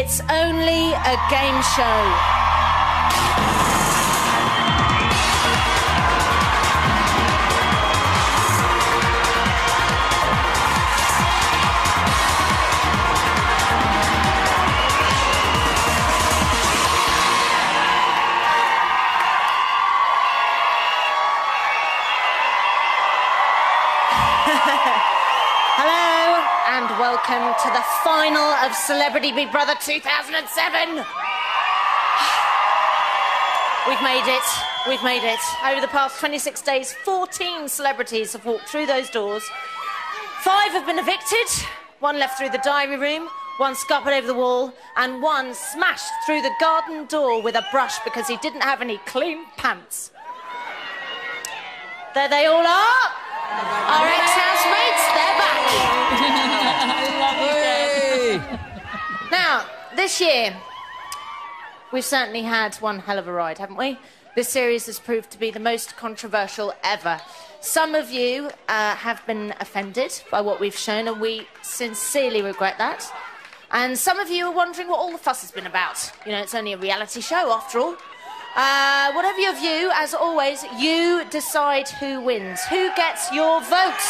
it's only a game show. Hello and welcome to the final of Celebrity Big Brother 2007. We've made it. We've made it. Over the past 26 days, 14 celebrities have walked through those doors. 5 have been evicted, 1 left through the diary room, 1 scuppered over the wall, and 1 smashed through the garden door with a brush because he didn't have any clean pants. There they all are. Our ex-housemates, they're back. Now, this year, we've certainly had one hell of a ride, haven't we? This series has proved to be the most controversial ever. Some of you have been offended by what we've shown, and we sincerely regret that. And some of you are wondering what all the fuss has been about. You know, it's only a reality show, after all. Whatever your view, as always, you decide who wins. Who gets your vote?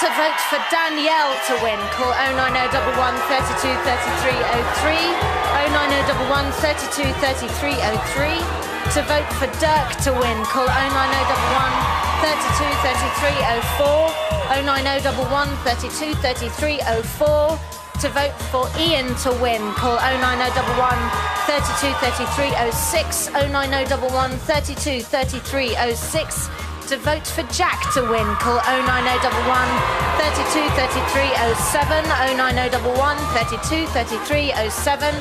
To vote for Danielle to win, call 09011 32 33 03, 09011 32 33 03. To vote for Dirk to win, call 09011 32 33 04, 09011 32 33 04. To vote for Ian to win, call 09011 32 33 06, 09011 32 33 06. To vote for Jack to win, call 09011 32 33 07, 09011 32 33 07.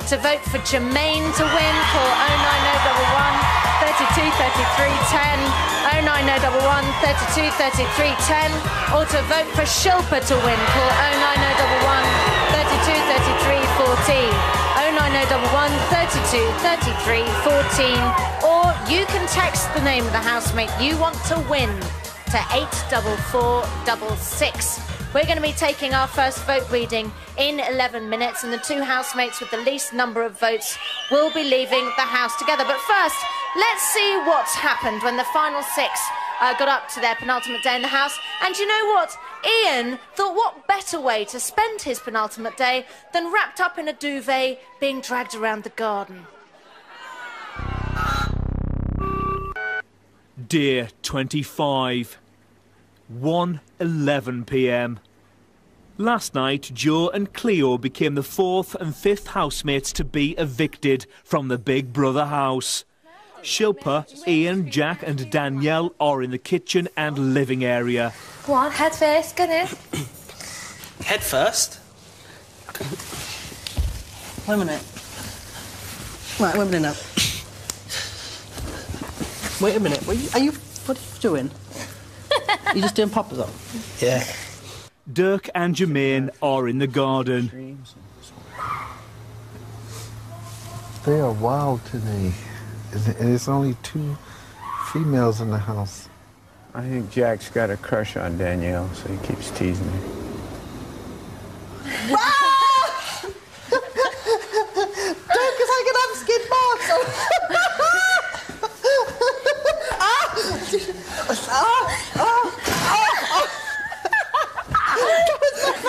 To vote for Jermaine to win, call 09011 32 33 10, 09011 32 33 10. Or to vote for Shilpa to win, call 09011 32 33 14. 09011 32 33 14. Or you can text the name of the housemate you want to win to 84466. We're going to be taking our first vote reading in 11 minutes, and the 2 housemates with the least number of votes will be leaving the house together. But first, let's see what's happened when the final 6 got up to their penultimate day in the house. And you know what? Ian thought, what better way to spend his penultimate day than wrapped up in a duvet being dragged around the garden. Dear 25, 1:11 p.m. Last night, Joe and Cleo became the 4th and 5th housemates to be evicted from the Big Brother house. Shilpa, Ian, Jack and Danielle are in the kitchen and living area. Go on, head first, get in. Head first? Wait a minute. Right, wait a minute now. Wait a minute. What are you doing? You just doing poppers up? Yeah. Dirk and Jermaine are in the garden. They are wild today. And there's only 2 females in the house. I think Jack's got a crush on Danielle, so he keeps teasing me. Don't, because I can have skid marks.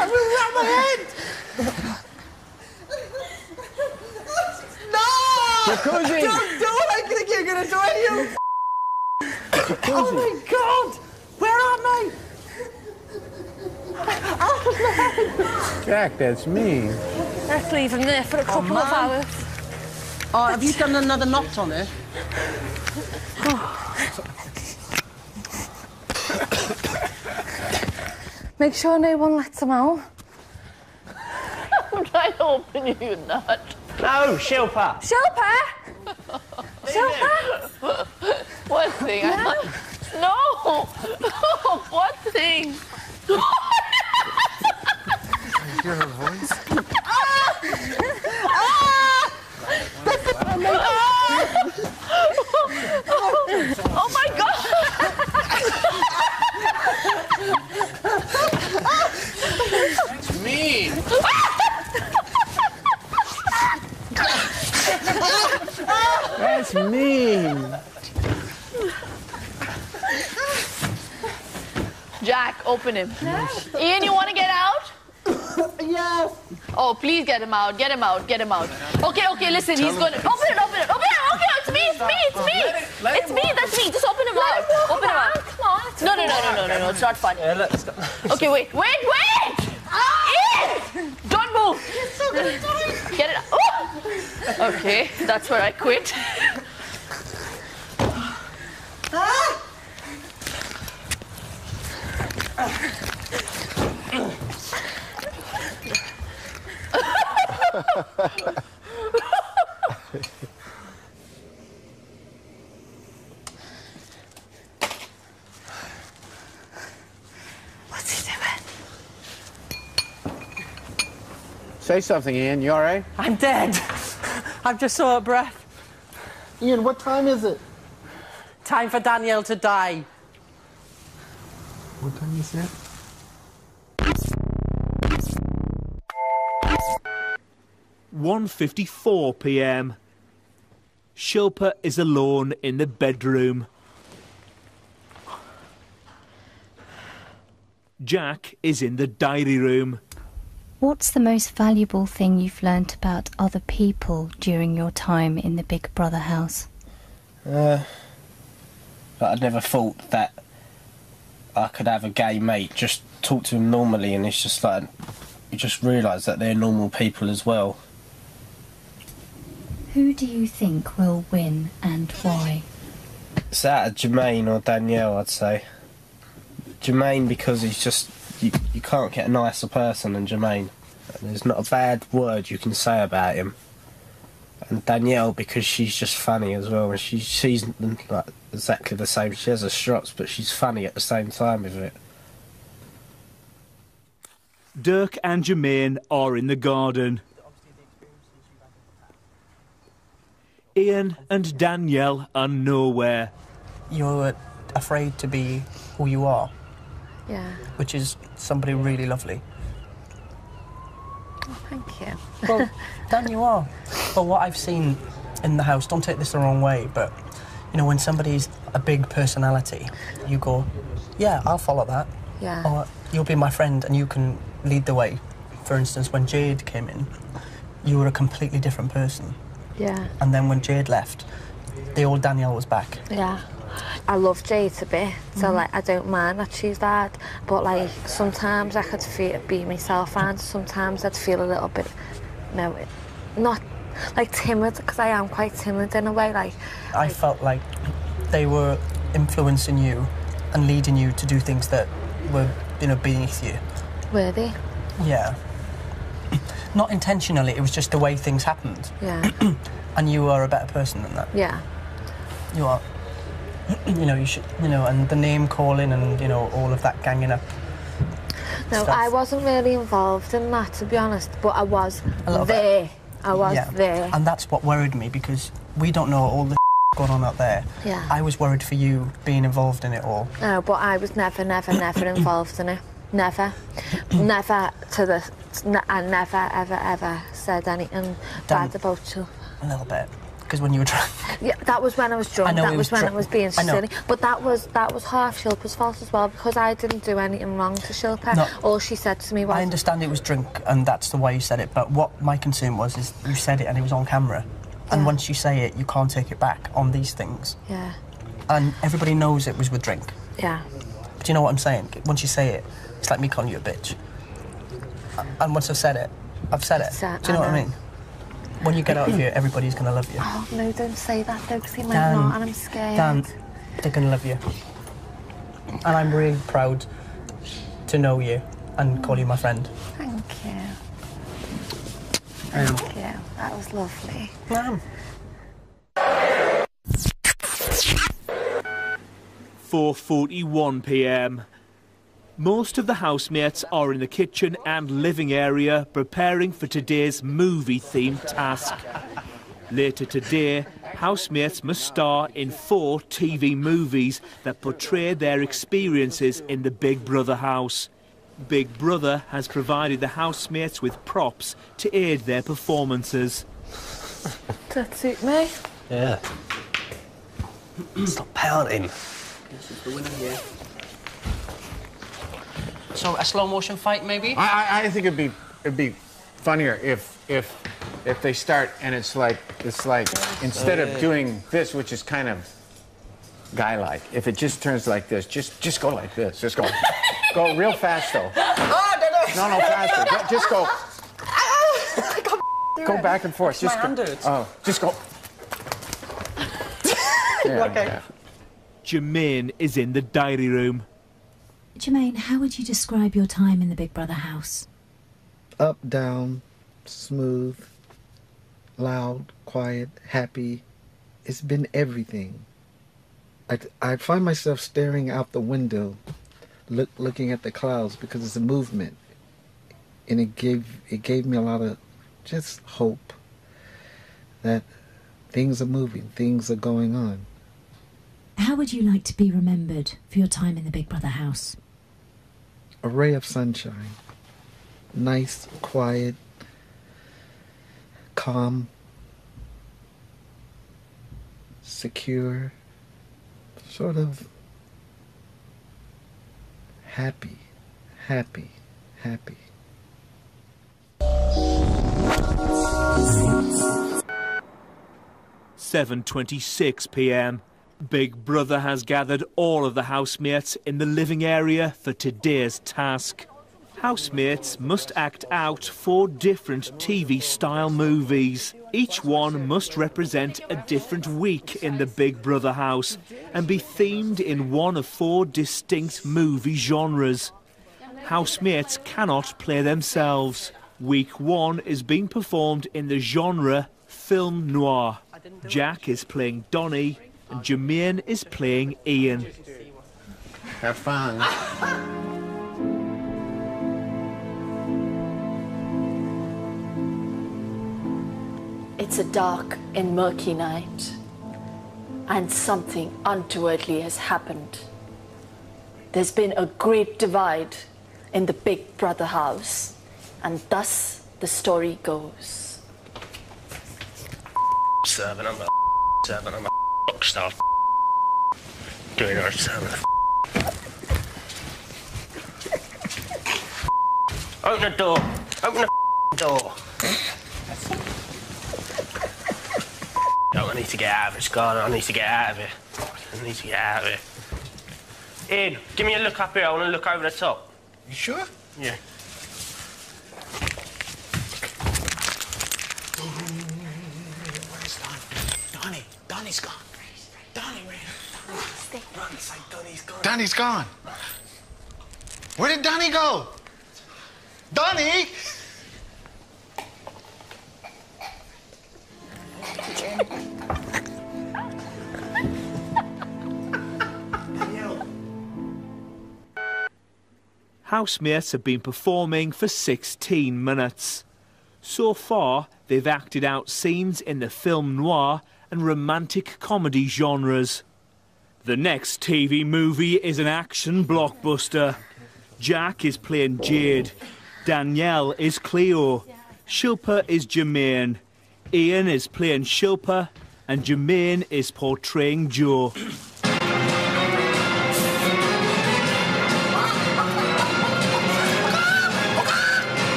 Around my head. No! Jacuzzi! Don't do it! I think you're going to do it, you... Oh my God! Where am I? Jack, that's me. Let's leave him there for a couple of hours. Oh, have you done another knot on it? Make sure no one lets him out. I'm trying to open you, nut. No, Shilpa. Shilpa! Shilpa! What thing? No. No! What thing? Hear her voice? Oh my God! It's me. That's mean. Jack, open him. Ian, you want to get out? Yes. Oh, please get him out. Get him out. Get him out. Okay, listen. He's going to... Open it. Okay, it's me. It's me. That's me. Just open him out. Open him out. Come on. No. It's not funny. Yeah, let's go. Okay, wait. Ian! Don't move. Get it out. Oh! Okay, that's where I quit. What's he doing? Say something, Ian. You all right? I'm dead. I'm just so out of breath. Ian, what time is it? Time for Danielle to die. What time is it? (1:54 p.m). Shilpa is alone in the bedroom. Jack is in the diary room. What's the most valuable thing you've learnt about other people during your time in the Big Brother house? But I'd never thought that I could have a gay mate, just talk to him normally, and it's just like, you just realise that they're normal people as well. Who do you think will win and why? It's out of Jermaine or Danielle, I'd say. Jermaine, because he's just... You can't get a nicer person than Jermaine. There's not a bad word you can say about him. And Danielle, because she's just funny as well. And she's like exactly the same. She has her struts, but she's funny at the same time with it. Dirk and Jermaine are in the garden. Ian and Danielle are nowhere. You're afraid to be who you are. Yeah. Which is somebody really lovely. Oh, thank you. Well, Dan, you are. But what I've seen in the house, don't take this the wrong way, but, you know, when somebody's a big personality, you go, yeah, I'll follow that. Yeah. Or you'll be my friend and you can lead the way. For instance, when Jade came in, you were a completely different person. Yeah. And then when Jade left, the old Danielle was back. Yeah. I love Jade a bit, so like I don't mind that she's that, but like sometimes I could be myself, and sometimes I'd feel a little bit, no, not like timid, because I am quite timid in a way. Like I felt like they were influencing you and leading you to do things that were, you know, beneath you. Were they? Yeah. Not intentionally, it was just the way things happened. Yeah. And you are a better person than that. Yeah. You are. You know, you should, you know, and the name calling and, you know, all of that ganging up. No, stuff. I wasn't really involved in that, to be honest, but I was A there. bit. I was there. And that's what worried me, because we don't know all the going on out there. Yeah. I was worried for you being involved in it all. No, but I was never involved in it. Never. Never to the... I never, ever said anything bad about you. A little bit. Because when you were drunk... Yeah, that was when I was drunk. That was when I was being silly. But that was half Shilpa's fault as well, because I didn't do anything wrong to Shilpa. No. All she said to me was... I understand it was drink, and that's the way you said it, but what my concern was is you said it and it was on camera. And once you say it, you can't take it back on these things. Yeah. And everybody knows it was with drink. Yeah. But you know what I'm saying? Once you say it, it's like me calling you a bitch. And once I've said it, I've said it. Do you know what I mean? When you get out of here, everybody's going to love you. Oh, no, don't say that, though, because he might not, and I'm scared. Dan, they're going to love you. And I'm really proud to know you and call you my friend. Thank you. Thank you. That was lovely. 4:41 p.m. Most of the housemates are in the kitchen and living area preparing for today's movie-themed task. Later today, housemates must star in 4 TV movies that portray their experiences in the Big Brother house. Big Brother has provided the housemates with props to aid their performances. Does that suit me? Yeah. Stop pouting. This is the winner here. So a slow motion fight, maybe? I think it'd be funnier if they start and it's like instead of doing this, which is kind of guy-like, if it just turns like this, just go like this. Just go. Go real fast though. No, faster. Just go. Go back and forth. Just go. Oh, just go. Yeah, okay. Yeah. Jermaine is in the diary room. Jermaine, how would you describe your time in the Big Brother house? Up, down, smooth, loud, quiet, happy. It's been everything. I find myself staring out the window, looking at the clouds because it's a movement. And it gave me a lot of just hope that things are moving, things are going on. How would you like to be remembered for your time in the Big Brother house? A ray of sunshine. Nice, quiet, calm, secure, sort of happy. 7:26 p.m. Big Brother has gathered all of the housemates in the living area for today's task. Housemates must act out 4 different TV-style movies. Each one must represent a different week in the Big Brother house and be themed in one of 4 distinct movie genres. Housemates cannot play themselves. Week 1 is being performed in the genre film noir. Jack is playing Donnie and Jermaine is playing Ian. Have fun. It's a dark and murky night, and something untowardly has happened. There's been a great divide in the Big Brother house, and thus the story goes. Serving, I'm a serving, I'm a rock star. Doing our serving. Open the door. Open the door. No, I need to get out of it, Scarlett. I need to get out of it. I need to get out of it. Ian, give me a look up here. I want to look over the top. You sure? Yeah. Where's Donnie's gone. Donnie ran. Run, it's like Donnie's gone. Donnie's gone. Where did Donnie go? Donnie! Housemates have been performing for 16 minutes. So far, they've acted out scenes in the film noir and romantic comedy genres. The next TV movie is an action blockbuster. Jack is playing Jade, Danielle is Cleo, Shilpa is Jermaine, Ian is playing Shilpa, and Jermaine is portraying Joe.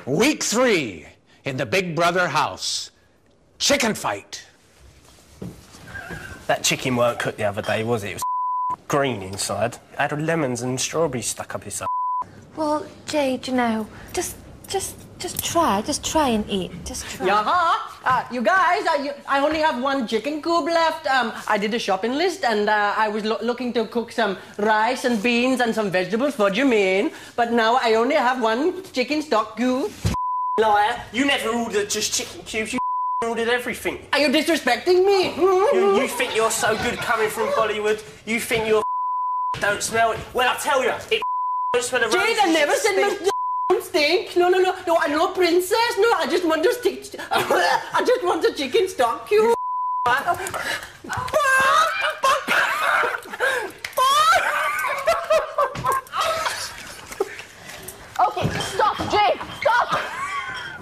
Week 3 in the Big Brother house. Chicken fight. That chicken weren't cooked the other day, was it? It was green inside. It had lemons and strawberries stuck up its. Well, Jade, you know, just try and eat. Just try. Yeah, you guys, I only have 1 chicken coop left. I did a shopping list and I was looking to cook some rice and beans and some vegetables for Jermaine. But now I only have 1 chicken stock cube. Liar, you never ordered just chicken cubes, you ordered everything. Are you disrespecting me? You think you're so good coming from Bollywood? You think you're don't smell it? Well, I'll tell you, it don't smell of Jade, I never said my stink. No, I'm no princess. No, I just want to stick. I just want a chicken stock cube.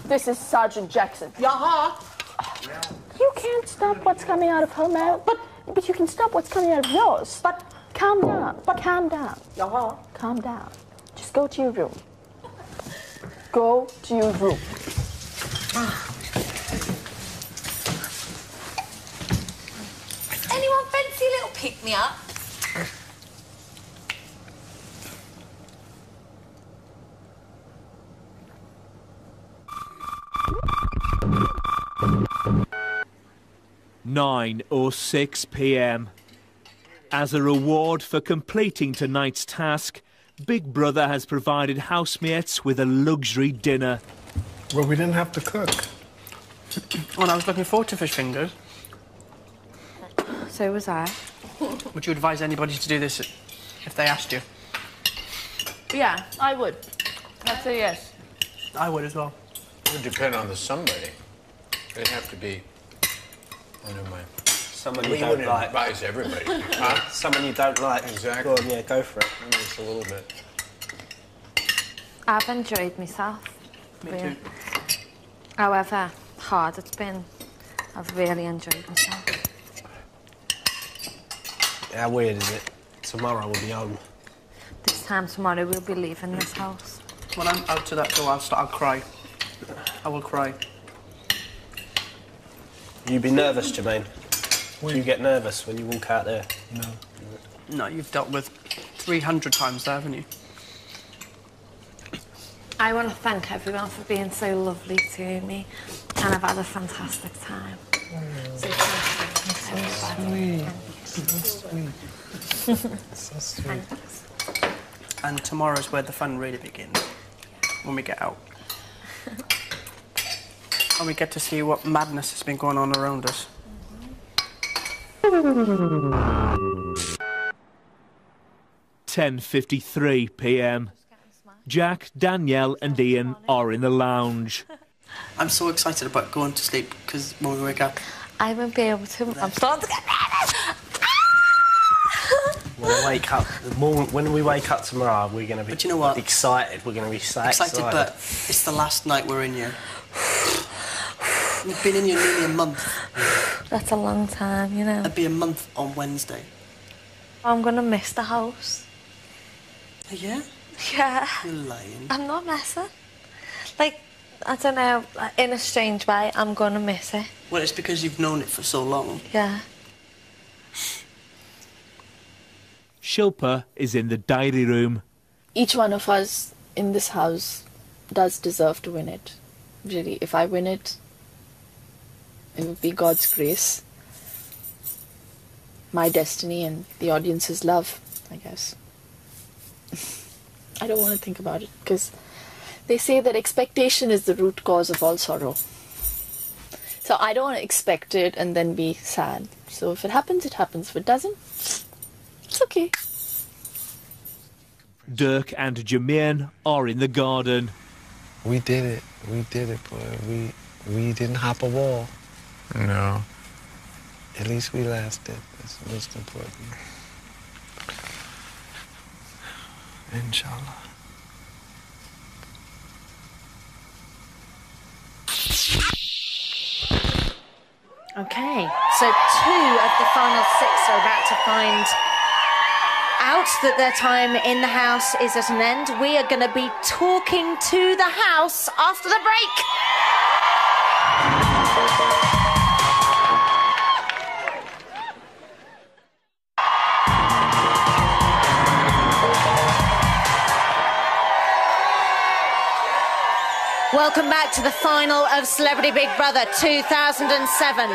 This is Sergeant Jackson. Yaha. You can't stop what's coming out of her mouth. But you can stop what's coming out of yours. But calm down. Calm down. Yaha. Calm down. Just go to your room. Go to your room. Anyone fancy a little pick-me-up? (9:06 p.m). As a reward for completing tonight's task, Big Brother has provided housemates with a luxury dinner. Well, we didn't have to cook. Well, I was looking forward to fish fingers. So was I. Would you advise anybody to do this if they asked you? Yeah, I would. I'd say yes. I would as well. It would depend on the somebody. It'd have to be... Oh, never mind. Someone you We don't wouldn't like. advise everybody. Huh? Someone you don't like. Exactly. Go on, yeah, go for it. I mean, it's a little bit. I've enjoyed myself. Me really. too. However hard it's been, I've really enjoyed myself. How weird is it? Tomorrow we'll be home. This time tomorrow we'll be leaving this house. When I'm out to that door, I'll cry. I will cry. You be nervous, Jermaine? Do you get nervous when you walk out there? No. No, you've dealt with 300 times there, haven't you? I want to thank everyone for being so lovely to me, and I've had a fantastic time. So thank you, everybody. So sweet. And tomorrow's where the fun really begins, when we get out. And we get to see what madness has been going on around us. 10:53 p.m. Jack, Danielle and Ian are in the lounge. I'm so excited about going to sleep, because when we wake up... I won't be able to. I'm starting to get nervous. When we wake up tomorrow, we're going to be But you know what? excited. We're going to be so excited. But it's the last night we're in here. We've been in here nearly a month. That's a long time, you know. It'll be a month on Wednesday. I'm going to miss the house. Yeah? Yeah. You're lying. I'm not messing. Like, I don't know, in a strange way, I'm going to miss it. Well, it's because you've known it for so long. Yeah. Shilpa is in the diary room. Each one of us in this house does deserve to win it. Really, if I win it, it would be God's grace, my destiny, and the audience's love, I guess. I don't want to think about it, because they say that expectation is the root cause of all sorrow. So I don't want to expect it and then be sad. So if it happens, it happens. If it doesn't, it's okay. Dirk and Jermaine are in the garden. We did it. We did it, boy. We didn't hop a wall. No. At least we lasted. That's most important. Inshallah. Okay, so 2 of the final 6 are about to find out that their time in the house is at an end. We are going to be talking to the house after the break. Welcome back to the final of Celebrity Big Brother 2007.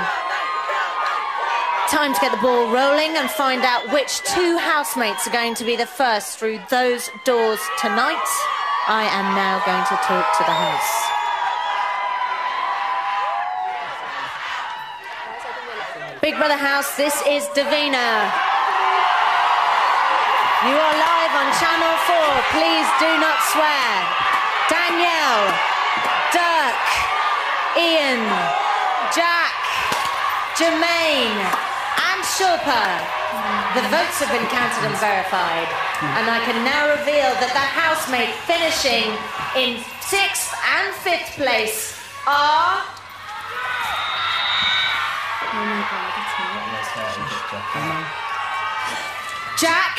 Time to get the ball rolling and find out which 2 housemates are going to be the first through those doors tonight. I am now going to talk to the house. Big Brother house, this is Davina. You are live on Channel 4. Please do not swear. Danielle, Dirk, Ian, Jack, Jermaine and Shilpa. The votes have been counted and verified, and I can now reveal that the housemate finishing in 6th and 5th place are... Oh my God, it's not. Jack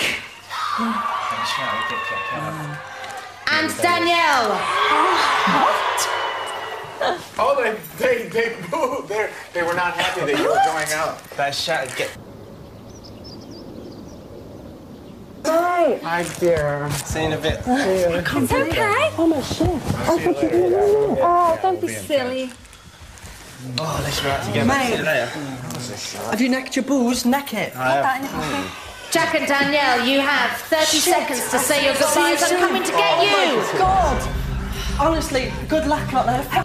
and Danielle. Oh, they moved. They were not happy that you were going out. That shot get. Hi. Hi, dear. See you in a bit. It's okay. Oh, my shit. Oh, don't be silly. Oh, let's go out together. Mate. See you later. Have you necked your booze? Neck it. Jack and Danielle, you have 30 seconds to say your goodbyes. I'm coming to get you. Oh, my God. Honestly, good luck out there.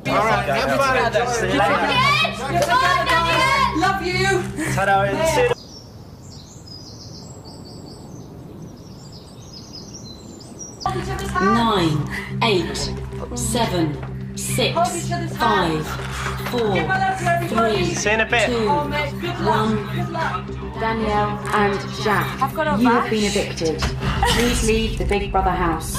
All right, have fun. Love you. Ta-da. See you. 9, 8, 7, 6, 5, 4, 3, See you in a bit. 2, 1. Danielle and Jack, you have been evicted. Please leave the Big Brother house.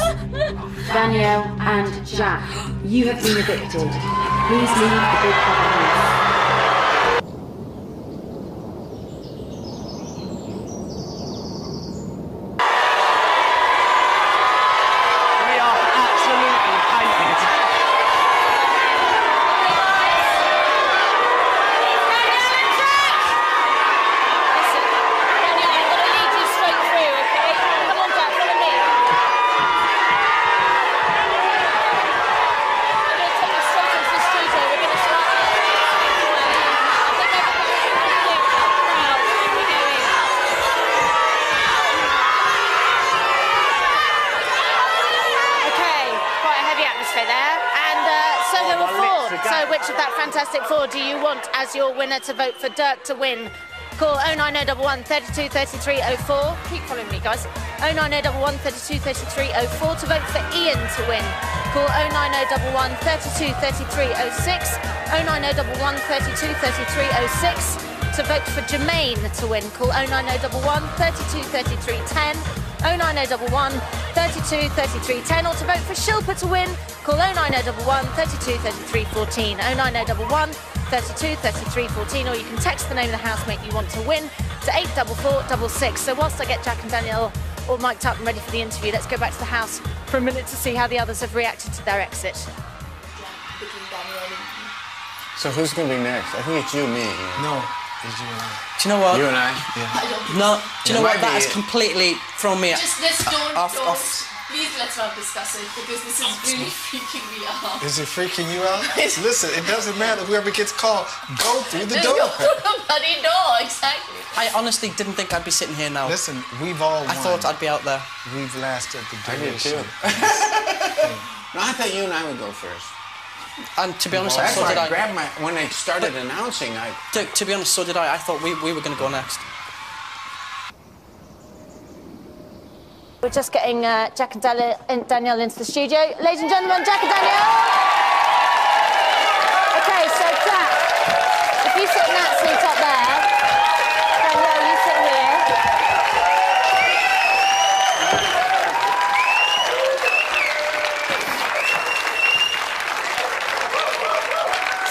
Danielle and Jack, you have been evicted. Please leave the Big Brother house. We are absolutely painted. So which of that fantastic four do you want as your winner to vote for Dirk to win? Call 09011 32 33 04. Keep following me, guys. 09011 32 33 04 to vote for Ian to win. Call 09011 32 33 06. 09011 32 33 06 to vote for Jermaine to win. Call 09011 32 33 10. 09011 32 33 10, or to vote for Shilpa to win, call 09011 32 33 14. 09011 32 33 14, or you can text the name of the housemate you want to win to 84466. So whilst I get Jack and Danielle all mic'd up and ready for the interview, let's go back to the house for a minute to see how the others have reacted to their exit. So who's going to be next? I think it's you, me. No. It's you and I. Do you know what? You and I? Yeah. No. Do you know what? That has completely thrown me Just let's off. Please let's not discuss it because this is really freaking me out. Is it freaking you out? Listen, it doesn't matter. Whoever gets called, go through the Just door. go through the bloody door, exactly. I honestly didn't think I'd be sitting here now. Listen, we've all I thought I'd be out there. We've lasted the I did too. duration. No, I thought you and I would go first. And to be honest, That's so why did I I. grabbed my... When they started announcing, I... To be honest, so did I. I thought we were going to go next. We're just getting Jack and Danielle into the studio. Ladies and gentlemen, Jack and Danielle. Okay, so Jack, if you sit in that seat up there, Danielle, you sit here.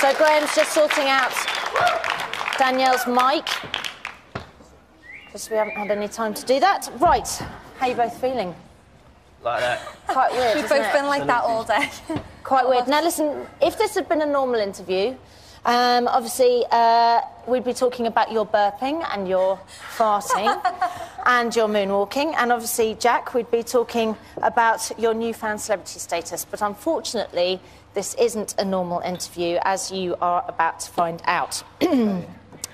So Graham's just sorting out Danielle's mic. Just we haven't had any time to do that. Right, how are you both feeling? Like that. Quite weird, We've isn't both it? been like that all day. Quite weird. Now listen, if this had been a normal interview, obviously we'd be talking about your burping and your farting and your moonwalking, and obviously, Jack, we'd be talking about your newfound celebrity status. But unfortunately, this isn't a normal interview, as you are about to find out.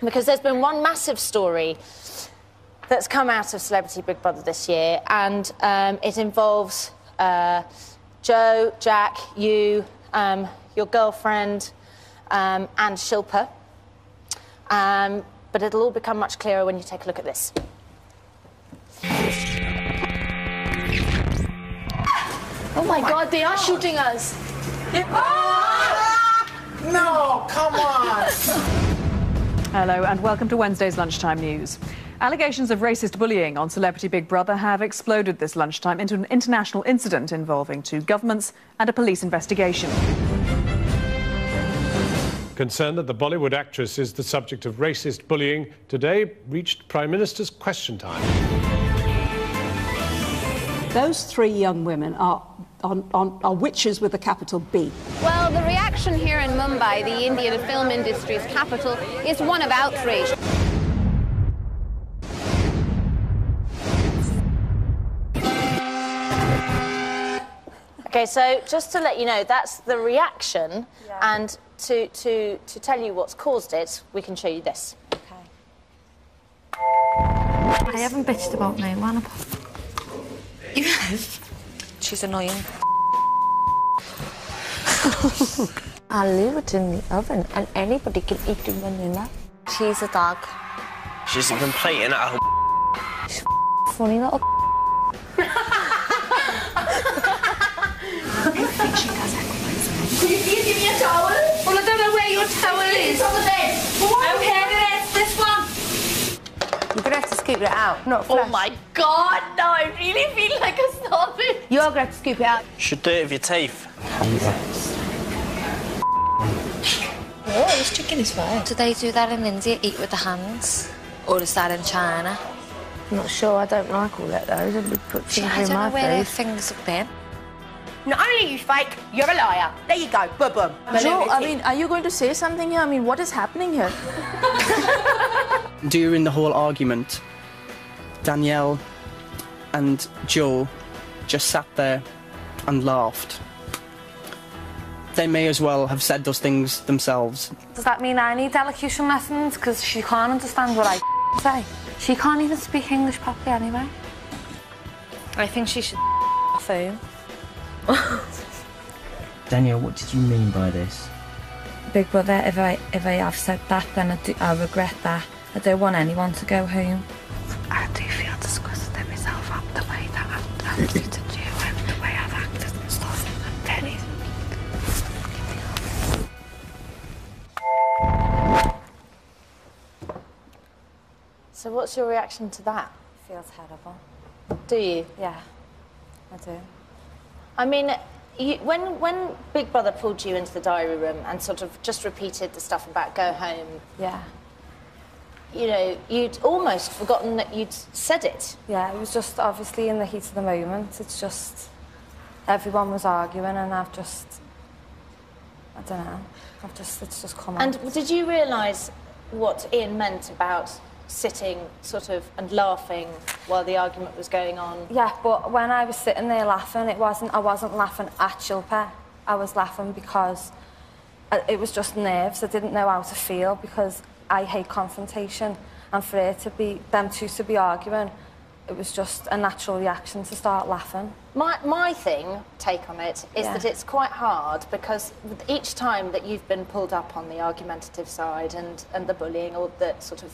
Because there's been one massive story that's come out of Celebrity Big Brother this year, and it involves Joe, Jack, you, your girlfriend, and Shilpa. But it'll all become much clearer when you take a look at this. Oh my God, they are shooting us. No, come on! Hello and welcome to Wednesday's Lunchtime News. Allegations of racist bullying on Celebrity Big Brother have exploded this lunchtime into an international incident involving 2 governments and a police investigation. Concern that the Bollywood actress is the subject of racist bullying today reached Prime Minister's question time. Those 3 young women are witches with a capital B. Well, the reaction here in Mumbai, the Indian film industry's capital, is one of outrage. Okay, so just to let you know, that's the reaction, and to tell you what's caused it, we can show you this. Okay. I haven't bitched about no one. You have? She's annoying. I leave it in the oven, and anybody can eat the vanilla. She's a dog. She's a complete and utter She's funny little. Can you give me a towel? Well, I don't know where your towel is. It's on the bed. Okay, then it's this one. You're gonna have to scoop it out, not flush. Oh my God, no, I really feel like a starving. You're gonna have to scoop it out. You should do it with your teeth. Oh, this chicken is fine. Do they do that in India, eat with the hands? Or is that in China? I'm not sure, I don't like all that though. I don't put things in my know where their things have been. Not only are you fake, you're a liar. There you go, boom. Joe, I mean, are you going to say something here? I mean, what is happening here? During the whole argument, Danielle and Joe just sat there and laughed. They may as well have said those things themselves. Does that mean I need elocution lessons? Because she can't understand what I say. She can't even speak English properly anyway. I think she should off home. Danielle, what did you mean by this? Big Brother, if I have said that, then I regret that. I don't want anyone to go home. I do feel disgusted in myself up the way that I've treated you and the way I've acted and stuff. I'm very... So what's your reaction to that? Feels terrible. Do you? Yeah, I do. I mean, when Big Brother pulled you into the diary room and sort of just repeated the stuff about go home... Yeah. You know, you'd almost forgotten that you'd said it. Yeah, it was just obviously in the heat of the moment. It's just... Everyone was arguing and I've just... I don't know. It's just come out. And did you realise what Ian meant about sitting sort of and laughing while the argument was going on? Yeah, but when I was sitting there laughing, I wasn't laughing at Shilpa. I was laughing because it was just nerves. I didn't know how to feel because I hate confrontation, and for them two to be arguing, it was just a natural reaction to start laughing. My take on it is that it's quite hard because each time that you've been pulled up on the argumentative side and the bullying or the sort of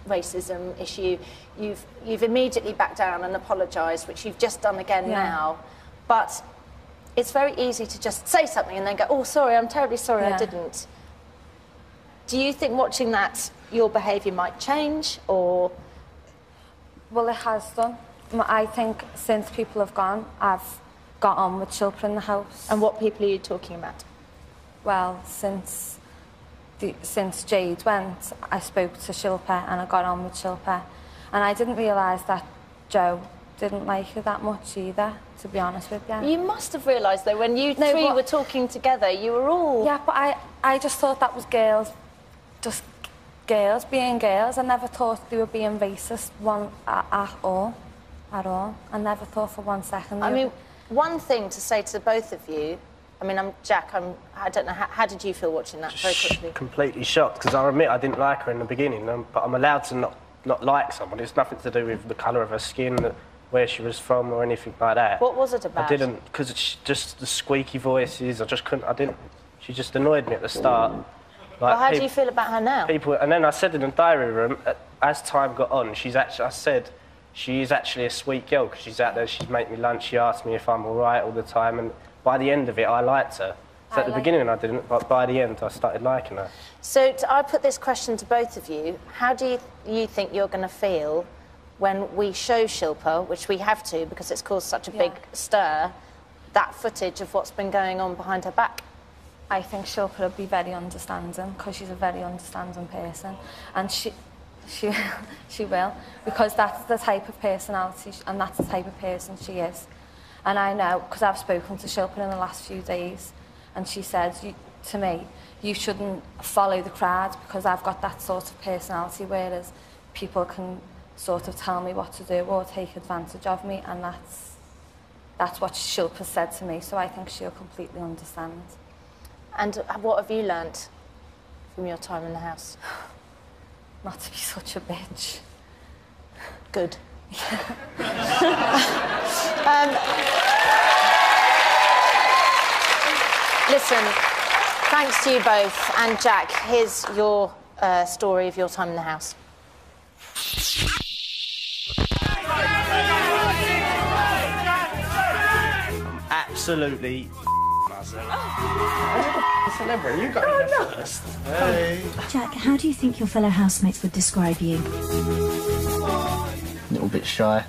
racism issue, you've immediately backed down and apologised, which you've just done again now. But it's very easy to just say something and then go, oh, sorry, I'm terribly sorry, I didn't. Do you think watching that your behaviour might change, or...? Well, it has done. I think since people have gone, I've got on with Shilpa in the house. And what people are you talking about? Well, since Jade went, I spoke to Shilpa and I got on with Shilpa. And I didn't realise that Joe didn't like her that much either, to be honest with you. You must have realised, though, when you three were talking together, you were all... Yeah, but I just thought that was girls, just girls being girls. I never thought they were being racist at all. I never thought for 1 second. I mean, one thing to say to the both of you, I mean, Jack, I don't know, how did you feel watching that very quickly? Completely shocked, because I admit I didn't like her in the beginning, but I'm allowed to not like someone. It's nothing to do with the colour of her skin, where she was from or anything like that. What was it about? I didn't, because it's just the squeaky voices, she just annoyed me at the start. Well, how do you feel about her now? And then I said in the diary room, as time got on, I said, she is actually a sweet girl, because she's out there, she's making me lunch, she asks me if I'm all right all the time, and by the end of it, I liked her. So at the beginning I didn't, but by the end I started liking her. So I put this question to both of you. How do you think you're going to feel when we show Shilpa, which we have to because it's caused such a big stir, that footage of what's been going on behind her back? I think Shilpa will be very understanding because she's a very understanding person, and she will, because that's the type of personality and that's the type of person she is. And I know, because I've spoken to Shilpa in the last few days, and she said to me, you shouldn't follow the crowd because I've got that sort of personality, whereas people can sort of tell me what to do or take advantage of me, and that's what Shilpa said to me, so I think she'll completely understand. And what have you learnt from your time in the house? Not to be such a bitch. Good. Listen, thanks to you both. And Jack, here's your story of your time in the house. Absolutely celebrity, you got it first. Hey. Jack, how do you think your fellow housemates would describe you? A little bit shy.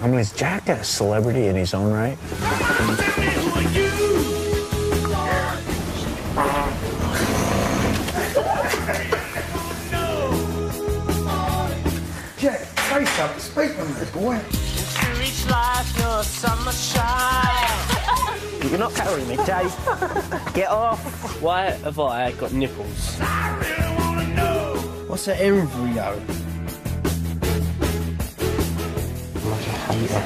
I mean, is Jack a celebrity in his own right? Jack, say something. Speak to me, boy. Each life, no summer shine. You cannot carry me, Jay. Get off. Why have I got nipples? I really want to know. What's an embryo? Like a hater.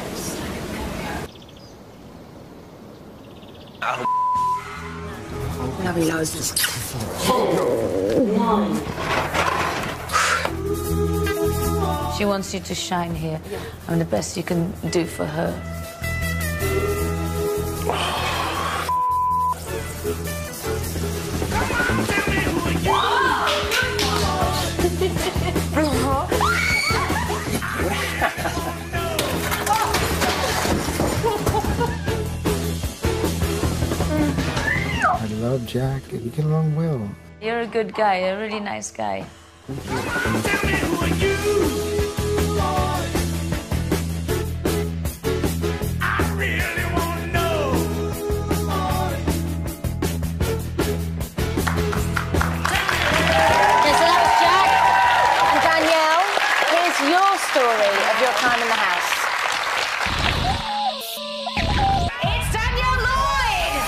Now he knows this. She wants you to shine here, and the best you can do for her. I love Jack. We get along well. You're a good guy, a really nice guy. Story of your time in the house. It's Danielle Lloyd!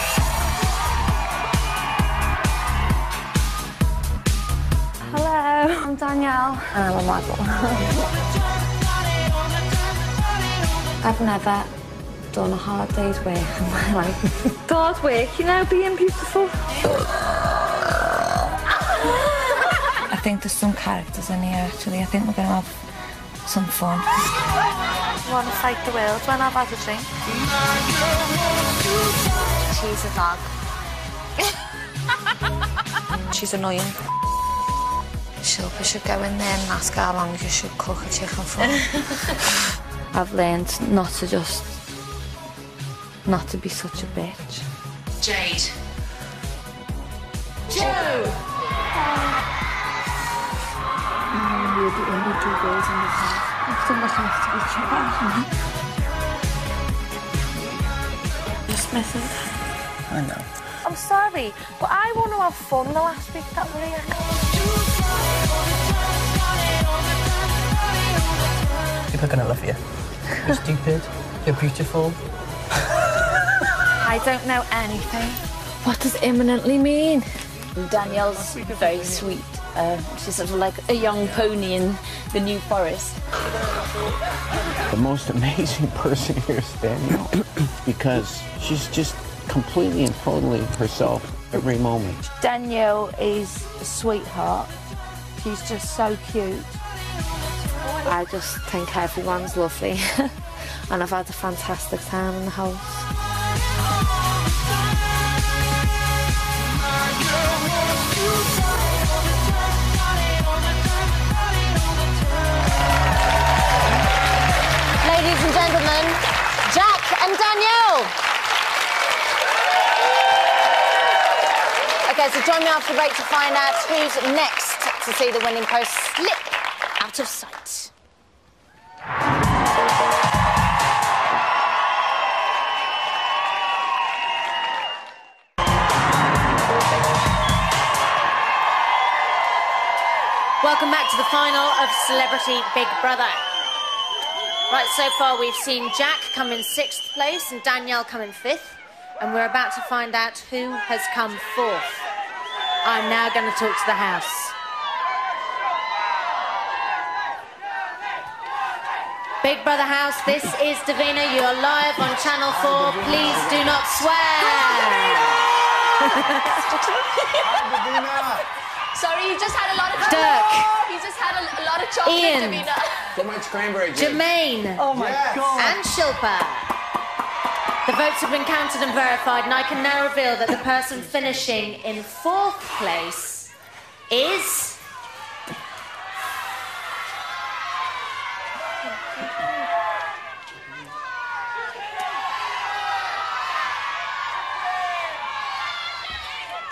Hello, I'm Danielle. And I'm a model. I've never done a hard day's work in my life. Hard work, you know, being beautiful. I think there's some characters in here, actually. I think we're going to have some fun. You want to fight the world when I've had a drink? She's a dog. She's annoying. Shilpa should go in there and ask how long you should cook a chicken for. I've learned not to be such a bitch. Jade. Joe! We're the only two girls in this house. After looking after each other. Just missing. I know. I'm sorry, but I want to have fun the last week that we're here. People are gonna love you. You're stupid. You're beautiful. I don't know anything. What does imminently mean? Danielle's very sweet. She's sort of like a young pony in the New Forest. The most amazing person here is Danielle because she's just completely and totally herself every moment. Danielle is a sweetheart. She's just so cute. I just think everyone's lovely and I've had a fantastic time in the house. Ladies and gentlemen, Jack and Danielle. OK, so join me after the break to find out who's next to see the winning post slip out of sight. Welcome back to the final of Celebrity Big Brother. Right, so far we've seen Jack come in 6th place and Danielle come in 5th, and we're about to find out who has come 4th. I'm now going to talk to the house. Big Brother house, this is Davina. You are live on Channel 4. Please do not swear. Sorry, you just had a lot of Dirk. You just had a lot of chocolate, Ian. Davina. Too much cranberry juice. Jermaine. Oh, my God. And Shilpa. The votes have been counted and verified, and I can now reveal that the person finishing in 4th place is...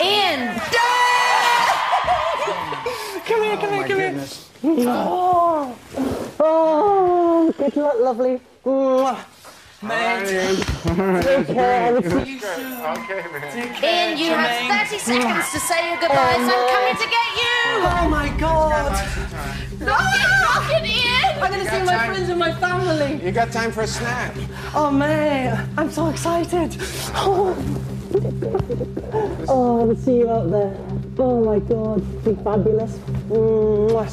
Ian. Come here, come here, come here. Oh, good luck, lovely. Mate. Take care. Okay, man. Ian, you have 30 seconds to say your goodbyes. I'm coming to get you. Oh, my God. Rocket, Ian. I'm going to see my friends and my family. You got time for a snack? Oh, man, I'm so excited. Oh, I'll see you out there. Oh, my God, be fabulous.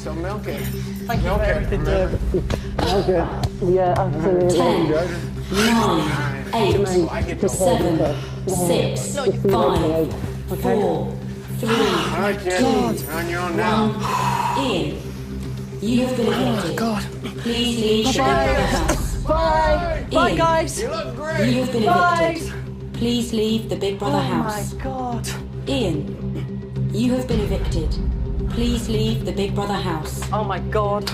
So milk it. Thank you for everything, Dirk. Okay. Yeah, absolutely. 10, 9, 8, 7, 6, 5, 4, 3, Okay, on your own now. Ian, you have been evicted. Oh, God. Please leave the Big Brother house. Bye. Bye, Ian, guys. You look great. You have been evicted. Please leave the Big Brother house. Oh, my God. Ian, you have been evicted. Please leave the Big Brother house. Oh, my God.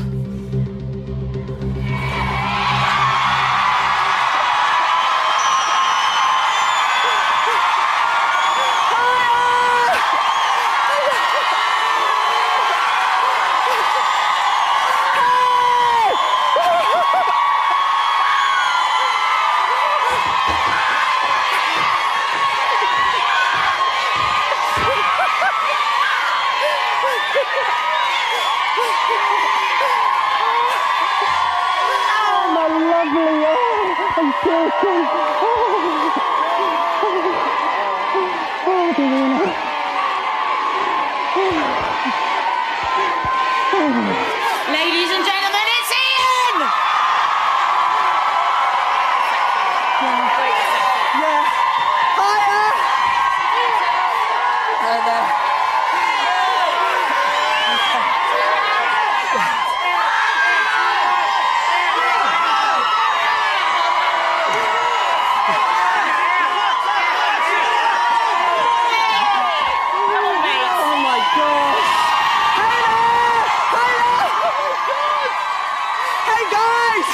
Ladies and gentlemen, it's Ian! Yeah. Hiya! Hello there. Oh my God! Hey guys!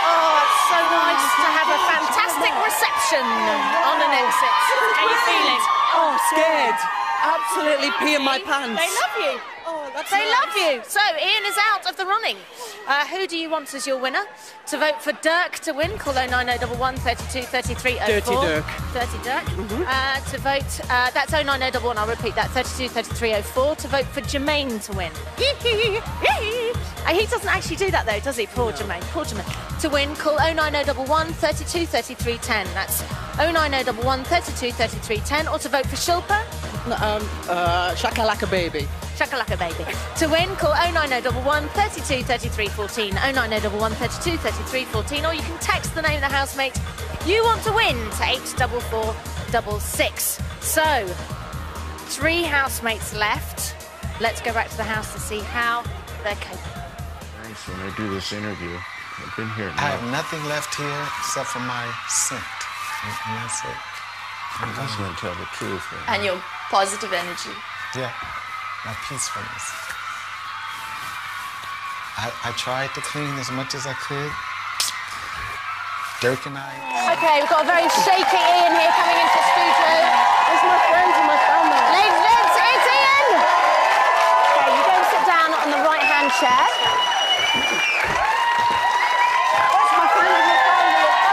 Oh, it's so nice to have a fantastic reception on an exit. How are you feeling? Oh, scared. Absolutely peeing my pants. They love you. Oh, that's They nice. love you. So, Ian is out of the running. Who do you want as your winner? To vote for Dirk to win, call 09011 32 33 04. Dirty Dirk. Dirty Dirk. To vote, that's 09011, I'll repeat that, 32 33 04. To vote for Jermaine to win. He doesn't actually do that though, does he? Poor Jermaine. Poor Jermaine. To win, call 09011 32 33 10. That's 09011 32 33 10. Or to vote for Shilpa. Shakalaka baby. Shakalaka baby. To win, call 09011 32 33 14. 09011 32 33 14. Or you can text the name of the housemate you want to win to 84466. So, 3 housemates left. Let's go back to the house to see how they're coping. Nice when I do this interview. I've been here I have nothing left here except for my scent. And that's it. I'm just going to tell the truth. And your positive energy. Yeah, my peacefulness. I tried to clean as much as I could. Dirk and I... Okay, we've got a very shaky Ian here coming into the studio. It's my friends and my family. Ladies, it's Ian! Okay, you go and sit down on the right-hand chair. That's my friends and my family.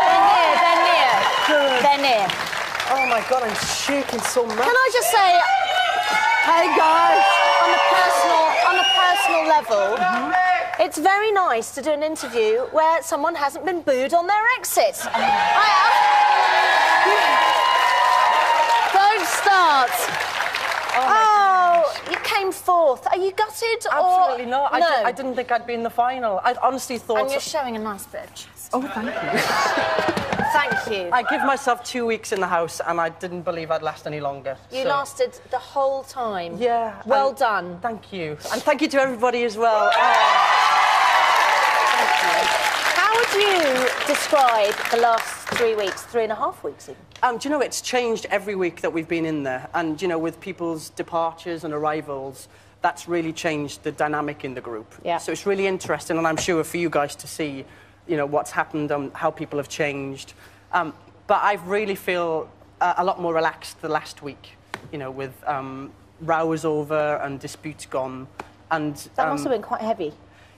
They're near. Oh my God, I'm shaking so much. Can I just say, hey guys, on a personal level, it's very nice to do an interview where someone hasn't been booed on their exit. Don't start. Oh, you came fourth. Are you gutted? Absolutely or... not. No. I didn't think I'd be in the final. I honestly thought... And you're showing a nice bit of chest. Oh, thank you. Thank you. I give myself 2 weeks in the house and I didn't believe I'd last any longer. You so. lasted the whole time. Yeah. Well done. Thank you. And thank you to everybody as well. How would you describe the last 3 weeks, 3.5 weeks even? Do you know, it's changed every week that we've been in there. And, you know, with people's departures and arrivals, that's really changed the dynamic in the group. Yeah. So it's really interesting, and I'm sure for you guys to see, you know, what's happened and how people have changed. But I really feel a lot more relaxed the last week, you know, with rows over and disputes gone. And That must have been quite heavy.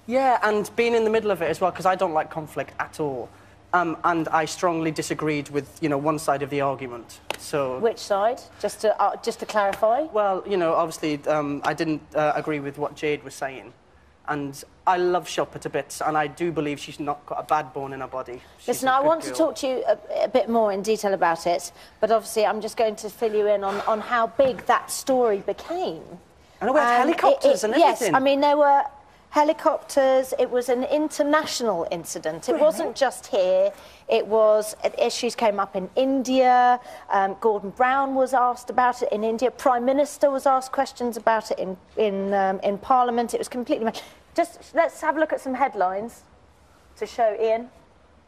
Yeah, and being in the middle of it as well, because I don't like conflict at all. And I strongly disagreed with, you know, one side of the argument. So which side? Just to clarify. Well, you know, obviously, I didn't agree with what Jade was saying, and I love Shilpa to bits, and I do believe she's not got a bad bone in her body. Listen, I want to talk to you a bit more in detail about it, but obviously, I'm just going to fill you in on how big that story became. And we had helicopters and everything. Yes, I mean there were helicopters. It was an international incident. It wasn't just here. It was, issues came up in India. Gordon Brown was asked about it in India. Prime Minister was asked questions about it in Parliament. It was completely... Just let's have a look at some headlines to show Ian.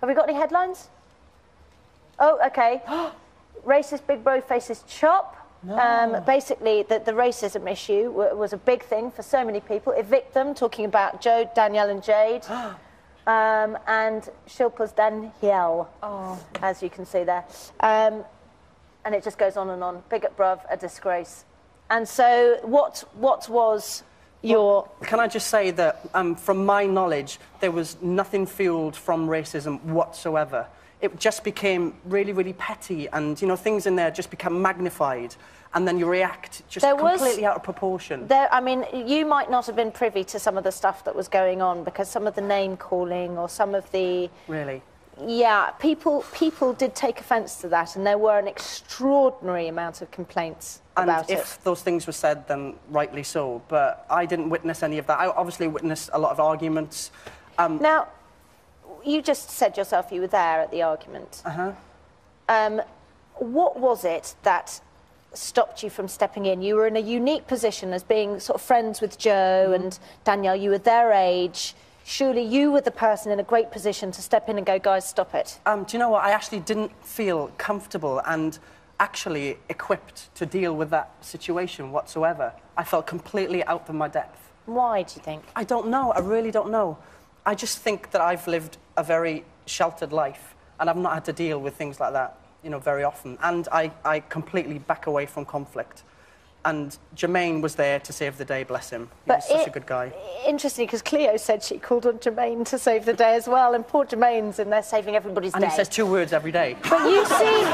Have we got any headlines? Oh, okay. Racist Big Bro faces chop. No. Basically, the racism issue was a big thing for so many people. Evict them, talking about Joe, Danielle and Jade. And Shilpa's Danielle, as you can see there. And it just goes on and on. Big up, bruv, a disgrace. And so what was your... Well, can I just say that, from my knowledge, there was nothing fueled from racism whatsoever. It just became really, really petty, and, you know, things in there just become magnified, and then you react just completely out of proportion. I mean, you might not have been privy to some of the stuff that was going on, because some of the name-calling or some of the... Really? Yeah, people did take offence to that, and there were an extraordinary amount of complaints about it. And if those things were said, then rightly so, but I didn't witness any of that. I obviously witnessed a lot of arguments. Now, you just said yourself you were there at the argument. What was it that stopped you from stepping in? You were in a unique position as being sort of friends with Joe and Danielle. You were their age. Surely you were the person in a great position to step in and go, guys, stop it. Do you know what? I actually didn't feel comfortable and actually equipped to deal with that situation whatsoever. I felt completely out of my depth. Why, do you think? I don't know. I really don't know. I just think that I've lived a very sheltered life, and I've not had to deal with things like that, you know, very often. And I completely back away from conflict. And Jermaine was there to save the day, bless him. He was such a good guy. Interesting, because Cleo said she called on Jermaine to save the day as well, and poor Jermaine's in there saving everybody's day. And he says 2 words every day. But you seem...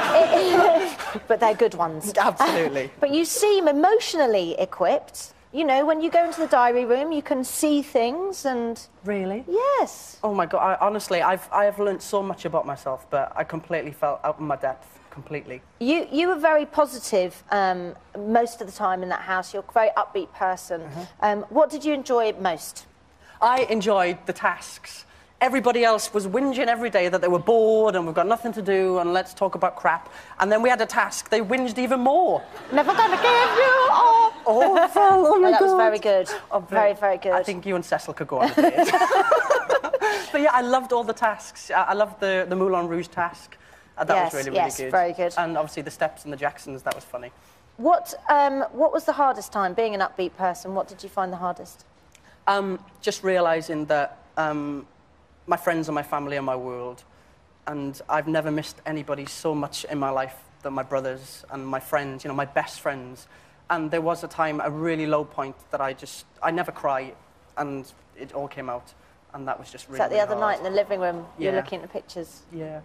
but they're good ones. Absolutely. But you seem emotionally equipped. You know, when you go into the diary room, you can see things and... Really? Yes. Oh, my God. Honestly, I've learned so much about myself, but I completely felt out of my depth, completely. You were very positive most of the time in that house. You're a very upbeat person. What did you enjoy most? I enjoyed the tasks. Everybody else was whinging every day that they were bored and we've got nothing to do and let's talk about crap. And then we had a task, they whinged even more. Never gonna give you all. Oh my God. That was very good. Very, very good. I think you and Cecil could go on a date. But yeah, I loved all the tasks. I loved the Moulin Rouge task. That was really, really good. Yes, very good. And obviously the steps and the Jacksons, that was funny. What was the hardest time, being an upbeat person? What did you find the hardest? Just realising that my friends and my family are my world, and I've never missed anybody so much in my life than my brothers and my friends, you know, my best friends. And there was a time, a really low point, that I never cry, and it all came out, and that was just really, Was that the other hard. night in the living room? You're Yeah. looking at the pictures. Yeah.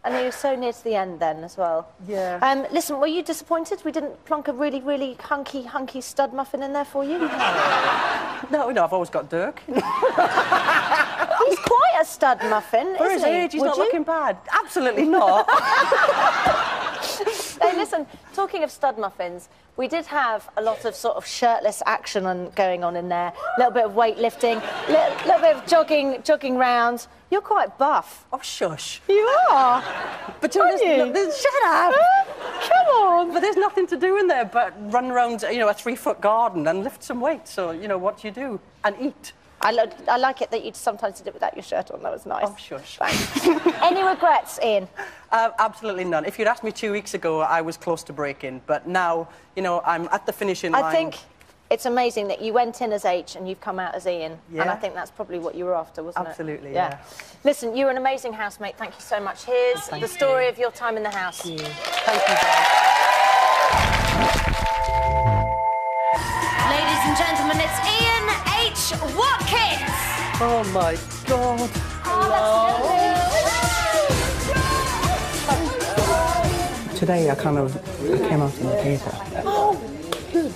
And you were so near to the end then as well. Yeah. Listen, were you disappointed we didn't plonk a really, really hunky stud muffin in there for you? No, I've always got Dirk. He's quite a stud muffin, For his isn't he? age, he's Would not you? looking bad. Absolutely not. Hey, listen, talking of stud muffins, we did have a lot of sort of shirtless action going on in there. A little bit of weightlifting, a little bit of jogging round. You're quite buff. Oh, shush. You are. But shut up. Come on. But there's nothing to do in there but run around, you know, a 3-foot garden and lift some weights. So, you know, what do you do? And eat. I like it that you sometimes did it without your shirt on. That was nice. Oh, shush. Thanks. Any regrets, Ian? Absolutely none. If you'd asked me 2 weeks ago, I was close to breaking. But now, you know, I'm at the finishing line. I think it's amazing that you went in as H and you've come out as Ian. Yeah. And I think that's probably what you were after, wasn't Absolutely, it? yeah. Listen, you're an amazing housemate. Thank you so much. Here's the story of your time in the house. Thank you, guys. Ladies and gentlemen, it's Ian H. Watkins. Oh, my God. Today, I came out in the paper. Oh, good.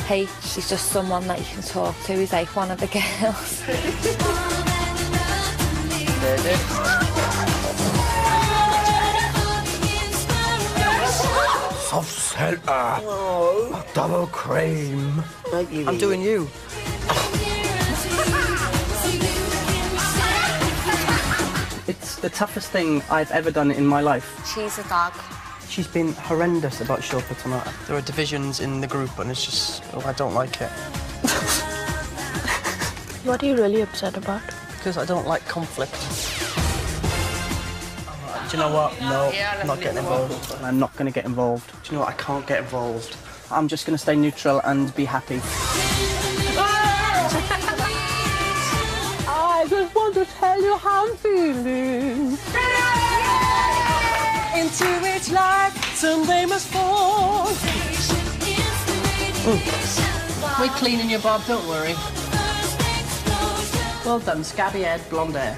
Hey, she's just someone that you can talk to. He's like one of the girls. Soft centre. Double cream. I'm doing you. It's the toughest thing I've ever done in my life. She's a dog. She's been horrendous about Shilpa tonight. There are divisions in the group and it's just, I don't like it. What are you really upset about? Because I don't like conflict. Do you know what? No, I'm not getting involved. I'm not going to get involved. Do you know what? I can't get involved. I'm just going to stay neutral and be happy. I just want to tell you how I'm feeling. Into which life someday must fall. We're cleaning you, Bob, don't worry. Well done, scabby head, blonde hair.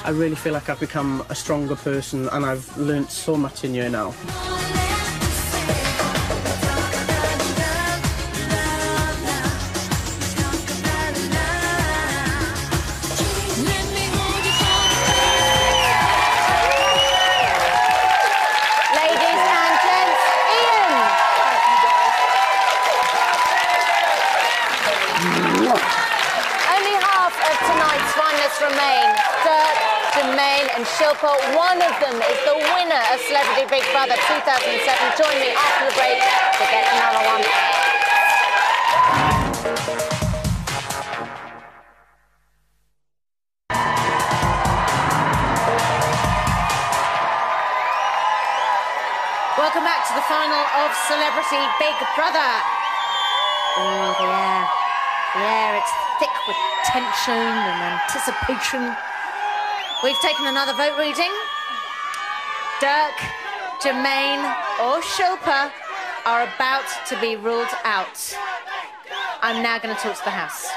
I really feel like I've become a stronger person and I've learnt so much in you now. Remain. Dirk, Jermaine and Shilpa. One of them is the winner of Celebrity Big Brother 2007. Join me after the break to get another one. Welcome back to the final of Celebrity Big Brother. Oh, the air. The air, it's thick with tension and anticipation. We've taken another vote reading. Dirk, Jermaine or Shilpa are about to be ruled out. I'm now going to talk to the house.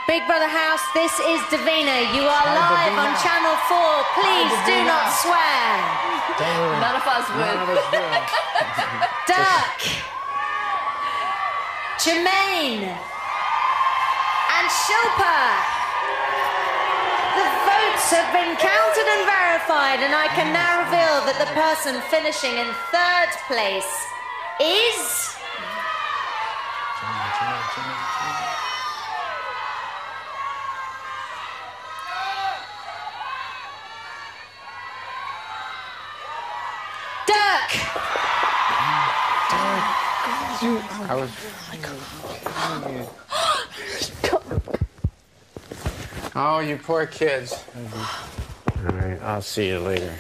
Big Brother House, this is Davina. You are live on Channel 4. Please do not swear. None of us would. Dirk, Jermaine and Shilpa. The votes have been counted and verified, and I can now reveal that the person finishing in third place is... I was. Oh, you poor kids. All right, I'll see you later.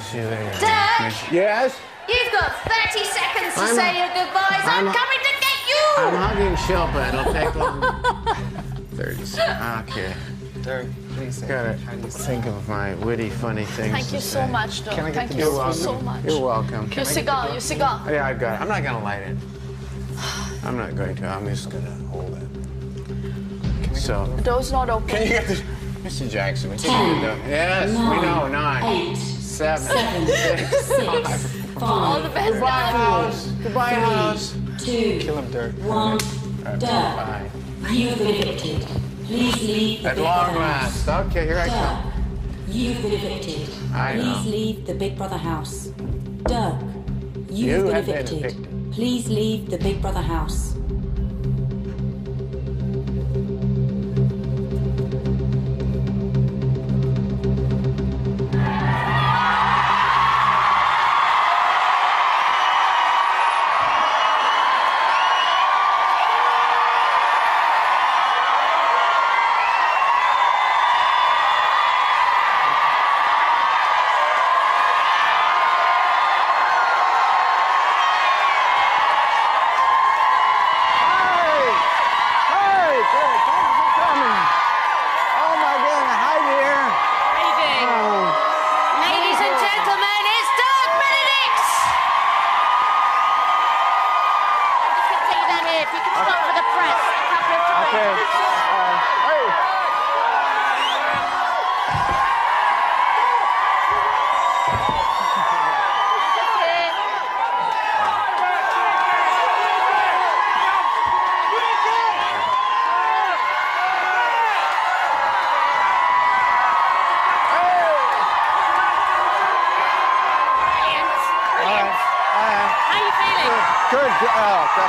See you later. Dirk! Yes? You've got got 30 seconds to say your goodbyes. I'm coming to get you. I'm hugging Shilpa. It'll take long. 30 seconds. Okay. Dirk, please. Gotta think of my witty, funny things. Thank you so much, Dirk. Thank you so much. You're welcome. Your cigar, your cigar. Yeah, I got it. I'm not gonna light it. I'm not going to. I'm just gonna hold it. So. The door's not open. Can you get this? Mr. Jackson, we can get the Yes, 9, we know. 9, 8, 7, 6, 5. All the best. Goodbye, house. Goodbye, house. 2, Kill him, Dirk. 1, Dirk. Dirk. You've been evicted. Please leave the At Big long Brother last. house. Okay, here I come. Dirk, you've been evicted. I know. Please leave the Big Brother house. Dirk, You you've been have been evicted. evicted. Please leave the Big Brother house.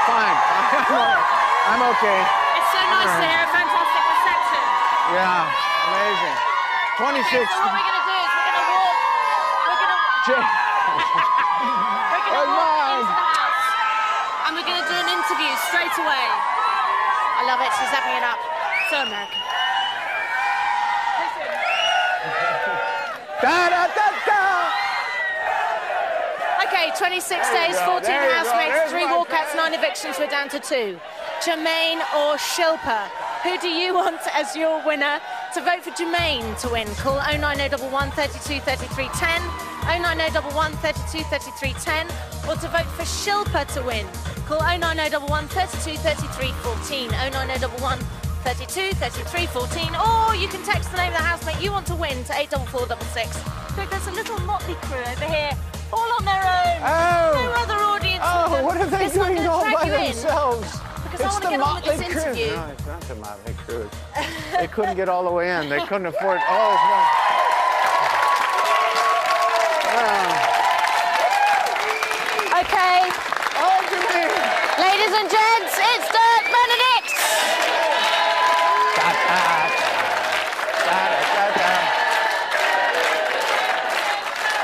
Fine. I'm okay. It's so nice to hear a fantastic reception. Yeah, amazing. 26. Okay, so what we're going to do is we're going to walk. We're going to walk into the house, and we're going to do an interview straight away. I love it. She's having it up. So American. Da da da da. Okay, 26 days, 14 housemates, 3 walkouts, 9 evictions. We're down to 2. Jermaine or Shilpa? Who do you want as your winner? To vote for Jermaine to win, call 09011 32 33 10, 09011 32 33 10, or to vote for Shilpa to win, call 09011 32 33 14, 09011 32 33 14, or you can text the name of the housemate you want to win to 84466. Look, there's a little motley crew over here, all on their own. Oh. No other audience. Oh, what are they It's not doing gonna all drag by you in, themselves? because I want to get on with this interview. No, it's not the Motley Crew. They couldn't get all the way in. They couldn't afford. Oh, it's not. Okay. Oh, Jermaine. Ladies and gents, it's Dirk Benedict.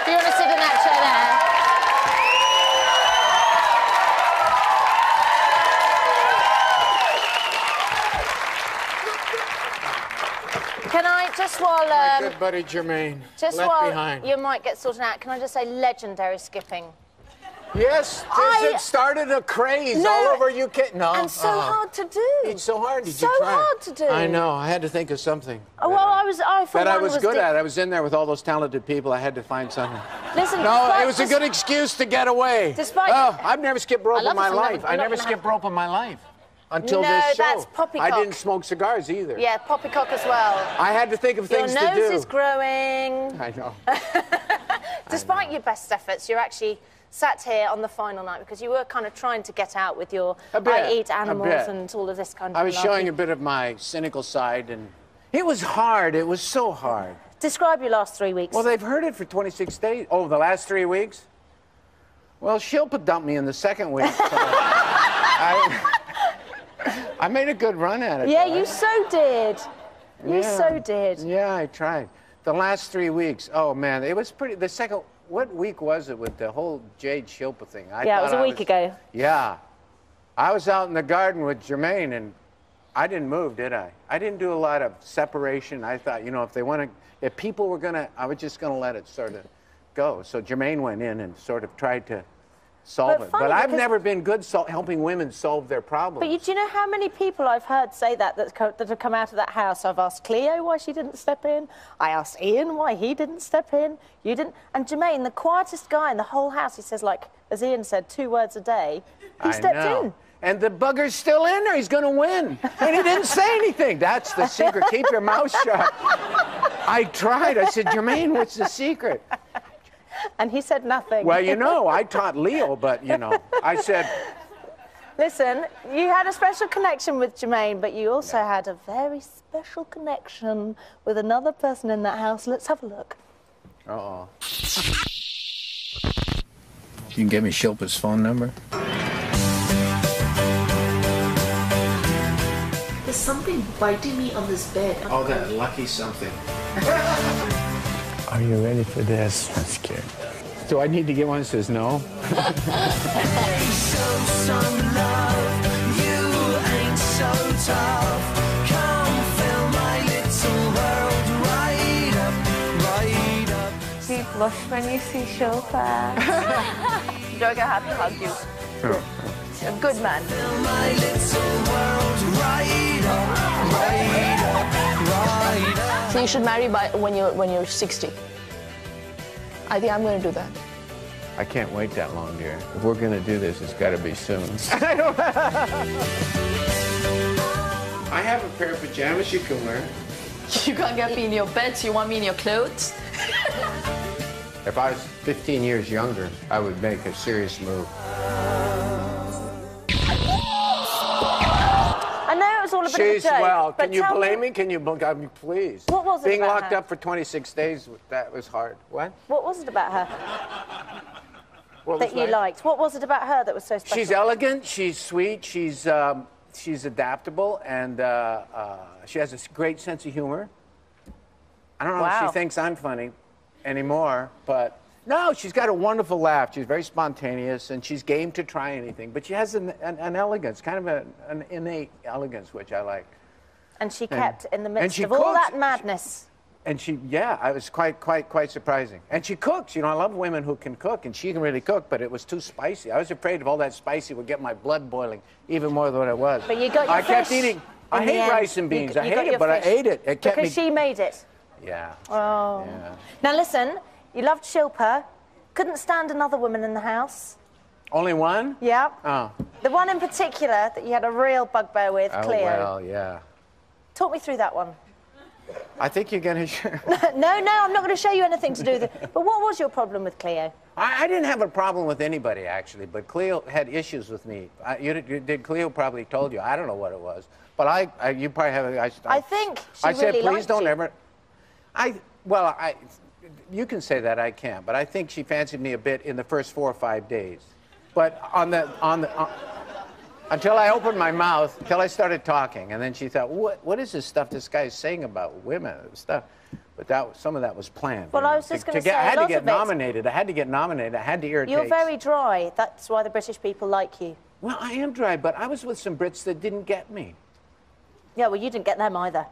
Do you want to sit in that chair there? Can I, just while... My good buddy Jermaine, just left while behind. you might get sorted out, can I just say legendary skipping? Yes, it started a craze all over UK. No, and so hard to do. It's so hard. Did so you try? hard to do. I know. I had to think of something. Oh, well, I thought that I was good at. I was in there with all those talented people. I had to find something. Listen, no, it was a good excuse to get away. Despite, I've never skipped rope in my life. I never skipped rope in my life until this show. No, that's poppycock. I didn't smoke cigars either. Yeah, poppycock as well. I had to think of things to do. Your nose is growing. I know. Despite your best efforts, you're actually sat here on the final night because you were kind of trying to get out with your I eat animals and all of this kind of I was showing a bit of my cynical side, and it was hard. It was so hard. Describe your last 3 weeks. Well, they've heard it for 26 days. Oh, the last 3 weeks? Well, Shilpa dumped me in the second week. So I made a good run at it. Yeah, you so did. You so did. Yeah, I tried. The last 3 weeks, oh, man, it was pretty... The second... What week was it with the whole Jade Shilpa thing? Yeah, it was a week ago. Yeah. I was out in the garden with Jermaine, and I didn't move, did I? I didn't do a lot of separation. I thought, you know, if they want to... If people were going to... I was just going to let it sort of go. So Jermaine went in and sort of tried to solve But it. funny, But I've because- never been good helping women solve their problems. But do you know how many people I've heard say that that have come out of that house? I've asked Cleo why she didn't step in. I asked Ian why he didn't step in. You didn't. And Jermaine, the quietest guy in the whole house, he says, like, as Ian said, 2 words a day. He stepped in. And the bugger's still in there. He's going to win. And he didn't say anything. That's the secret. Keep your mouth shut. I tried. I said, Jermaine, what's the secret? And he said nothing. Well, you know, I taught Leo, but, you know, I said... Listen, you had a special connection with Jermaine, but you also had a very special connection with another person in that house. Let's have a look. Uh-oh. You can give me Shilpa's phone number? There's something biting me on this bed. Oh, that lucky something. Are you ready for this? I'm scared. Do I need to get one that says no? Do you blush when you see Shilpa? Joga had to hug you. A good man. So you should marry when you're 60. I think I'm going to do that. I can't wait that long, dear. If we're going to do this, it's got to be soon. I have a pair of pajamas you can wear. You can't get me in your bed, so you want me in your clothes? If I was 15 years younger, I would make a serious move. I know it was all a bit She's of a joke. well. but Can you tell blame me? Can you, I mean, please? What was it Being about locked her? up for 26 days, that was hard. What? What was it about her What that was you like? liked? What was it about her that was so special? She's elegant, she's sweet, she's adaptable, and she has a great sense of humor. I don't know if Wow. she thinks I'm funny anymore, but no, she's got a wonderful laugh. She's very spontaneous, and she's game to try anything. But she has an elegance, kind of an innate elegance, which I like. And she kept in the and midst she of all cooks. that madness. And she, yeah, I was quite surprising. And she cooks. You know, I love women who can cook, and she can really cook, but it was too spicy. I was afraid of all that spicy would get my blood boiling even more than what it was. But you got your I kept fish eating. I in the hate end. rice and beans. You I got hate your it, but I fish. ate it. It kept Because me. she made it. Yeah. Oh. Yeah. Now listen, you loved Shilpa. Couldn't stand another woman in the house. Only one? Yeah. Oh. The one in particular that you had a real bugbear with, Oh, Cleo. well, yeah. Talk me through that one. I think you're going to... No, I'm not going to show you anything to do with it. But what was your problem with Cleo? I didn't have a problem with anybody, actually, but Cleo had issues with me. Cleo probably told you. I don't know what it was. But you probably have... I think she I said, really please liked don't you. ever... You can say that, I can't. But I think she fancied me a bit in the first 4 or 5 days. But until I opened my mouth, until I started talking, and then she thought, what is this stuff this guy is saying about women and stuff? But some of that was planned. Well, you know, I was just going to say, I had a to lot get of it- nominated. I had to get nominated. I had to irritate. You're very dry. That's why the British people like you. Well, I am dry, but I was with some Brits that didn't get me. Yeah, well, you didn't get them either.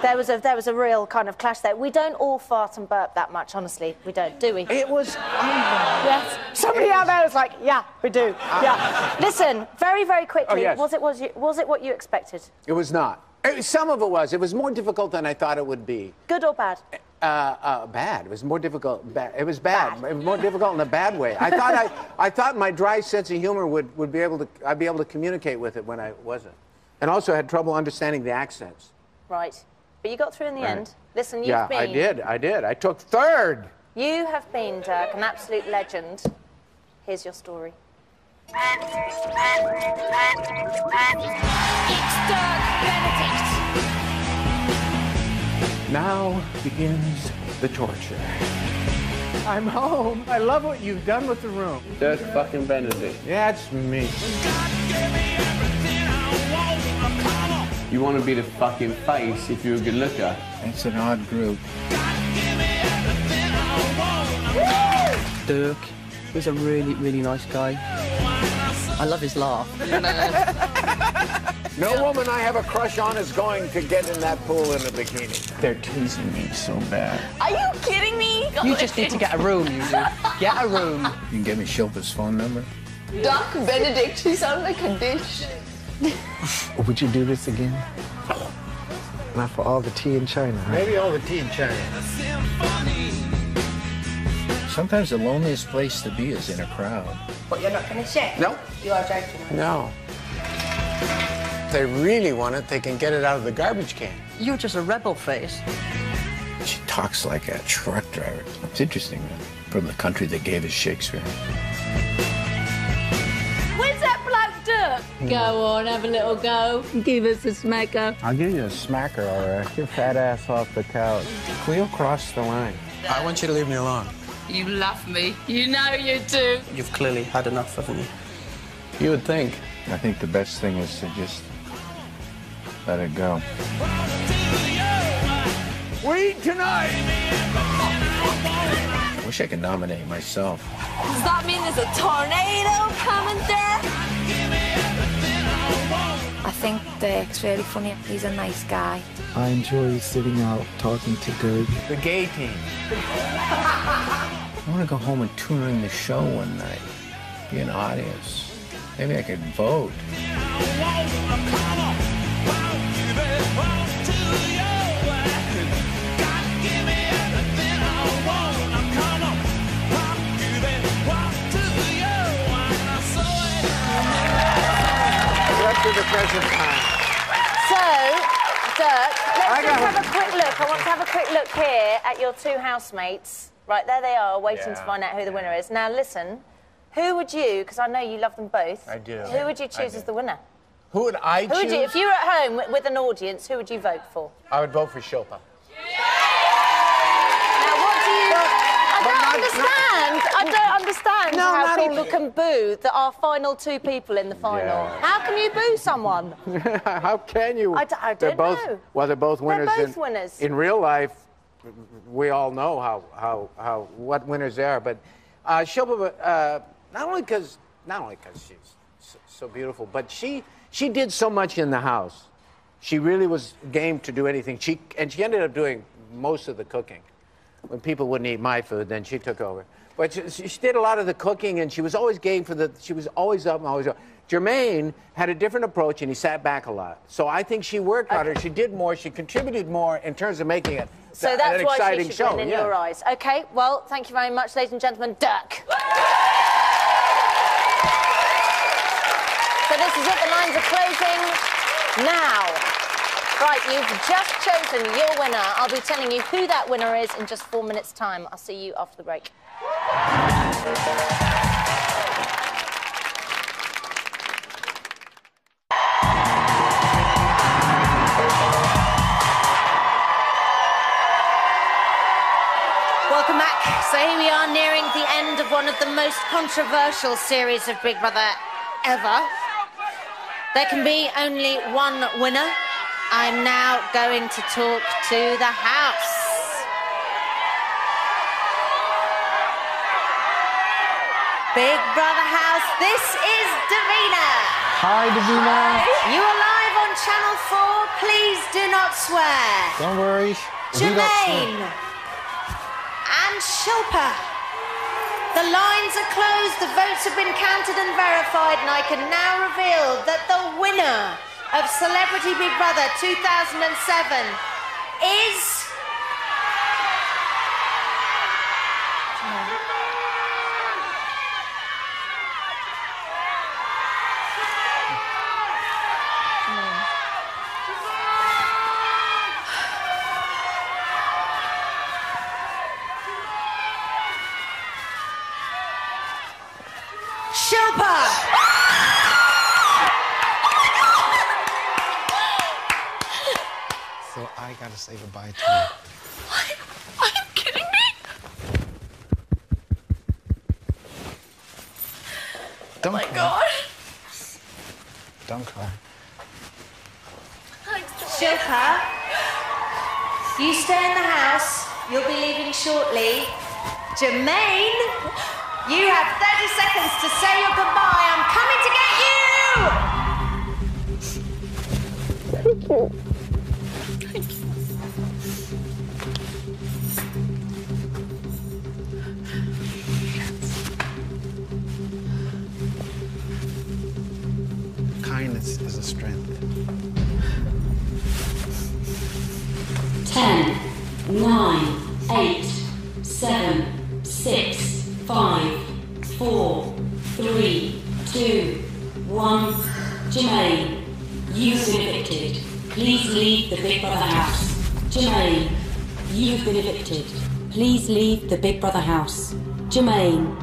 There was a real kind of clash there. We don't all fart and burp that much, honestly. We don't, do we? It was... Yes. Somebody out there was like, yeah, we do. Yeah. Listen, very, very quickly, yes. was it what you expected? It was not. Some of it was. It was more difficult than I thought it would be. Good or bad? Bad. It was more difficult. It was bad. It was more difficult in a bad way. I thought my dry sense of humor would be able to. I'd be able to communicate with it when I wasn't, and also I had trouble understanding the accents. Right. But you got through in the end. Listen, you've Yeah, been... I did. I took third. You have been, Dirk, an absolute legend. Here's your story. It's Dirk Benedict. Now begins the torture. I'm home. I love what you've done with the room. Dirk fucking Benedict. Yeah, it's me. You want to be the fucking face if you're a good looker. It's an odd group. Dirk was a really, really nice guy. I love his laugh. No woman I have a crush on is going to get in that pool in a bikini. They're teasing me so bad. Are you kidding me? You just need to get a room, you do. Get a room. You can get me Shilpa's phone number? Doc Benedict, she sounds like a dish. Would you do this again? Not for all the tea in China, huh? Maybe all the tea in China. Sometimes the loneliest place to be is in a crowd. But you're not going to share? No. You are joking. No. If they really want it, they can get it out of the garbage can. You're just a rebel face. She talks like a truck driver. It's interesting, man. From the country that gave us Shakespeare. Where's that bloke Dirk? Go on, have a little go. Give us a smacker. I'll give you a smacker, all right. Get your fat ass off the couch. Cleo crossed the line. I want you to leave me alone. You love me. You know you do. You've clearly had enough, haven't you? You would think. I think the best thing is to just let it go. We tonight! I wish I could nominate myself. Does that mean there's a tornado coming there? I think Dirk's really funny. He's a nice guy. I enjoy sitting out talking to Dirk. The gay team. I want to go home and tune in the show one night. Be an audience. Maybe I could vote. To the present time. So, Dirk, let's just have a quick look. I want to have a quick look here at your two housemates. Right, there they are, waiting to find out who the winner is. Now, listen, who would you, because I know you love them both. I do. Who would you choose as the winner? Who would I choose? If you were at home with an audience, who would you vote for? I would vote for Shilpa. Now, what do you... I don't understand how people can boo our final two people in the final. Yeah. How can you boo someone? How can you? I don't know. Well, they're both winners. They're both winners. In real life, we all know what winners they are. But Shilpa, not only because she's so beautiful, but she did so much in the house. She really was game to do anything. She ended up doing most of the cooking. When people wouldn't eat my food, then she took over. But she did a lot of the cooking, and she was always game for she was always up and always up. Jermaine had a different approach, and he sat back a lot. So I think she worked harder, she did more, she contributed more in terms of making it so that's an why exciting she should show. win in your eyes. Okay, well, thank you very much, ladies and gentlemen. Dirk. So this is it, the lines are closing now. Right, you've just chosen your winner. I'll be telling you who that winner is in just 4 minutes' time. I'll see you after the break. Welcome back. So here we are nearing the end of one of the most controversial series of Big Brother ever. There can be only one winner. I'm now going to talk to the house. Big Brother house, this is Davina. Hi, Davina. You are live on Channel 4. Please do not swear. Don't worry. Jermaine and Shilpa. The lines are closed, the votes have been counted and verified, and I can now reveal that the winner of Celebrity Big Brother 2007 is... Shilpa! So I gotta say goodbye to you. Are you kidding me? Don't Oh my cry. God. Don't cry. Shilpa, you stay in the house. You'll be leaving shortly. Jermaine, you have 30 seconds to say your goodbye. I'm coming to get you! Thank you. kindness is a strength. 10, 9, 8, 7, 6, 5, 4, 3, 2, 1. Jermaine, you've been evicted. Please leave the Big Brother house. Jermaine, you have been evicted. Please leave the Big Brother house. Jermaine,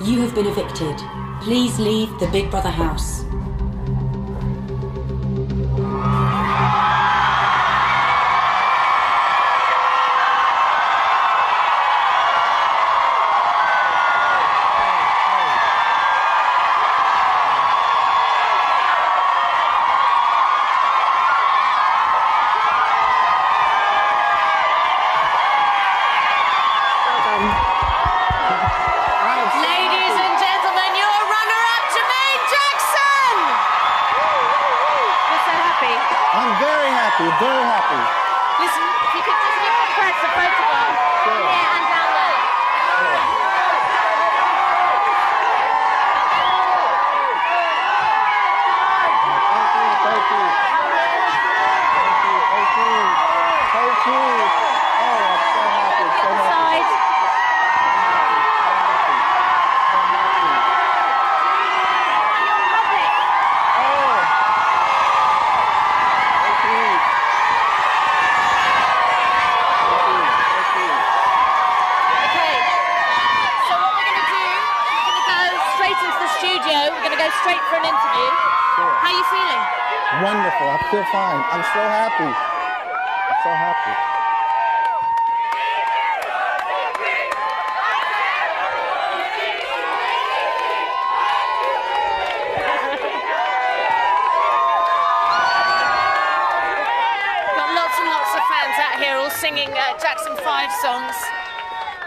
you have been evicted. Please leave the Big Brother house. Ladies and gentlemen, your runner-up, Jermaine Jackson! You're so happy. I'm very happy, very happy. Listen, if you could just give the press a photograph. Here and down there. Thank you. Oh, I'm so happy, so happy. Okay, so what we're going to do, we're going to go straight into the studio. We're going to go straight for an interview. How are you feeling? Wonderful. I feel fine. I'm so happy. I'm so happy. Got lots and lots of fans out here all singing Jackson 5 songs.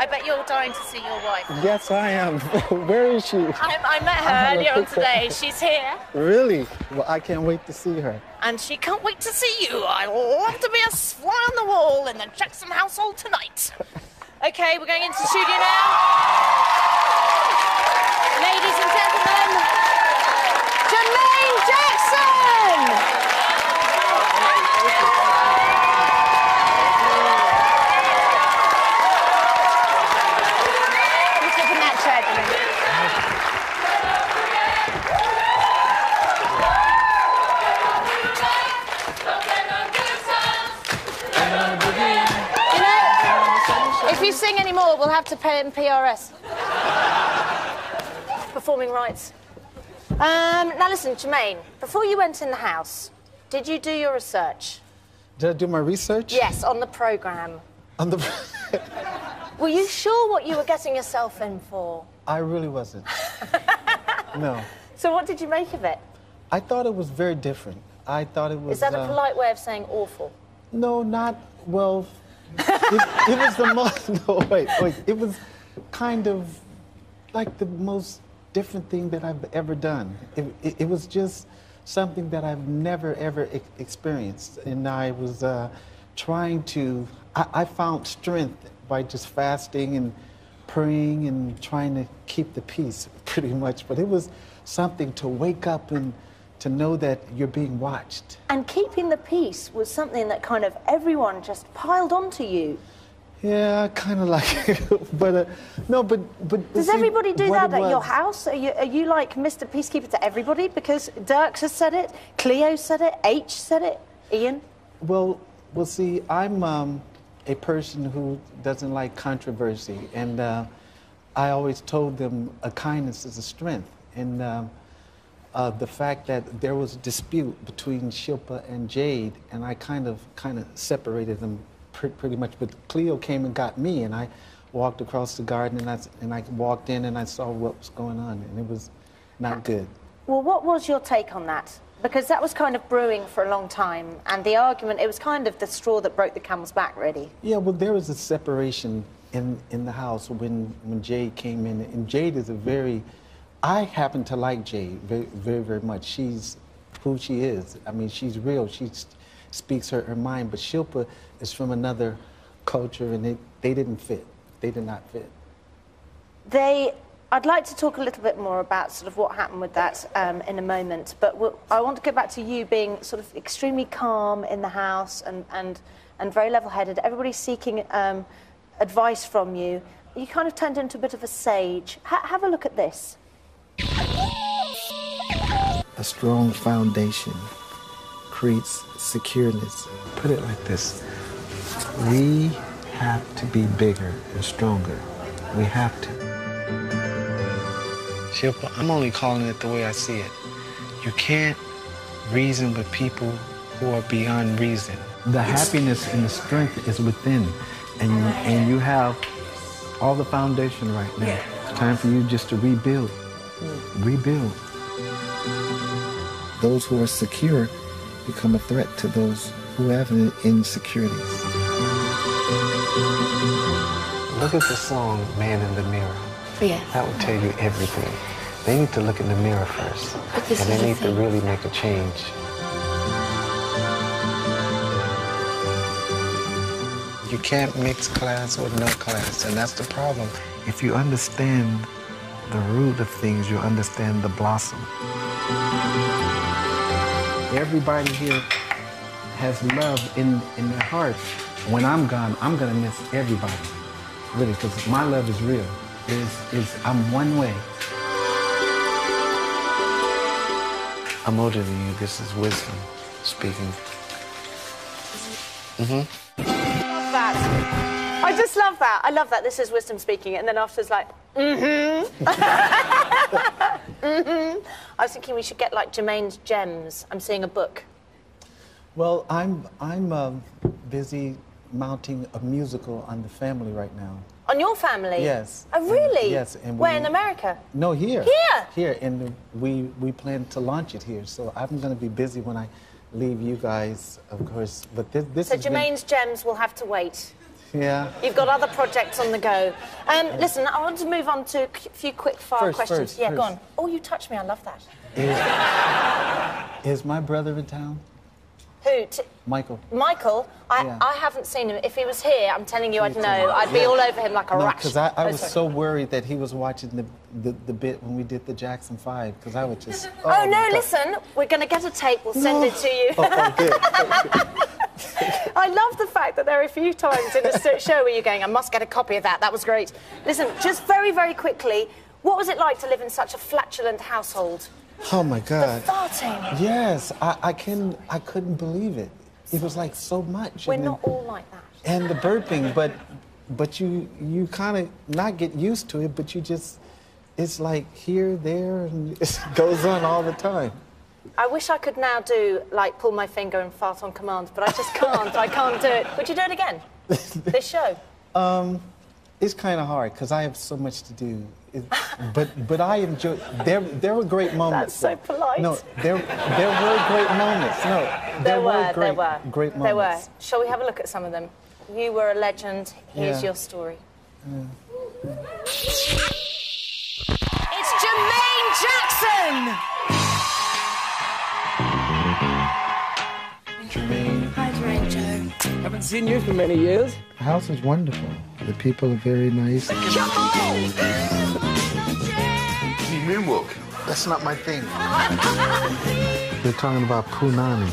I bet you're dying to see your wife. Yes, I am. Where is she? I met her earlier on today. She's here. Really? Well, I can't wait to see her. And she can't wait to see you. I love to be a fly on the wall in the Jackson household tonight. Okay, we're going into the studio now. Ladies and gentlemen, Jermaine Jackson! You sit in that chair, If you sing any more, we'll have to pay him PRS. Performing rights. Now listen, Jermaine, before you went in the house, did you do your research? Did I do my research? Yes, on the programme. On the... Were you sure what you were getting yourself in for? I really wasn't. No. So what did you make of it? I thought it was very different. I thought it was... Is that a polite way of saying awful? No, not... Well... it was the most... No, wait. It was kind of like the most different thing that I've ever done. It was just something that I've never, ever experienced. And I was trying to... I found strength by just fasting and praying and trying to keep the peace, pretty much. But it was something to wake up and to know that you're being watched. And keeping the peace was something that kind of everyone just piled onto you. Yeah, kind of like, but no, but does see, everybody do what that it at your was- house? Are you like Mr. Peacekeeper to everybody? Because Dirks has said it, Cleo said it, H said it, Ian. Well, see, I'm a person who doesn't like controversy, and I always told them a kindness is a strength, and the fact that there was a dispute between Shilpa and Jade, and I kind of separated them pretty much. But Cleo came and got me, and I walked across the garden, and I walked in, and I saw what was going on, and it was not good. Well, what was your take on that? Because that was kind of brewing for a long time, and the argument, it was kind of the straw that broke the camel's back, really. Yeah, well, there was a separation in the house when Jade came in, and Jade is a very... I happen to like Jade very, very, very much. She's who she is. I mean, she's real. She speaks her mind, but Shilpa is from another culture, and they didn't fit. They did not fit. They I'd like to talk a little bit more about sort of what happened with that in a moment, but I want to go back to you being sort of extremely calm in the house and very level-headed. Everybody's seeking advice from you. You kind of turned into a bit of a sage. Have a look at this. A strong foundation creates secureness. Put it like this. We have to be bigger and stronger. We have to. Shilpa, I'm only calling it the way I see it. You can't reason with people who are beyond reason. The happiness and the strength is within, and you have all the foundation right now. Yeah. It's time for you just to rebuild. Rebuild. Those who are secure become a threat to those who have insecurities. Look at the song Man in the Mirror. Yeah. That will tell you everything. They need to look in the mirror first. And they need to really make a change. You can't mix class with no class, and that's the problem. If you understand the root of things, you understand the blossom. Everybody here has love in their heart. When I'm gone, I'm gonna miss everybody. Really, because my love is real. I'm one way. I'm older than you. This is wisdom speaking. Love that. I just love that. I love that. This is wisdom speaking, and then afterwards, like, I was thinking we should get like Jermaine's Gems. I'm seeing a book. Well, I'm busy mounting a musical on the family right now. On your family? Yes. Oh, really? Yes. And where, in America? No, here. Here? Here, and we plan to launch it here. So I'm going to be busy when I leave you guys, of course. But this so Jermaine's Gems will have to wait. Yeah. You've got other projects on the go. Listen, I want to move on to a few quick-fire questions. First. Go on. Oh, you touched me. I love that. Is my brother in town? Who? Michael. Michael? I haven't seen him. If he was here, I'm telling you, I'd know. I'd be all over him like a rat. Because I was so worried that he was watching the bit when we did the Jackson 5, because I would just... Oh, no, listen. We're going to get a tape. We'll send it to you. Oh, good. I love the fact that there are a few times in a show where you're going, I must get a copy of that. That was great. Listen, just very, very quickly, what was it like to live in such a flatulent household? Oh, my God. The farting. Yes, I couldn't believe it. It was like so much. We're not all like that. And the burping, but you kind of not get used to it, but you just, it's like here, there, and it goes on all the time. I wish I could now do, like, pull my finger and fart on command, but I just can't. I can't do it. Would you do it again? This show? It's kind of hard, because I have so much to do. But I enjoy. There were great moments. That's so polite. No, there were great moments. No, there were great moments. There were. Shall we have a look at some of them? You were a legend. Here's your story. It's Jermaine Jackson. Jermaine. Hi, Jermaine Joe. Haven't seen you for many years. The house is wonderful. The people are very nice. Moonwalk. That's not my thing. They're talking about Punani.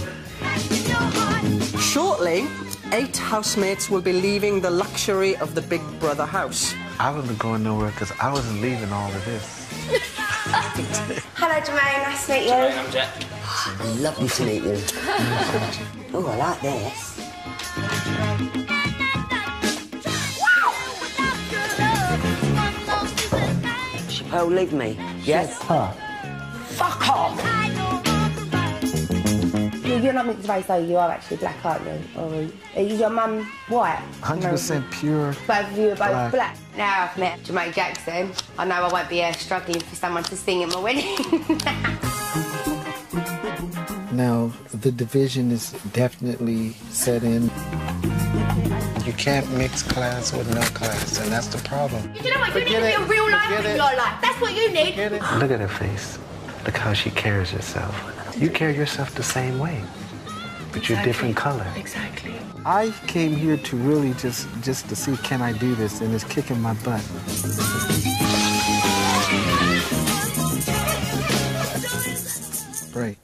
Shortly, 8 housemates will be leaving the luxury of the Big Brother house. I wasn't going nowhere because I wasn't leaving all of this. Hello, Jermaine. Nice to meet you. Jermaine, I'm Jack. Lovely to meet you. Oh, I like this. Oh, leave me. Yes? Fuck off! You're not mixed race, though. You are actually black, aren't you? Or is your mum white? 100% pure. Both of you are both black. Now I've met Jermaine Jackson, I know I won't be struggling for someone to sing at my wedding. Now, the division is definitely set in. You can't mix class with no class, and that's the problem. You know what? You need to be a real life in your life. That's what you need. Look at her face. Look how she carries herself. You carry yourself the same way, but you're different color. Exactly. I came here to really just to see, can I do this, and it's kicking my butt. break.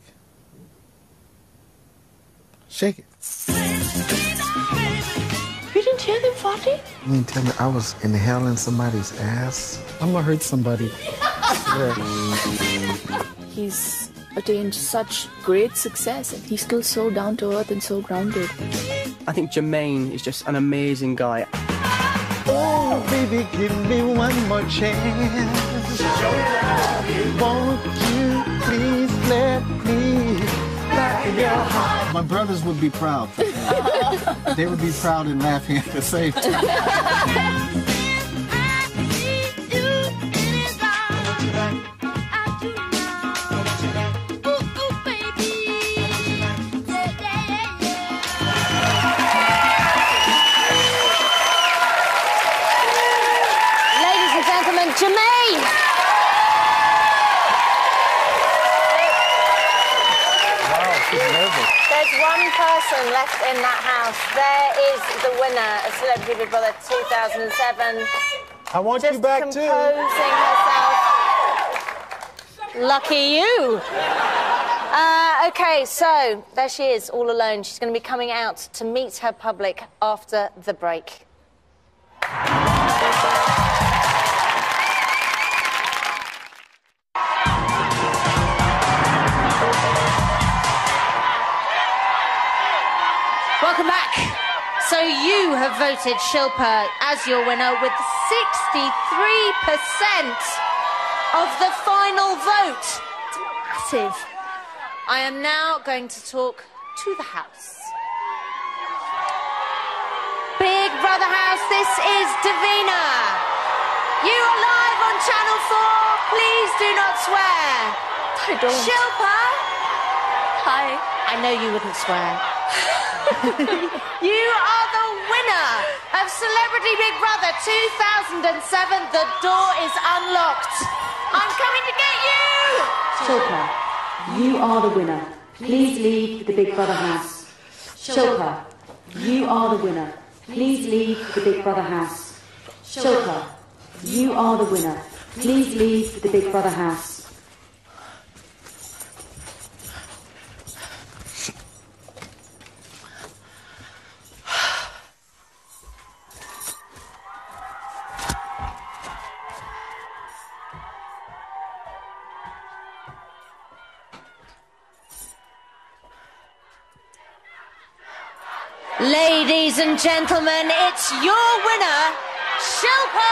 Shake it. You didn't hear them farting? You mean tell me I was inhaling somebody's ass? I'm gonna hurt somebody. He's attained such great success and he's still so down to earth and so grounded. I think Jermaine is just an amazing guy. Oh, baby, give me one more chance. Won't you please let me back in your heart? My brothers would be proud. They would be proud and laughing at the same time. Jermaine! Wow, she's nervous. There's one person left in that house. There is the winner of Celebrity Big Brother 2007. I want you back too. Composing herself. Lucky you. Okay, so there she is, all alone. She's going to be coming out to meet her public after the break. Welcome back. So you have voted Shilpa as your winner with 63% of the final vote. It's massive. I am now going to talk to the house. Big Brother House, this is Davina. You are live on Channel 4. Please do not swear. I don't. Shilpa. Hi. I know you wouldn't swear. You are the winner of Celebrity Big Brother 2007. The door is unlocked. I'm coming to get you! Shilpa, you are the winner. Please leave the Big Brother house. Shilpa, you are the winner. Please leave the Big Brother house. Shilpa, you are the winner. Please leave the Big Brother house. Ladies and gentlemen, it's your winner, Shilpa!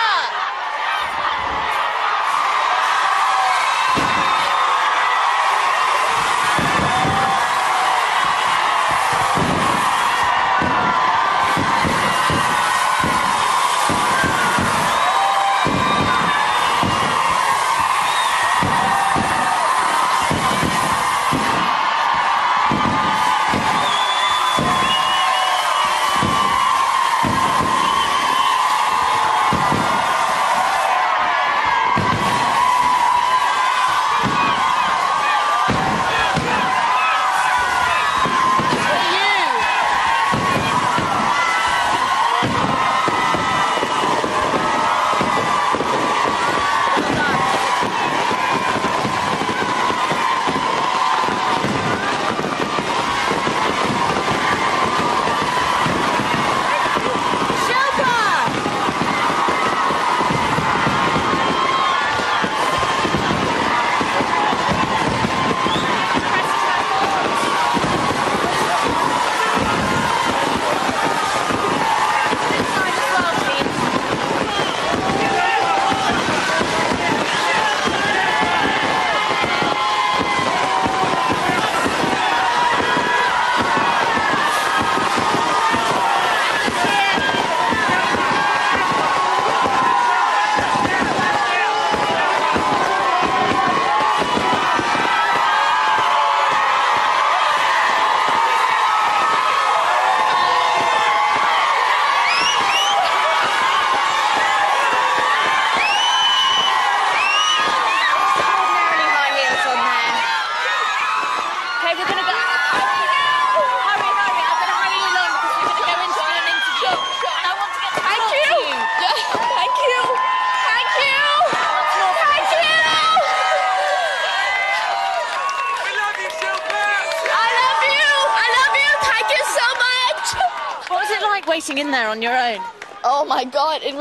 waiting in there on your own? Oh my God, I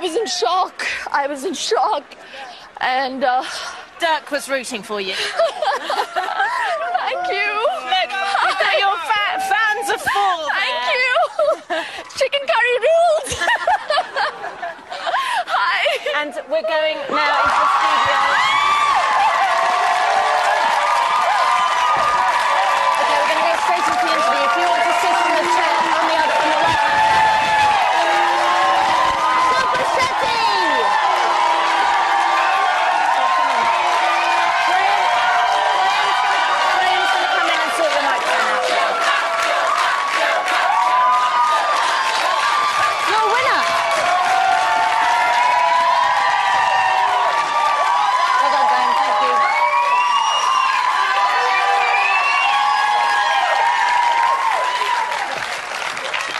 was in shock. I was in shock. And Dirk was rooting for you. Thank you. Look, your fans are full. Thank you. Chicken curry rules. Hi. And we're going now into the studio. Okay, we're going to go straight into the interview. If you want to sit on the chair on the right hand side. Graham's going to come in and sort the microphone out. Your winner. Well done, Graham. Thank you.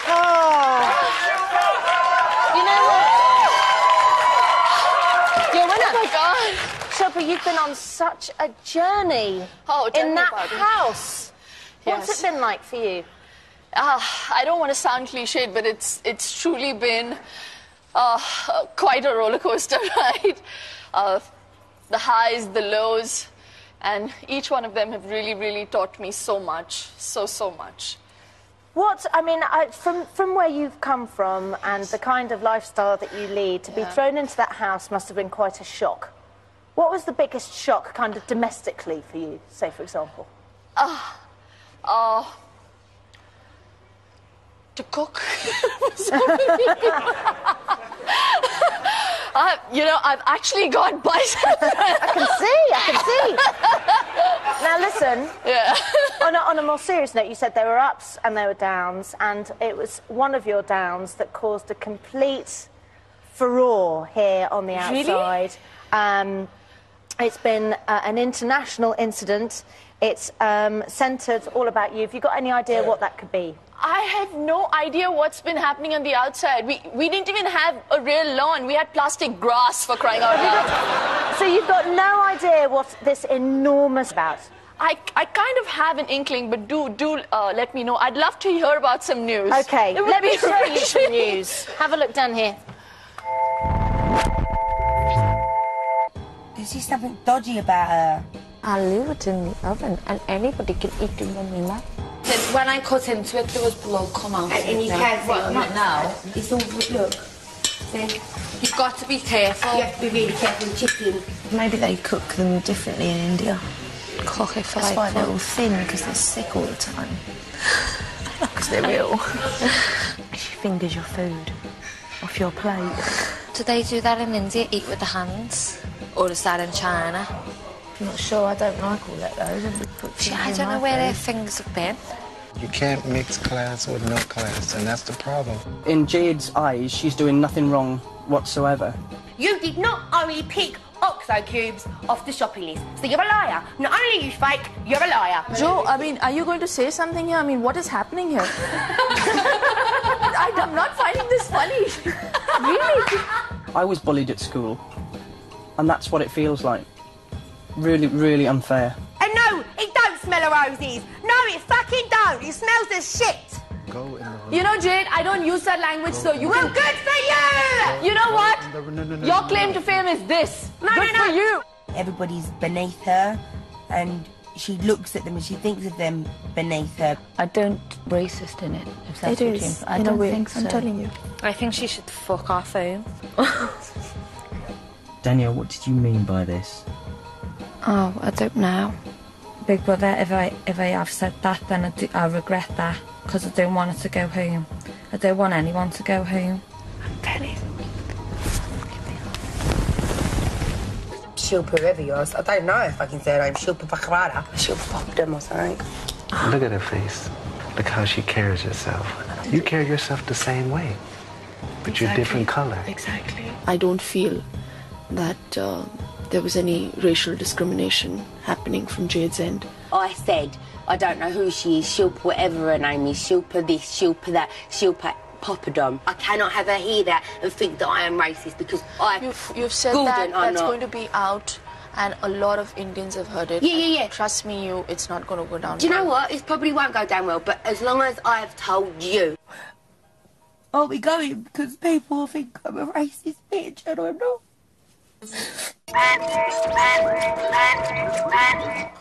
Oh. You know what? Your winner. Oh my God. Shilpa, you've been on such a journey in that house. What's it been like for you? I don't want to sound cliched, but it's truly been quite a roller coaster ride. The highs, the lows, and each one of them have really, really taught me so much, so much. From where you've come from and the kind of lifestyle that you lead, to be thrown into that house must have been quite a shock. What was the biggest shock, kind of domestically, for you, say, for example? To cook. I've actually got biceps. I can see. Now listen. Yeah. On a more serious note, you said there were ups and there were downs, and it was one of your downs that caused a complete furore here on the outside. Really? It's been an international incident. It's centred all about you. Have you got any idea what that could be? I have no idea what's been happening on the outside. We didn't even have a real lawn. We had plastic grass, for crying out loud. So you've got no idea what this enormous about? I kind of have an inkling, but do let me know. I'd love to hear about some news. Okay, let me show you some news. Have a look down here. Is there something dodgy about her? I leave it in the oven and anybody can eat it when they like. When I cut into it, there was blood come out. And you can't see it. Not now. It's all, look. See? You've got to be careful. You have to be really careful with chicken. Maybe they cook them differently in India. Cook it for That's like why they're all thin, because they're sick all the time. Because they're ill. She fingers your food off your plate. Do they do that in India, eat with the hands? Or is that in China? I'm not sure, I don't like all that though. I don't know where their fingers have been. You can't mix class with no class, and that's the problem. In Jade's eyes, she's doing nothing wrong whatsoever. You did not only pick OXO cubes off the shopping list, so you're a liar. Not only are you fake, you're a liar. Joe, I mean, are you going to say something here? I mean, what is happening here? I'm not finding this funny. Really? I was bullied at school, and that's what it feels like. Really, really unfair. And no, it don't smell of roses. No, it fucking don't. It smells of shit. Go in the room. You know, Jade, I don't use that language, so you Well, can... good for you! You know what? No, Your claim to fame is this. Good for you. Everybody's beneath her, and she looks at them and she thinks of them beneath her. I don't racist in it, if that's It what is, you... I in a don't way, think so. I'm telling you. I think she should fuck off home. Danielle, what did you mean by this? Oh, I don't know. Big Brother, if I have said that, then I regret that, because I don't want her to go home. I don't want anyone to go home. I'm telling you. Shilpa, whoever you are, I don't know if I can say her name. Shilpa Bakarada. Shilpa Popdom or something. Look at her face. Look how she carries herself. You carry yourself the same way, but you're different color. Exactly. I don't feel that there was any racial discrimination happening from Jade's end. I said, I don't know who she is, Shilpa, whatever her name is, Shilpa this, Shilpa that, Shilpa Poppadom. I cannot have her hear that and think that I am racist because You've said that that's going to be out, and a lot of Indians have heard it. Yeah. Trust me, it's not going to go down. Do you know what? It probably won't go down well, but as long as I have told you. I'll be going because people think I'm a racist bitch and I'm not.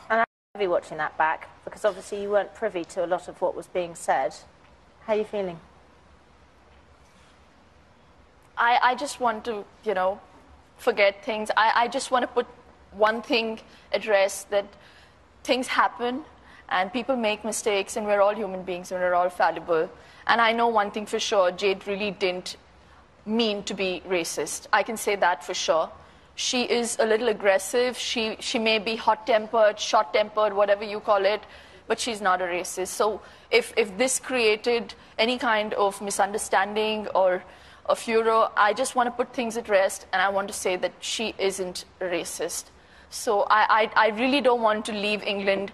And I'm heavy watching that back because obviously you weren't privy to a lot of what was being said. How are you feeling? I just want to, you know, forget things. I just want to put one thing at rest, that things happen and people make mistakes and we're all human beings and we're all fallible. And I know one thing for sure, Jade really didn't mean to be racist. I can say that for sure. She is a little aggressive. She may be hot-tempered, short-tempered, whatever you call it, but she's not a racist. So if this created any kind of misunderstanding or a furor, I just want to put things at rest, and I want to say that she isn't racist. So I really don't want to leave England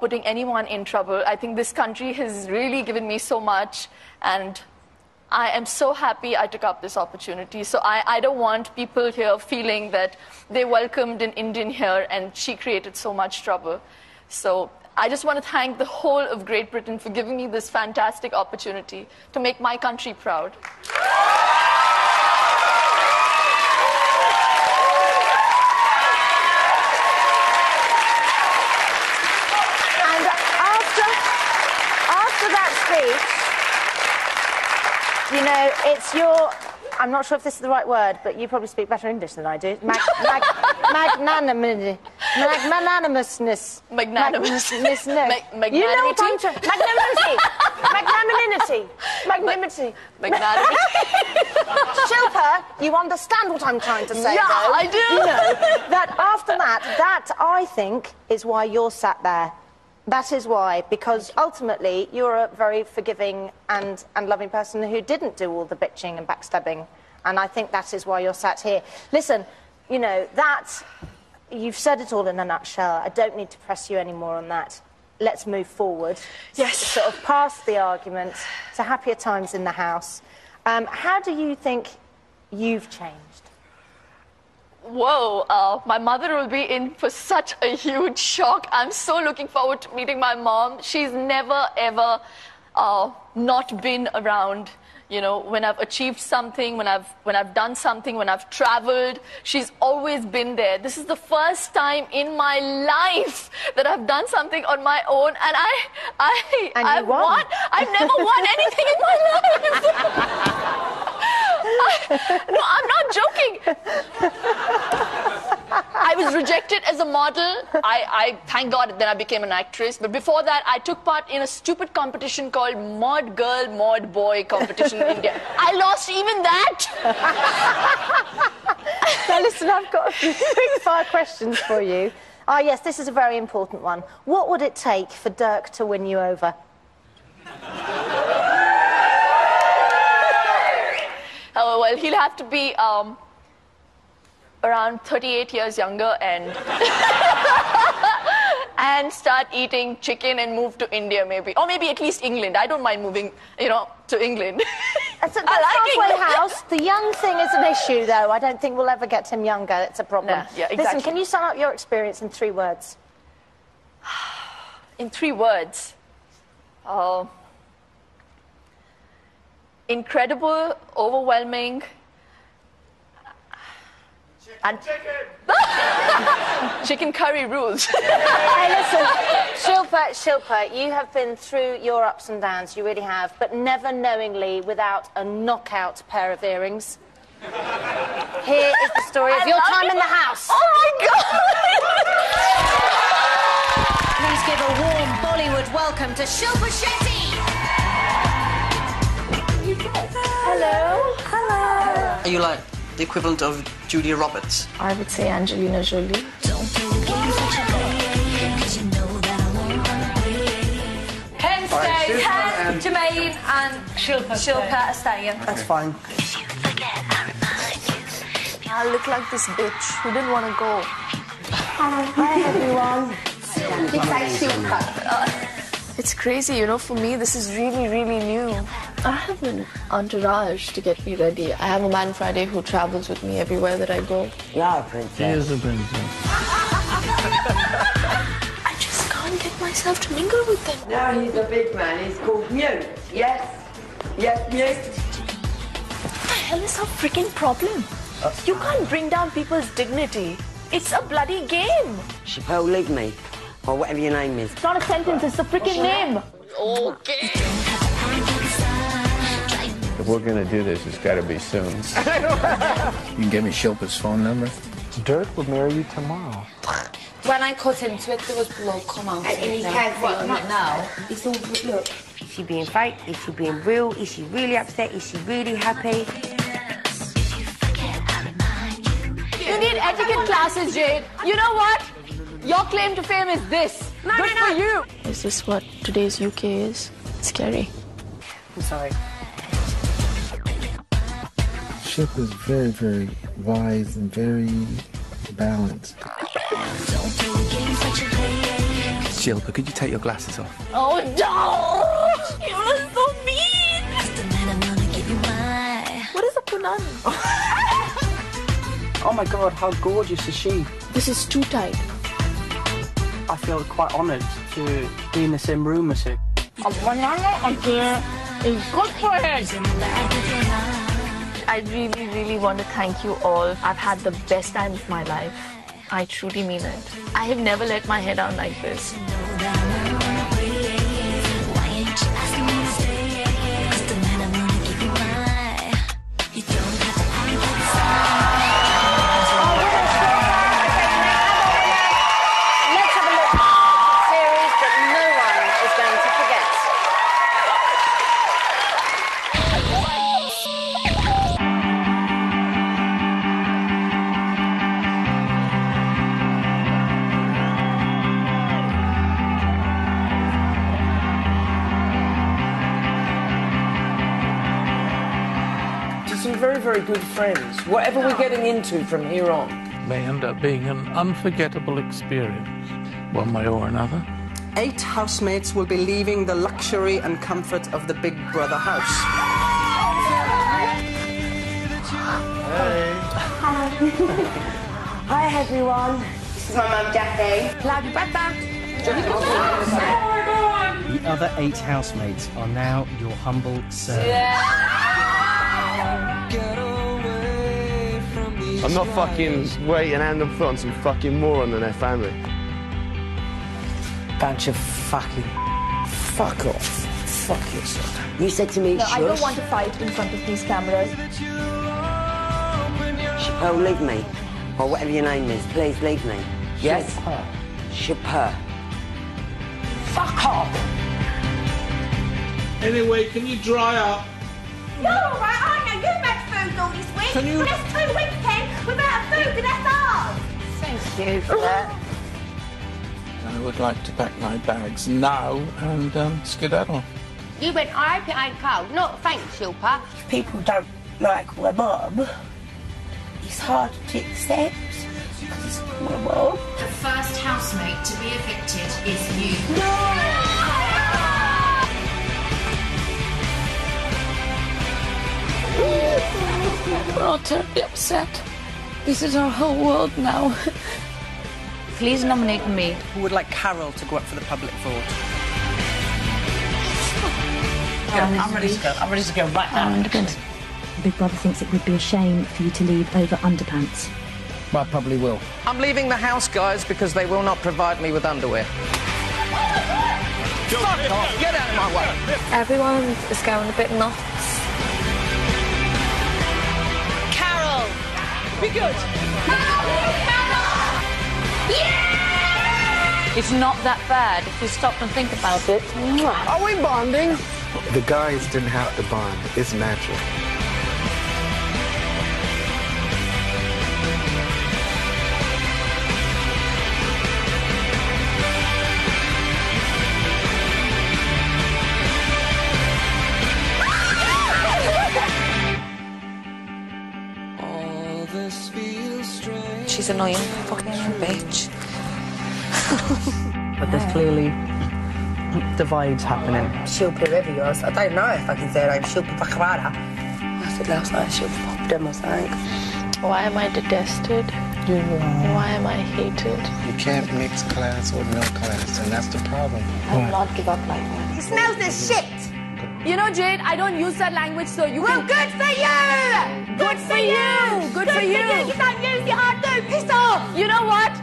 putting anyone in trouble. I think this country has really given me so much, and I am so happy I took up this opportunity. So I don't want people here feeling that they welcomed an Indian here and she created so much trouble. So I just want to thank the whole of Great Britain for giving me this fantastic opportunity to make my country proud. And after that speech, you know, it's your... I'm not sure if this is the right word, but you probably speak better English than I do. Magnanimousness. Magnanimousness. You know what I'm trying... Magnanimity. Shilpa, you understand what I'm trying to say, Yeah, though. I do. You know, that after that, I think, is why you're sat there. That is why, because ultimately you're a very forgiving and loving person who didn't do all the bitching and backstabbing, and I think that is why you're sat here. Listen, you know, you've said it all in a nutshell. I don't need to press you any more on that. Let's move forward. Yes. Sort of past the argument to happier times in the house. How do you think you've changed? Whoa, my mother will be in for such a huge shock. I'm so looking forward to meeting my mom. She's never, ever not been around, you know, when I've achieved something, when I've done something, when I've traveled. She's always been there. This is the first time in my life that I've done something on my own, and I've won. I've never won anything in my life. No, I'm not joking. I was rejected as a model. I thank God then I became an actress. But before that, I took part in a stupid competition called Mod Girl, Mod Boy competition in India. I lost even that. Now listen, I've got a few quick-fire questions for you. Ah, yes, this is a very important one. What would it take for Dirk to win you over? Oh, well, he'll have to be around 38 years younger and and start eating chicken and move to India, maybe. Or maybe at least England. I don't mind moving, you know, to England. That's halfway house. The young thing is an issue, though. I don't think we'll ever get him younger. It's a problem. Nah, yeah, exactly. Listen, can you sum up your experience in 3 words? In 3 words. Incredible, overwhelming, and chicken curry rules. Hey, listen, Shilpa, you have been through your ups and downs, you really have, but never knowingly without a knockout pair of earrings. Here is the story of your time in the house. Oh my God! Please give a warm Bollywood welcome to Shilpa Shetty. Hello. Hello. Are you like the equivalent of Julia Roberts? I would say Angelina Jolie. Ken stays. Ken, Jermaine, and Shilpa are staying. That's fine. I look like this bitch who didn't want to go. Hi everyone. It's crazy, you know, for me, this is really, really new. I have an entourage to get me ready. I have a man Friday who travels with me everywhere that I go. Yeah, princess. She is a princess. I just can't get myself to mingle with them. Now he's a big man. He's called Mute. Yes? Yes, Mute? hell is her freaking problem? You can't bring down people's dignity. It's a bloody game. Chappelle, leave me. Or whatever your name is. It's not a sentence, it's a freaking name. Okay. If we're gonna do this, it's gotta be soon. You can give me Shilpa's phone number. Dirk will marry you tomorrow. When I cut into it, there was blood come out. And you can't What, not now? It's all, look, is she being fake? Is she being real? Is she really upset? Is she really happy? You need etiquette classes, Jade. You know what? Your claim to fame is this. Good for you. Is this what today's UK is? Scary. I'm sorry. Ship is very, very wise and very balanced. Shilpa, could you take your glasses off? Oh, no! You are so mean! What is a punani? Oh my God, how gorgeous is she? This is too tight. I feel quite honoured to be in the same room as her. A banana again is good for it. I really, really want to thank you all. I've had the best time of my life. I truly mean it. I have never let my head down like this. Very good friends. Whatever we're getting into from here on may end up being an unforgettable experience, one way or another. 8 housemates will be leaving the luxury and comfort of the Big Brother house. Hey. Hi everyone. This is my mum Jackie. Happy birthday. The other 8 housemates are now your humble servants. I'm not fucking waiting hand and foot on some fucking moron and their family. Bunch of fucking... Fuck off. Fuck yourself. You said to me, No, I don't want to fight in front of these cameras. Chappelle, leave me. Or whatever your name is, please leave me. Yes? Chappelle. Fuck off! Anyway, can you dry up? You're all right, aren't you? You've had food all this week. Can you- Well, that's 2 weeks, Ken, without food, and that's ours. Thank you for that. I would like to pack my bags now and skedaddle. You went, I hope it ain't cold. Not thanks, Shilpa. If people don't like my mum, it's hard to accept, because it's my mum. The first housemate to be evicted is you. We're all terribly upset. This is our whole world now. Please nominate me. Who would like Carol to go up for the public vote? I'm ready to go. I'm ready to go right now. Big Brother thinks it would be a shame for you to leave over underpants. I probably will. I'm leaving the house, guys, because they will not provide me with underwear. Fuck off! Get out of my way! Everyone is going a bit nuts. Carol! Be good! It's not that bad if you stop and think about it. Are we bonding? The guys didn't have to bond. It's natural. She's annoying fucking bitch. But there's clearly divides happening. Shilpa, whoever you are. I don't know if I can say her name. Shilpa Bakarada. I said last night, Shilpa Poppadom or something. Why am I detested? Why am I hated? You can't mix class with no class, and that's the problem. I will not give up like that. It smells of shit. You know, Jade, I don't use that language, so you can... Well, good for you! Good for you! Good for you! You don't use it, I do! Piss off! You know what?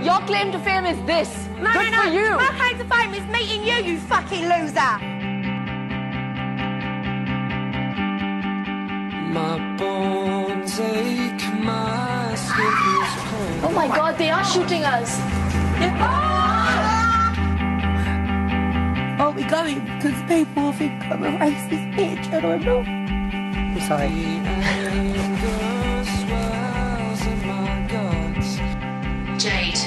Your claim to fame is this. No, good for you! My claim to fame is meeting you, you fucking loser! My bones ache, my skin feels pain. Oh my God, they are shooting us. Are we going? Because people think I'm a racist bitch, and I'm not. I'm sorry. Jade.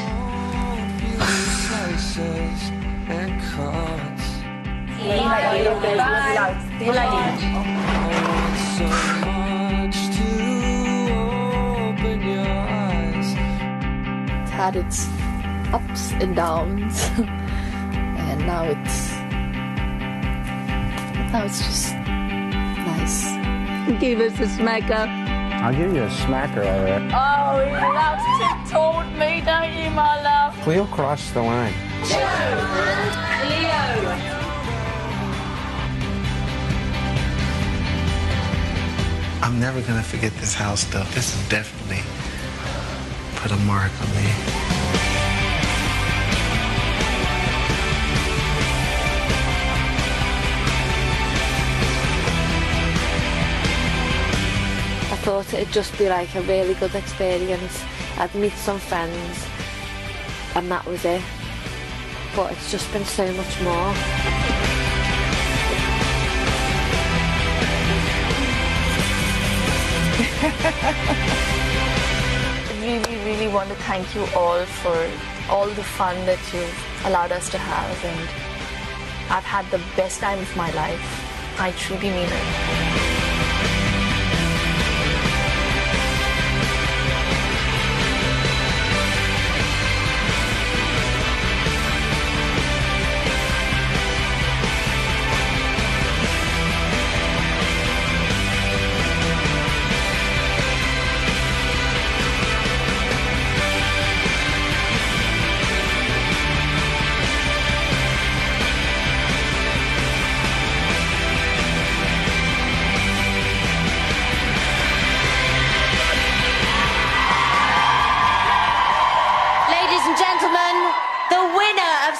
It's had its ups and downs, and now it's just nice. Give us a smacker. I'll give you a smacker over it. Oh, you love tiptoed me, don't you, my love? Cleo crossed the line. Leo. I'm never gonna forget this house, though. This has definitely put a mark on me. I thought it'd just be like a really good experience. I'd meet some friends, and that was it. But it's just been so much more. I really want to thank you all for all the fun that you've allowed us to have, and I've had the best time of my life. I truly mean it.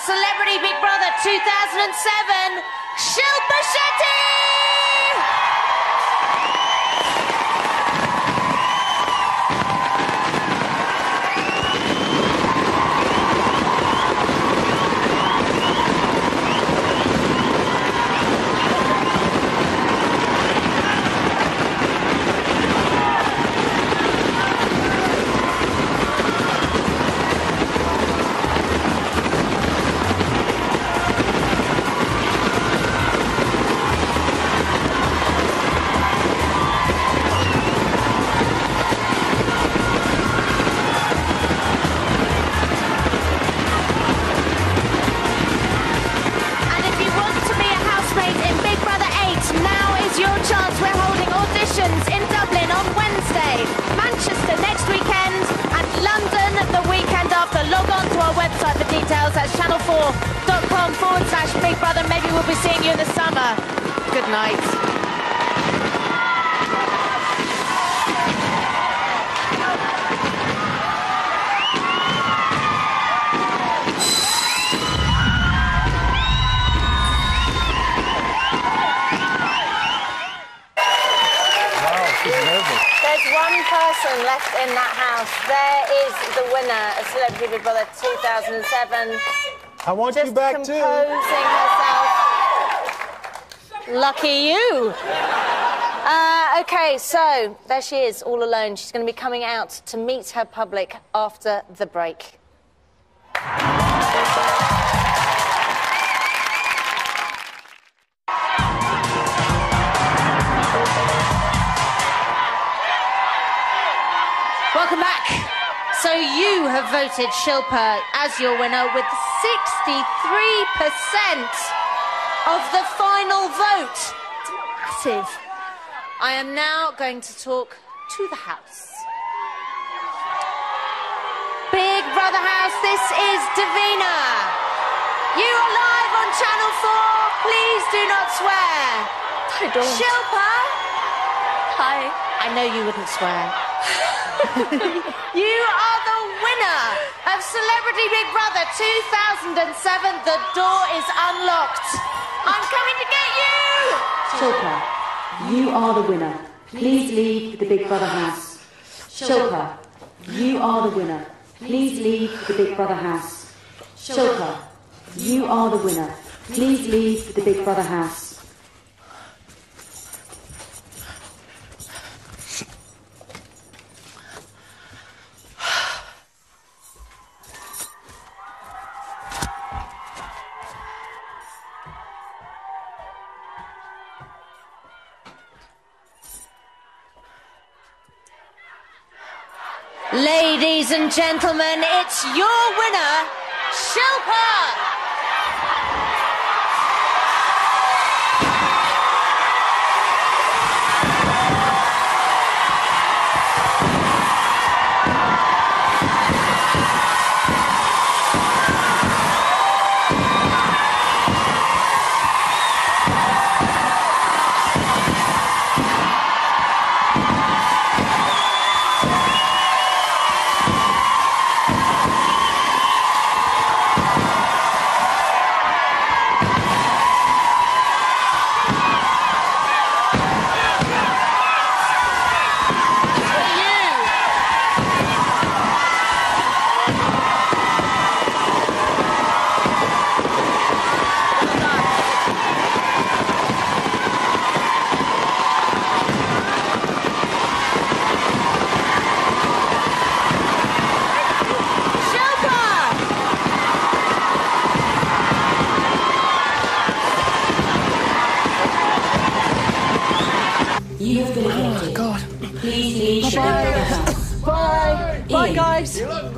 Celebrity Big Brother 2007, Shilpa Shetty! That's channel4.com/Big Brother. Maybe we'll be seeing you in the summer. Good night. There's one person left in that house. There is the winner of Celebrity Big Brother 2007. I want you back too. Composing herself. Lucky you. Okay, so there she is, all alone. She's going to be coming out to meet her public after the break. Welcome back. So you have voted Shilpa as your winner with 63% of the final vote. It's massive. I am now going to talk to the house. Big Brother house, this is Davina. You are live on Channel 4. Please do not swear. I don't. Shilpa. Hi. I know you wouldn't swear. You are the winner of Celebrity Big Brother 2007. The door is unlocked. I'm coming to get you. Shilpa, you are the winner. Please leave the Big Brother house. Shilpa, you are the winner. Please leave the Big Brother house. Shilpa, you are the winner. Please leave the Big Brother house. Ladies and gentlemen, it's your winner, Shilpa! You have been evicted. God. Please leave the Big Brother house. Bye. Bye, guys. You have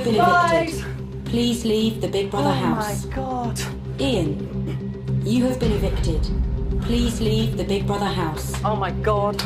been evicted. Please leave the Big Brother house. Oh my God. Ian, you have been evicted. Please leave the Big Brother house. Oh my God.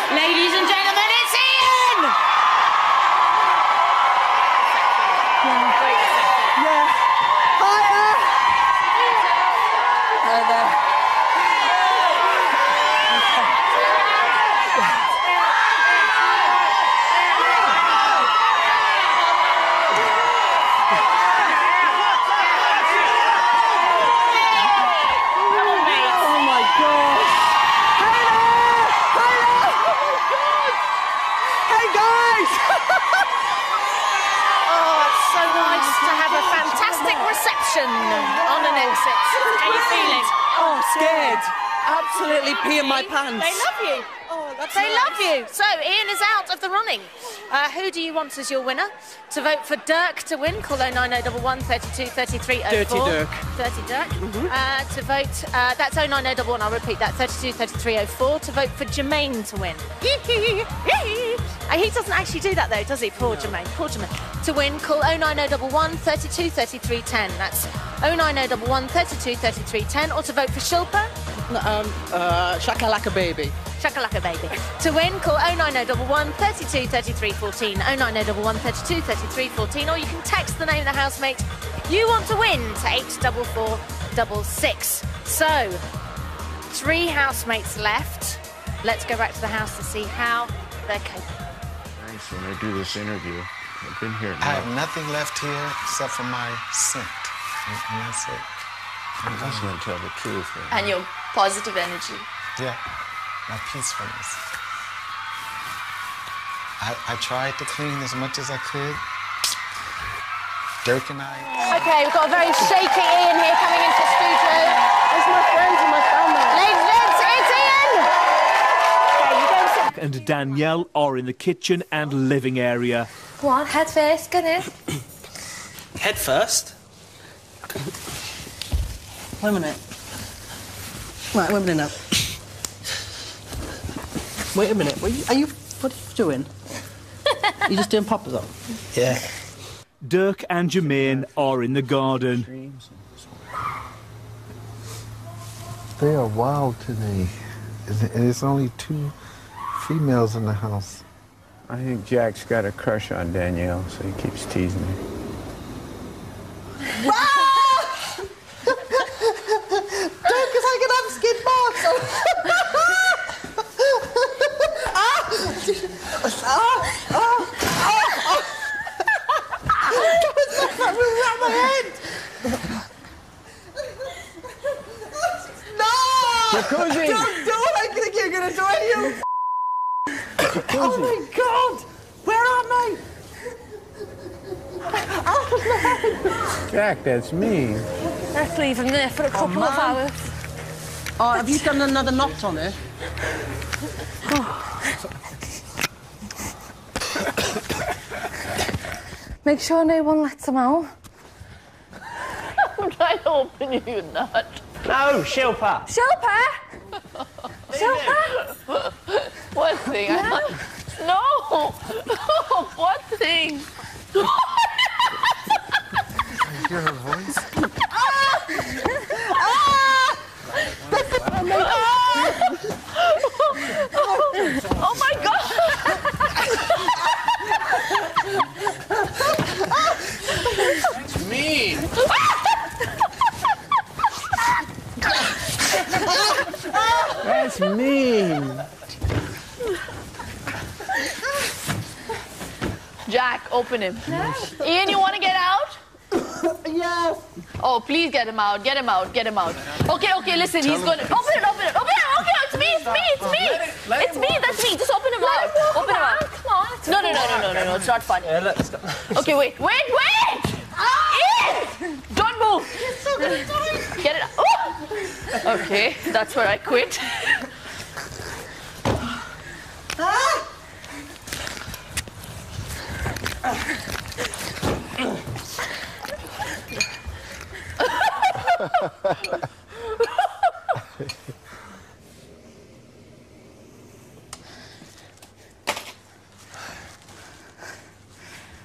Ladies and gentlemen, it's Ian! Yeah. Hiya! Oh my God! Hey guys! Oh, it's so nice to have a fantastic reception on an exit. How are you feeling? Oh, scared. Absolutely peeing my pants. They love you. Oh, that's They nice. love you. So, Ian is out of the running. Who do you want as your winner? To vote for Dirk to win, call 09011 32 33 04. Dirty Dirk. Dirty Dirk. To vote, that's 09011, I'll repeat that, 32 33 04. To vote for Jermaine to win. He doesn't actually do that though, does he? Poor Jermaine. Poor Jermaine. To win, call 09011 32 33 10. That's 09011 32 33 10. Or to vote for Shilpa. Shakalaka baby. Shakalaka baby. To win, call 09011 32 33 14. 09011 32 33 14. Or you can text the name of the housemate you want to win to 84466. So, 3 housemates left. Let's go back to the house to see how they're coping. Nice when I do this interview. I've been here I have now. nothing left here except for my scent. And that's it. I'm just going to tell the truth. Man. And your positive energy. Yeah, my peacefulness. I tried to clean as much as I could. Dirk and I... Okay, we've got a very shaky Ian here coming into the studio. It's my friends and my family. Ladies and Danielle are in the kitchen and living area. Go on, head first, get in. Head first? Wait a minute. Right, wait a minute now. Wait a minute. What are you doing? You just doing poppers up? Yeah. Dirk and Jermaine are in the garden. They are wild today. And there's only 2 females in the house. I think Jack's got a crush on Danielle, so he keeps teasing me. Don't, because I can have skid marks. Around my head. No! Jacuzzi! Don't do it! I think you're going to do it, you. Oh my God! Where am I? Jack, that's me. Let's leave him there for a couple of hours. Oh, have you done another knot on it? Make sure no one lets him out. I'm trying to open you, you nut. No, Shilpa. Shilpa? Shilpa? What thing? No. No! What thing? Hear her voice? Oh my God! That's mean. That's mean. Jack, open him. No. Ian, you want to get out? Yes. Oh, please get him out. Get him out. Get him out. Okay, okay, listen. He's going to... Open it, open it. Open it. Okay, it's me. It's me. It's me. It's me. That's me. Just open him out. Open him out. Come on. No. It's not funny. Yeah, let's go. Okay, wait. Ian! Don't move. Get it out. Oh! Okay, that's where I quit.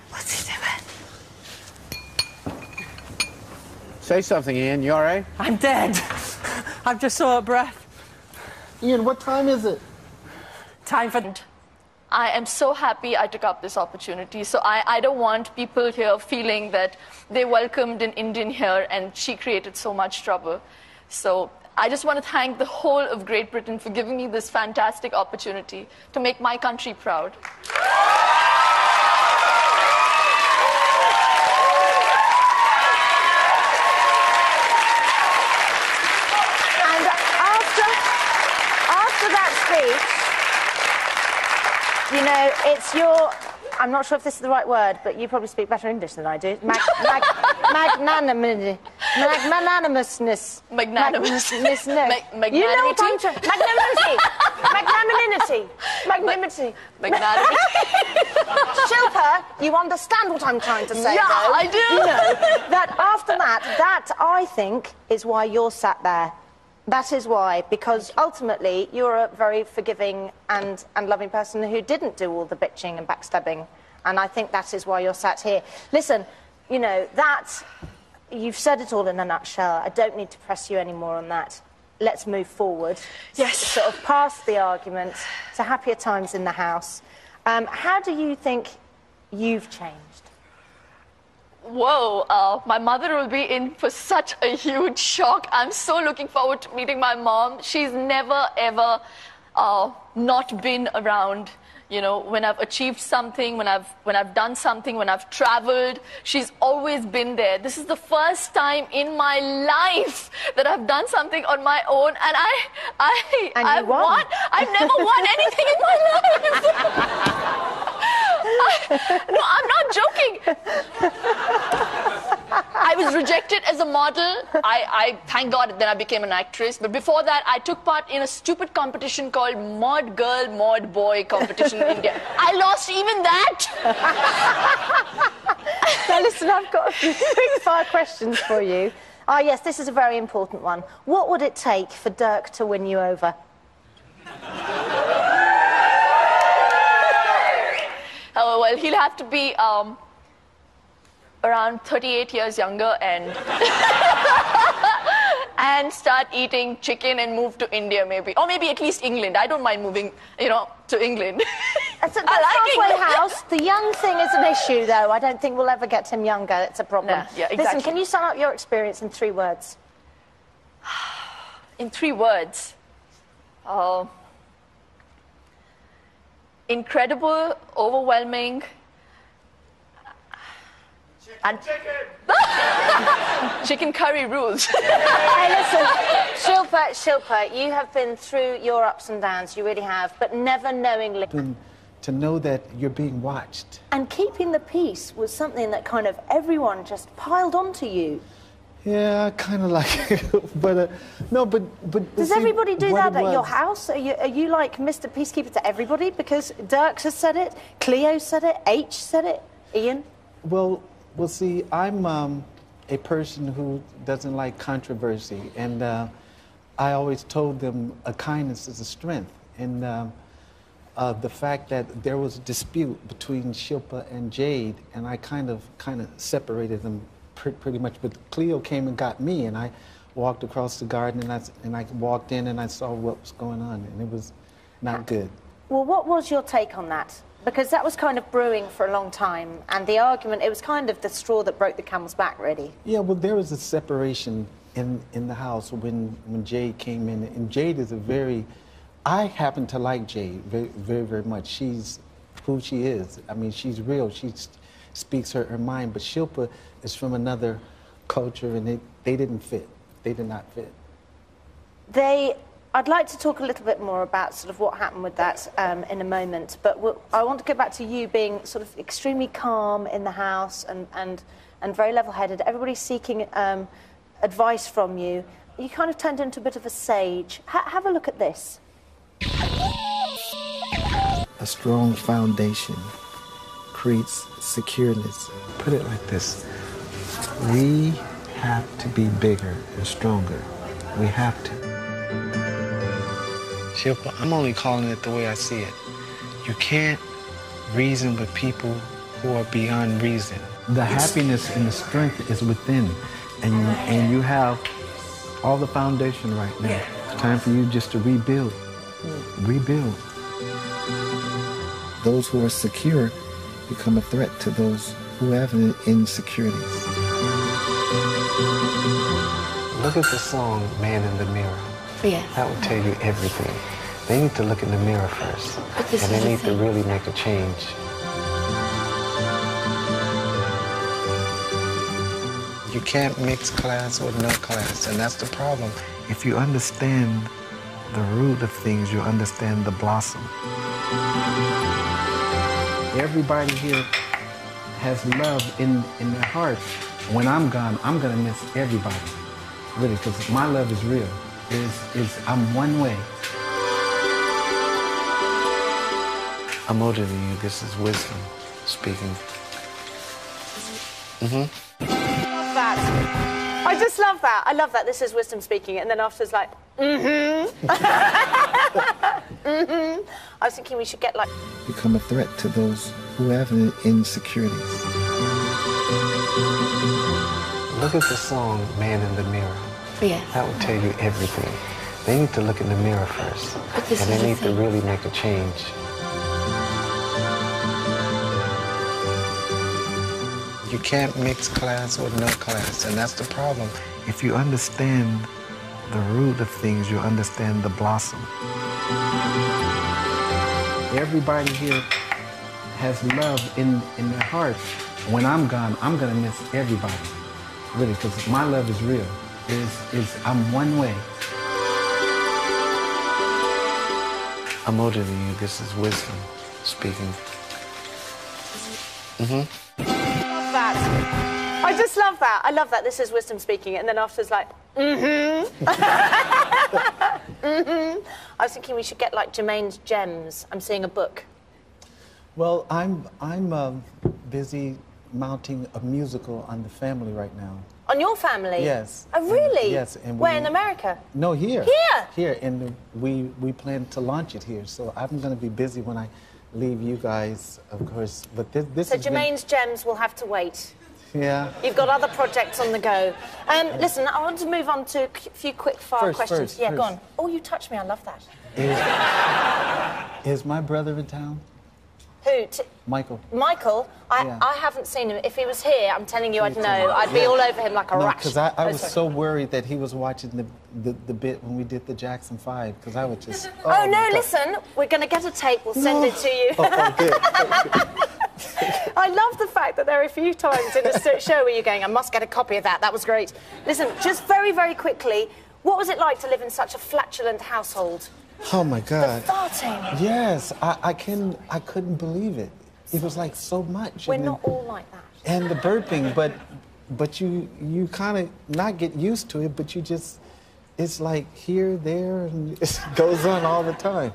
What's he doing? Say something, Ian. You all right? I'm dead. I've just saw a breath. Ian, what time is it? Time for... I am so happy I took up this opportunity. So I don't want people here feeling that they welcomed an Indian here and she created so much trouble. So I just want to thank the whole of Great Britain for giving me this fantastic opportunity to make my country proud. And after that speech, you know, it's your... I'm not sure if this is the right word, but you probably speak better English than I do. Magnanimousness. Magnanimous. You know what I'm trying... Magnanimity. Shilpa, you understand what I'm trying to say, Yeah, though. I do. You know, that after that, I think, is why you're sat there. That is why, because ultimately you're a very forgiving and loving person who didn't do all the bitching and backstabbing, and I think that is why you're sat here. Listen, you know, you've said it all in a nutshell. I don't need to press you any more on that. Let's move forward. Yes. Sort of past the argument to happier times in the house. How do you think you've changed? Whoa, my mother will be in for such a huge shock. I'm so looking forward to meeting my mom. She's never, ever not been around. You know, when I've achieved something, when I've done something, when I've traveled, she's always been there. This is the first time in my life that I've done something on my own, and I've won. I've never won anything in my life. No, I'm not joking. I was rejected as a model. I thank God then I became an actress. But before that, I took part in a stupid competition called Mod Girl, Mod Boy competition in India. I lost even that. Now listen, I've got a few quick fire questions for you. Ah, yes, this is a very important one. What would it take for Dirk to win you over? Oh, well, he'll have to be around 38 years younger and and start eating chicken and move to India maybe. Or maybe at least England. I don't mind moving, you know, to England. That's halfway house. The young thing is an issue, though. I don't think we'll ever get him younger. It's a problem. Nah, yeah, exactly. Listen, can you sum up your experience in 3 words? In 3 words. Incredible, overwhelming, and chicken curry rules. Hey, listen, Shilpa, you have been through your ups and downs, you really have, but never knowingly. To know that you're being watched. And keeping the peace was something that kind of everyone just piled onto you. Yeah, kind of like, but no, but. Does see, everybody do what that it at your was- house? Are you like Mr. Peacekeeper to everybody? Because Dirk has said it, Cleo said it, H said it, Ian. Well, see, I'm a person who doesn't like controversy, and I always told them a kindness is a strength, and the fact that there was a dispute between Shilpa and Jade, and I kind of separated them pretty much. But Cleo came and got me, and I walked across the garden, and I walked in, and I saw what was going on, and it was not good. Well, what was your take on that? Because that was kind of brewing for a long time, and the argument, it was kind of the straw that broke the camel's back, really. Yeah, well, there was a separation in the house when Jade came in, and Jade is I happen to like Jade very, very, very much. She's who she is. I mean, she's real. She speaks her mind, but Shilpa is from another culture, and they didn't fit. They did not fit. I'd like to talk a little bit more about sort of what happened with that in a moment, but I want to go back to you being sort of extremely calm in the house and very level-headed. Everybody's seeking advice from you. You kind of turned into a bit of a sage. Have a look at this. A strong foundation creates secureness. Put it like this. We have to be bigger and stronger. We have to. Shilpa, I'm only calling it the way I see it. You can't reason with people who are beyond reason. The happiness and the strength is within, and you have all the foundation right now. It's time for you just to rebuild. Rebuild. Those who are secure become a threat to those who have insecurities. Look at the song, Man in the Mirror. Yeah. That will tell you everything. They need to look in the mirror first. But this and is they the need to thing. really make a change. You can't mix class with no class, and that's the problem. If you understand the root of things, you understand the blossom. Everybody here has love in their heart. When I'm gone, I'm gonna miss everybody. Really, because my love is real. I'm one way. I'm older than you. This is wisdom speaking. Love that. I just love that. I love that. This is wisdom speaking, and then afterwards, like, I was thinking we should get like. Become a threat to those who have insecurities. Look at the song, Man in the Mirror. Yeah. That will tell you everything. They need to look in the mirror first. But this and is they the need to thing. really make a change. You can't mix class with no class, and that's the problem. If you understand the root of things, you understand the blossom. Everybody here has love in their heart. When I'm gone, I'm gonna miss everybody. Really, because my love is real. I'm one way. I'm older than you. This is wisdom speaking. Love that. just love that. I love that. This is Wisdom speaking, and then afterwards, like, I was thinking we should get like Jermaine's Gems. I'm seeing a book. Well, I'm busy mounting a musical on the family right now. On your family? Yes. Oh, really? Yes. And where, in America? No, here. Here? Here, and we plan to launch it here. So I'm going to be busy when I leave you guys, of course. But this So has Jermaine's Gems will have to wait. Yeah. You've got other projects on the go. Listen, I want to move on to a few quick-fire questions. Go on. Oh, you touched me. I love that. Is my brother in town? Who? Michael. Michael? I haven't seen him. If he was here, I'm telling you, I'd know. I'd be all over him like a rat. Because I was so worried that he was watching the bit when we did the Jackson 5, because I would just... Oh, no, listen. We're going to get a tape. We'll send it to you. I love the fact that there are a few times in the show where you're going, I must get a copy of that. That was great. Listen, just very, very quickly, what was it like to live in such a flatulent household? Oh, my God. The farting. Yes, I couldn't believe it. It was like so much. We're not all like that. And the burping, but you kind of not get used to it, but you just, it's like here, there, and it goes on all the time.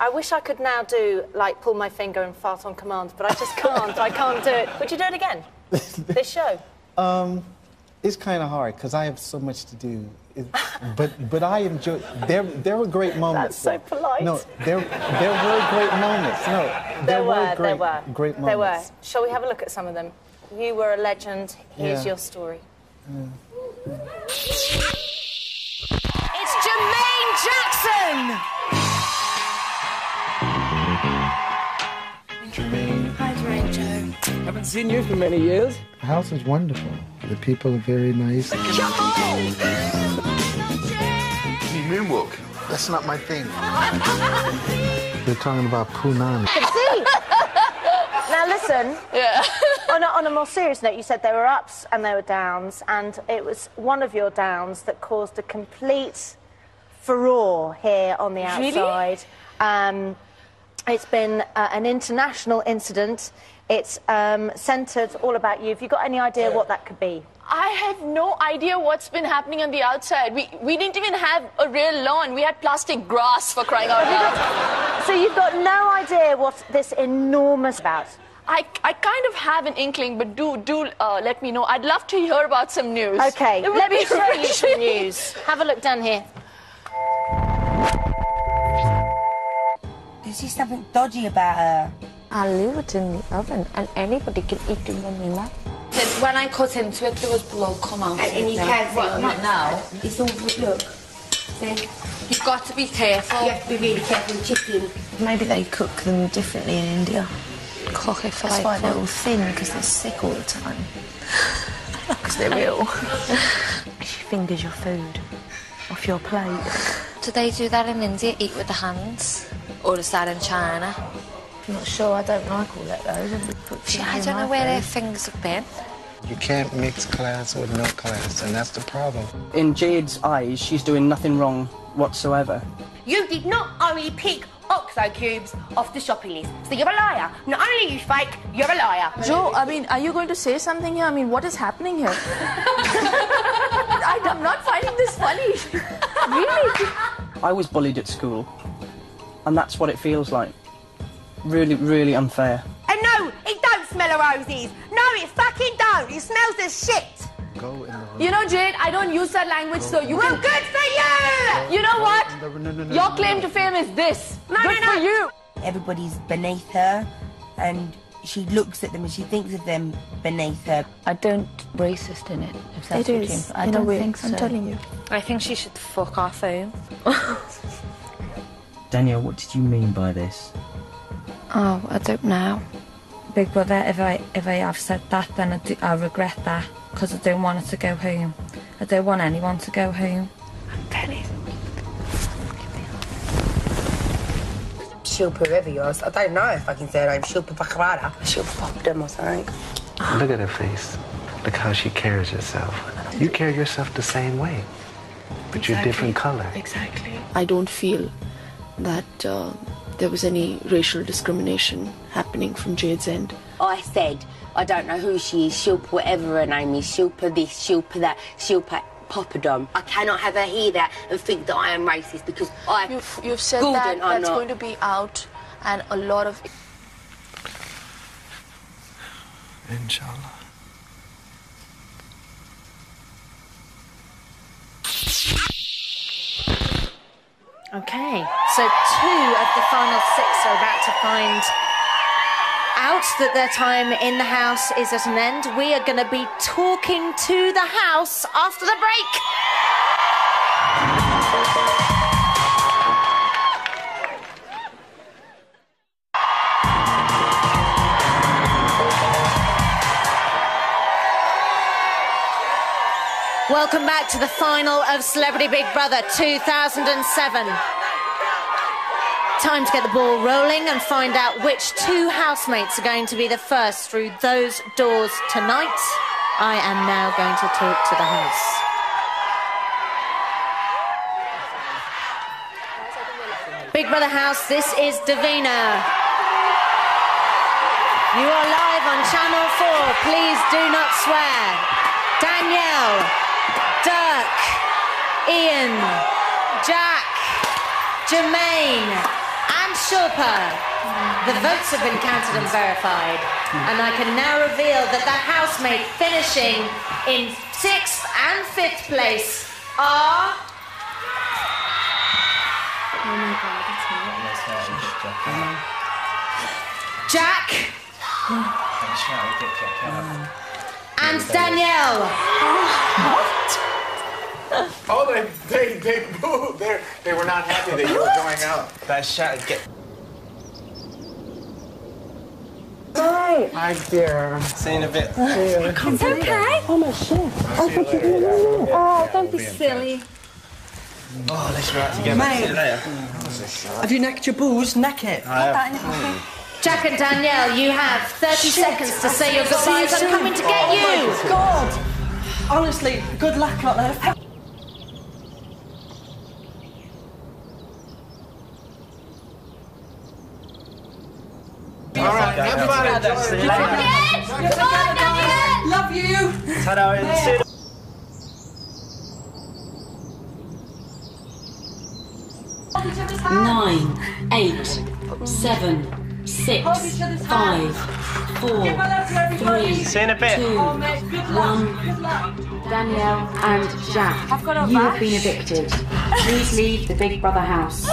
I wish I could now do, like, pull my finger and fart on command, but I just can't. I can't do it. Would you do it again? This show? It's kind of hard, because I have so much to do. But I enjoy. There were great moments. That's so polite. No, there were great moments. No, there were great moments. There were. Shall we have a look at some of them? You were a legend. Here's your story. It's Jermaine Jackson. Jermaine. Hi, Jermaine Joe. Haven't seen you for many years. The house is wonderful. The people are very nice. Moonwalk. That's not my thing. They're talking about punani. See? Now listen. Yeah. On a more serious note, you said there were ups and there were downs, and it was one of your downs that caused a complete furore here on the outside. Really? It's been an international incident. It's centred all about you. Have you got any idea what that could be? I have no idea what's been happening on the outside. We didn't even have a real lawn. We had plastic grass, for crying out loud. So you've got no idea what this enormous about? I kind of have an inkling, but do let me know. I'd love to hear about some news. OK, let me show you some news. Have a look down here. Is there something dodgy about her? I leave it in the oven, and anybody can eat it when they like. When I cut into it, there was blood come out. And you can't see it. Not now. It's all, look. See? You've got to be careful. You have to be really careful with chicken. Maybe they cook them differently in India. Cook it for That's like why they're all thin, because they're sick all the time. Because they're ill. She fingers your food off your plate. Do they do that in India, eat with the hands? Or is that in China? I'm not sure. I don't like all that, though. I don't know where their fingers have been. You can't mix class with no class, and that's the problem. In Jade's eyes, she's doing nothing wrong whatsoever. You did not only pick OXO cubes off the shopping list, so you're a liar. Not only are you fake, you're a liar. Joe, I mean, are you going to say something here? I mean, what is happening here? I'm not finding this funny. Really? I was bullied at school, and that's what it feels like. Really, really unfair. And no, it don't smell of roses. No, it fucking don't. It smells of shit. Go in the room. You know, Jade, I don't use that language, so you Well, can... good for you! You know what? No, Your claim to fame is this. Good for you. Everybody's beneath her, and she looks at them and she thinks of them beneath her. I don't racist in it, if that's It what is, I in a don't way, think so. I'm telling you. I think she should fuck off home. Danielle, what did you mean by this? Oh, I don't know. Big brother, if I have said that, then I regret that, because I don't want her to go home. I don't want anyone to go home. I'm telling you. Shilpa Rivios. I don't know if I can say her name. Shilpa Bakarada. Shilpa Popdom or something. Look at her face. Look how she carries herself. You carry yourself the same way, but you're a different color. Exactly. I don't feel that there was any racial discrimination happening from Jade's end. I said I don't know who she is, Shilpa, whatever her name is, Shilpa this, Shilpa that, Shilpa poppadom. I cannot have her hear that and think that I am racist because You've said that that's going to be out and a lot of... Inshallah. Okay, so 2 of the final 6 are about to find out that their time in the house is at an end. We are going to be talking to the house after the break. Welcome back to the final of Celebrity Big Brother 2007. Time to get the ball rolling and find out which 2 housemates are going to be the first through those doors tonight. I am now going to talk to the house. Big Brother house, this is Davina. You are live on Channel 4. Please do not swear. Danielle, Dirk, Ian, Jack, Jermaine and Shilpa. The votes have been counted and verified, and I can now reveal that the housemate finishing in 6th and 5th place are... Oh my God, Jack and Danielle. Oh, they moved. They were not happy that you were going out. That shot get. Hi. Hi, dear. See you in a bit. It's okay. Oh, my shit. Oh, don't be silly. Oh, let's go out together. Mate. See you later. Have you necked your balls? Neck it. Jack and Danielle, you have 30 seconds to say your goodbyes. I'm coming to get you. Oh my God. Honestly, good luck out there. All right, have fun. Love you. Ta-da. 9, 8, 7, 6, 5, 4, 3, See you in a bit. 2, 1. Danielle and Jack, you have been evicted. Please leave the Big Brother house.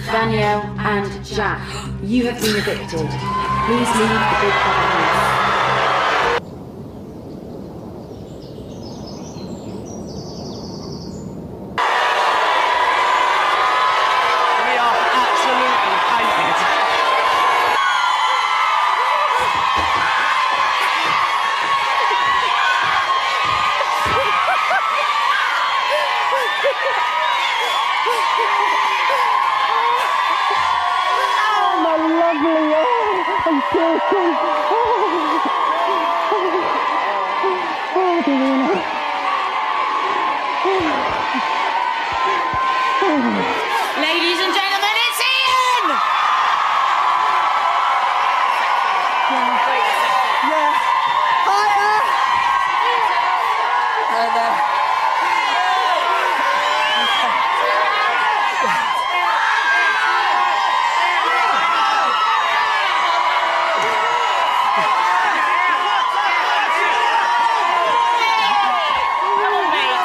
Danielle and Jack, you have been evicted. Please leave the Big Brother house. Ladies and gentlemen, it's Ian!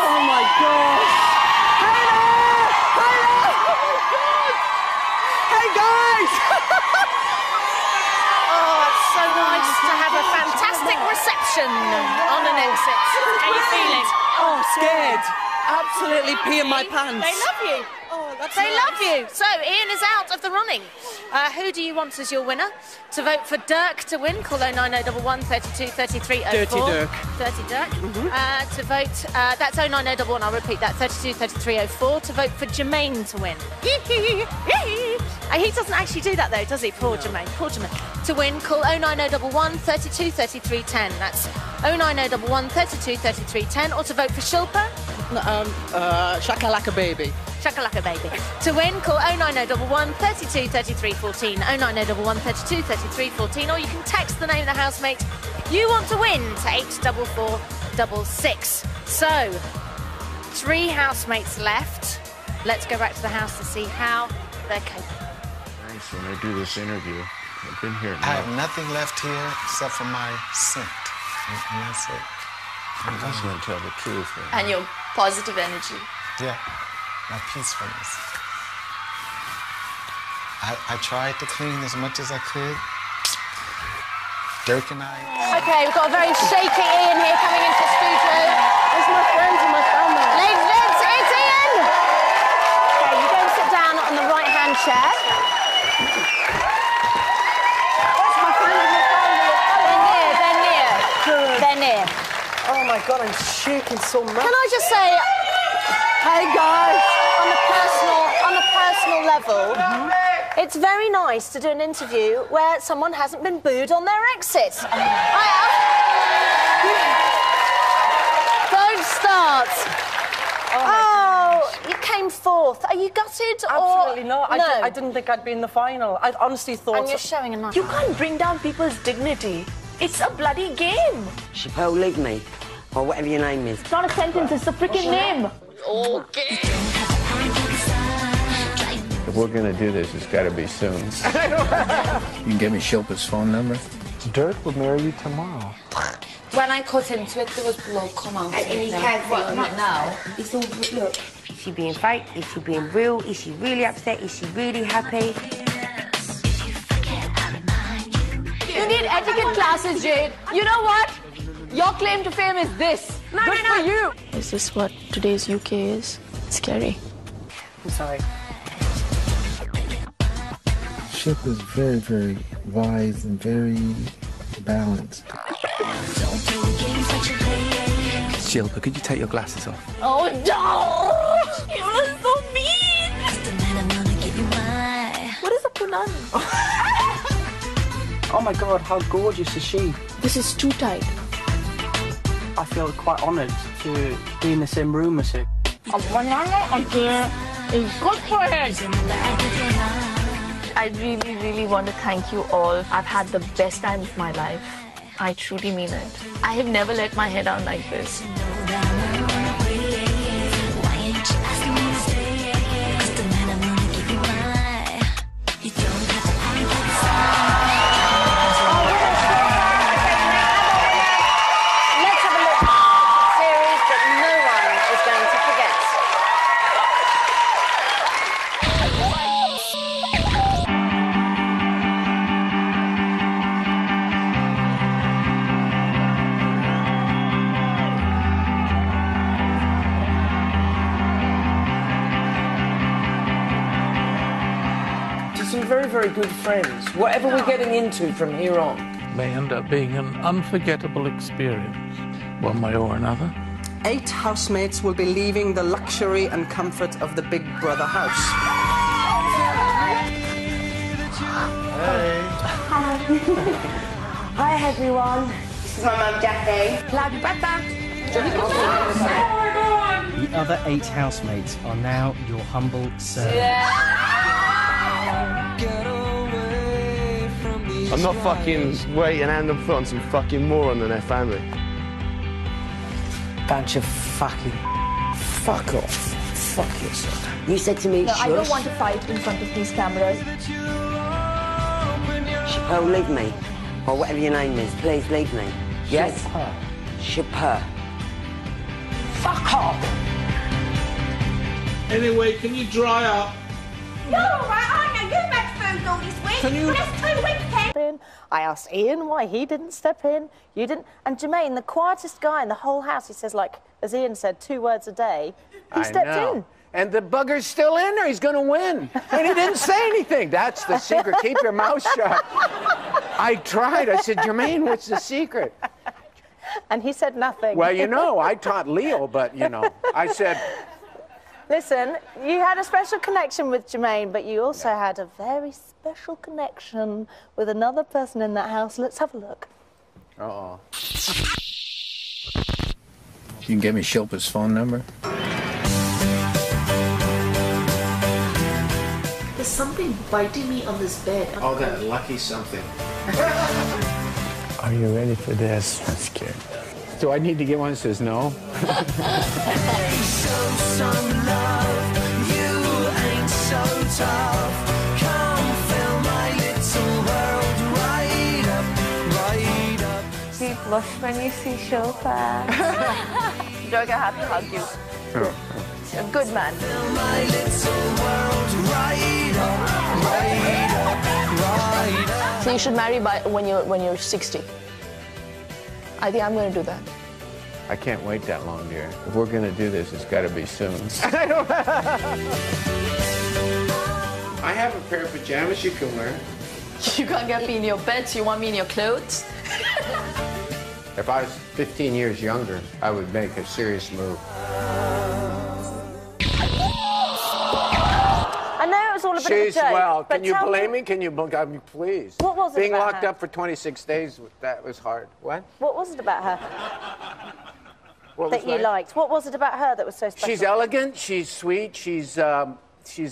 Oh my God. Hey guys! Oh, it's so nice to have a fantastic reception on an exit. How are you feeling? Oh, scared. Absolutely peeing my pants. They love you. Oh, that's They nice. love you. So Ian is out of the running. Who do you want as your winner? To vote for Dirk to win, call 09011 32 33 04. Dirty Dirk. Dirty Dirk. To vote, that's 09011, I'll repeat that, 32 33 04. To vote for Jermaine to win. He doesn't actually do that though, does he? Poor Jermaine. Poor Jermaine. To win, call 09011 32 33 10. That's 09011 32 33 10. Or to vote for Shilpa. Shakalaka baby. Shakalaka baby. To win, call 09011 32 33 14. 09011 32 33 14. Or you can text the name of the housemate You want to win to 84466. So, 3 housemates left. Let's go back to the house to see how they're coping. Nice when I do this interview. I've been here I now. have nothing left here except for my scent. And that's it. I'm just going to tell the truth. Man. And your positive energy. Yeah, my peacefulness. I tried to clean as much as I could. Dirk and I... Okay, we've got a very shaky Ian here coming into the studio. It's my friends and my family. Ladies and gents, it's Ian! Okay, you go and sit down on the right-hand chair. That's my friends and my family. They're near. They're near. Oh my God, I'm shaking so much. Can I just say, hey guys, on a personal level, it's very nice to do an interview where someone hasn't been booed on their exit. Don't start. Oh, you came fourth. Are you gutted or...? Absolutely not. No. I didn't think I'd be in the final. I honestly thought... And you're showing a nice... You can't bring down people's dignity. It's a bloody game. Chappelle, leave me. Or whatever your name is. It's not a sentence, it's a freaking name. Okay. If we're going to do this, it's got to be soon. You can give me Shilpa's phone number? Dirk will marry you tomorrow. When I cut into it, there was blood come out. And he can't see it now. It's all, look. Is she being fake? Is she being real? Is she really upset? Is she really happy? You need etiquette classes, Jade. You know what? Your claim to fame is this. Good for you. Is this what today's UK is? It's scary. I'm sorry. Ship is very, very wise and very balanced. Shilpa, could you take your glasses off? Oh, no! You are so mean! What is a punani? Oh my God, how gorgeous is she? This is too tight. I feel quite honoured to be in the same room as her. A banana again is good for it. I really, really want to thank you all. I've had the best time of my life. I truly mean it. I have never let my head down like this. Very good friends. Whatever we're getting into from here on may end up being an unforgettable experience, one way or another. 8 housemates will be leaving the luxury and comfort of the Big Brother house. Hey. Hi everyone. This is my mum Jackie. Happy birthday. The other 8 housemates are now your humble servants. I'm not fucking waiting hand and foot on some fucking moron and their family. bunch of fucking... Fuck off. Fuck yourself. You said to me, no, I don't want to fight in front of these cameras. Chappelle, leave me. Or whatever your name is, please leave me. Yes? Chappelle. Fuck off! Anyway, can you dry up? You're all right, aren't you? You've had food all this week. Can you... For this 2 weeks, Ken. I asked Ian why he didn't step in. You didn't. And Jermaine, the quietest guy in the whole house, he says, like, as Ian said, 2 words a day. He stepped in. And the bugger's still in there. He's going to win. And he didn't say anything. That's the secret. Keep your mouth shut. I tried. I said, Jermaine, what's the secret? And he said nothing. Well, you know, I taught Leo, but, you know, I said... Listen, you had a special connection with Jermaine, but you also had a very special connection with another person in that house. Let's have a look. Uh-oh. You can give me Shilpa's phone number? There's something biting me on this bed. Oh, that lucky something. Are you ready for this? I'm scared. Do I need to get one that says no? Do you blush when you see Shilpa? Georgia, I have to hug you. Oh. A good man. So you should marry when you're 60. I think I'm going to do that. I can't wait that long, dear. If we're going to do this, it's got to be soon. I have a pair of pajamas you can wear. You can't get me in your bed, so you want me in your clothes? If I was 15 years younger, I would make a serious move. I know it was all a bit She's of a joke, well. but Can you tell blame me? Can you, please? What was it Being about locked her? up for 26 days, that was hard. What? What was it about her What that was you that? liked? What was it about her that was so special? She's elegant, she's sweet, she's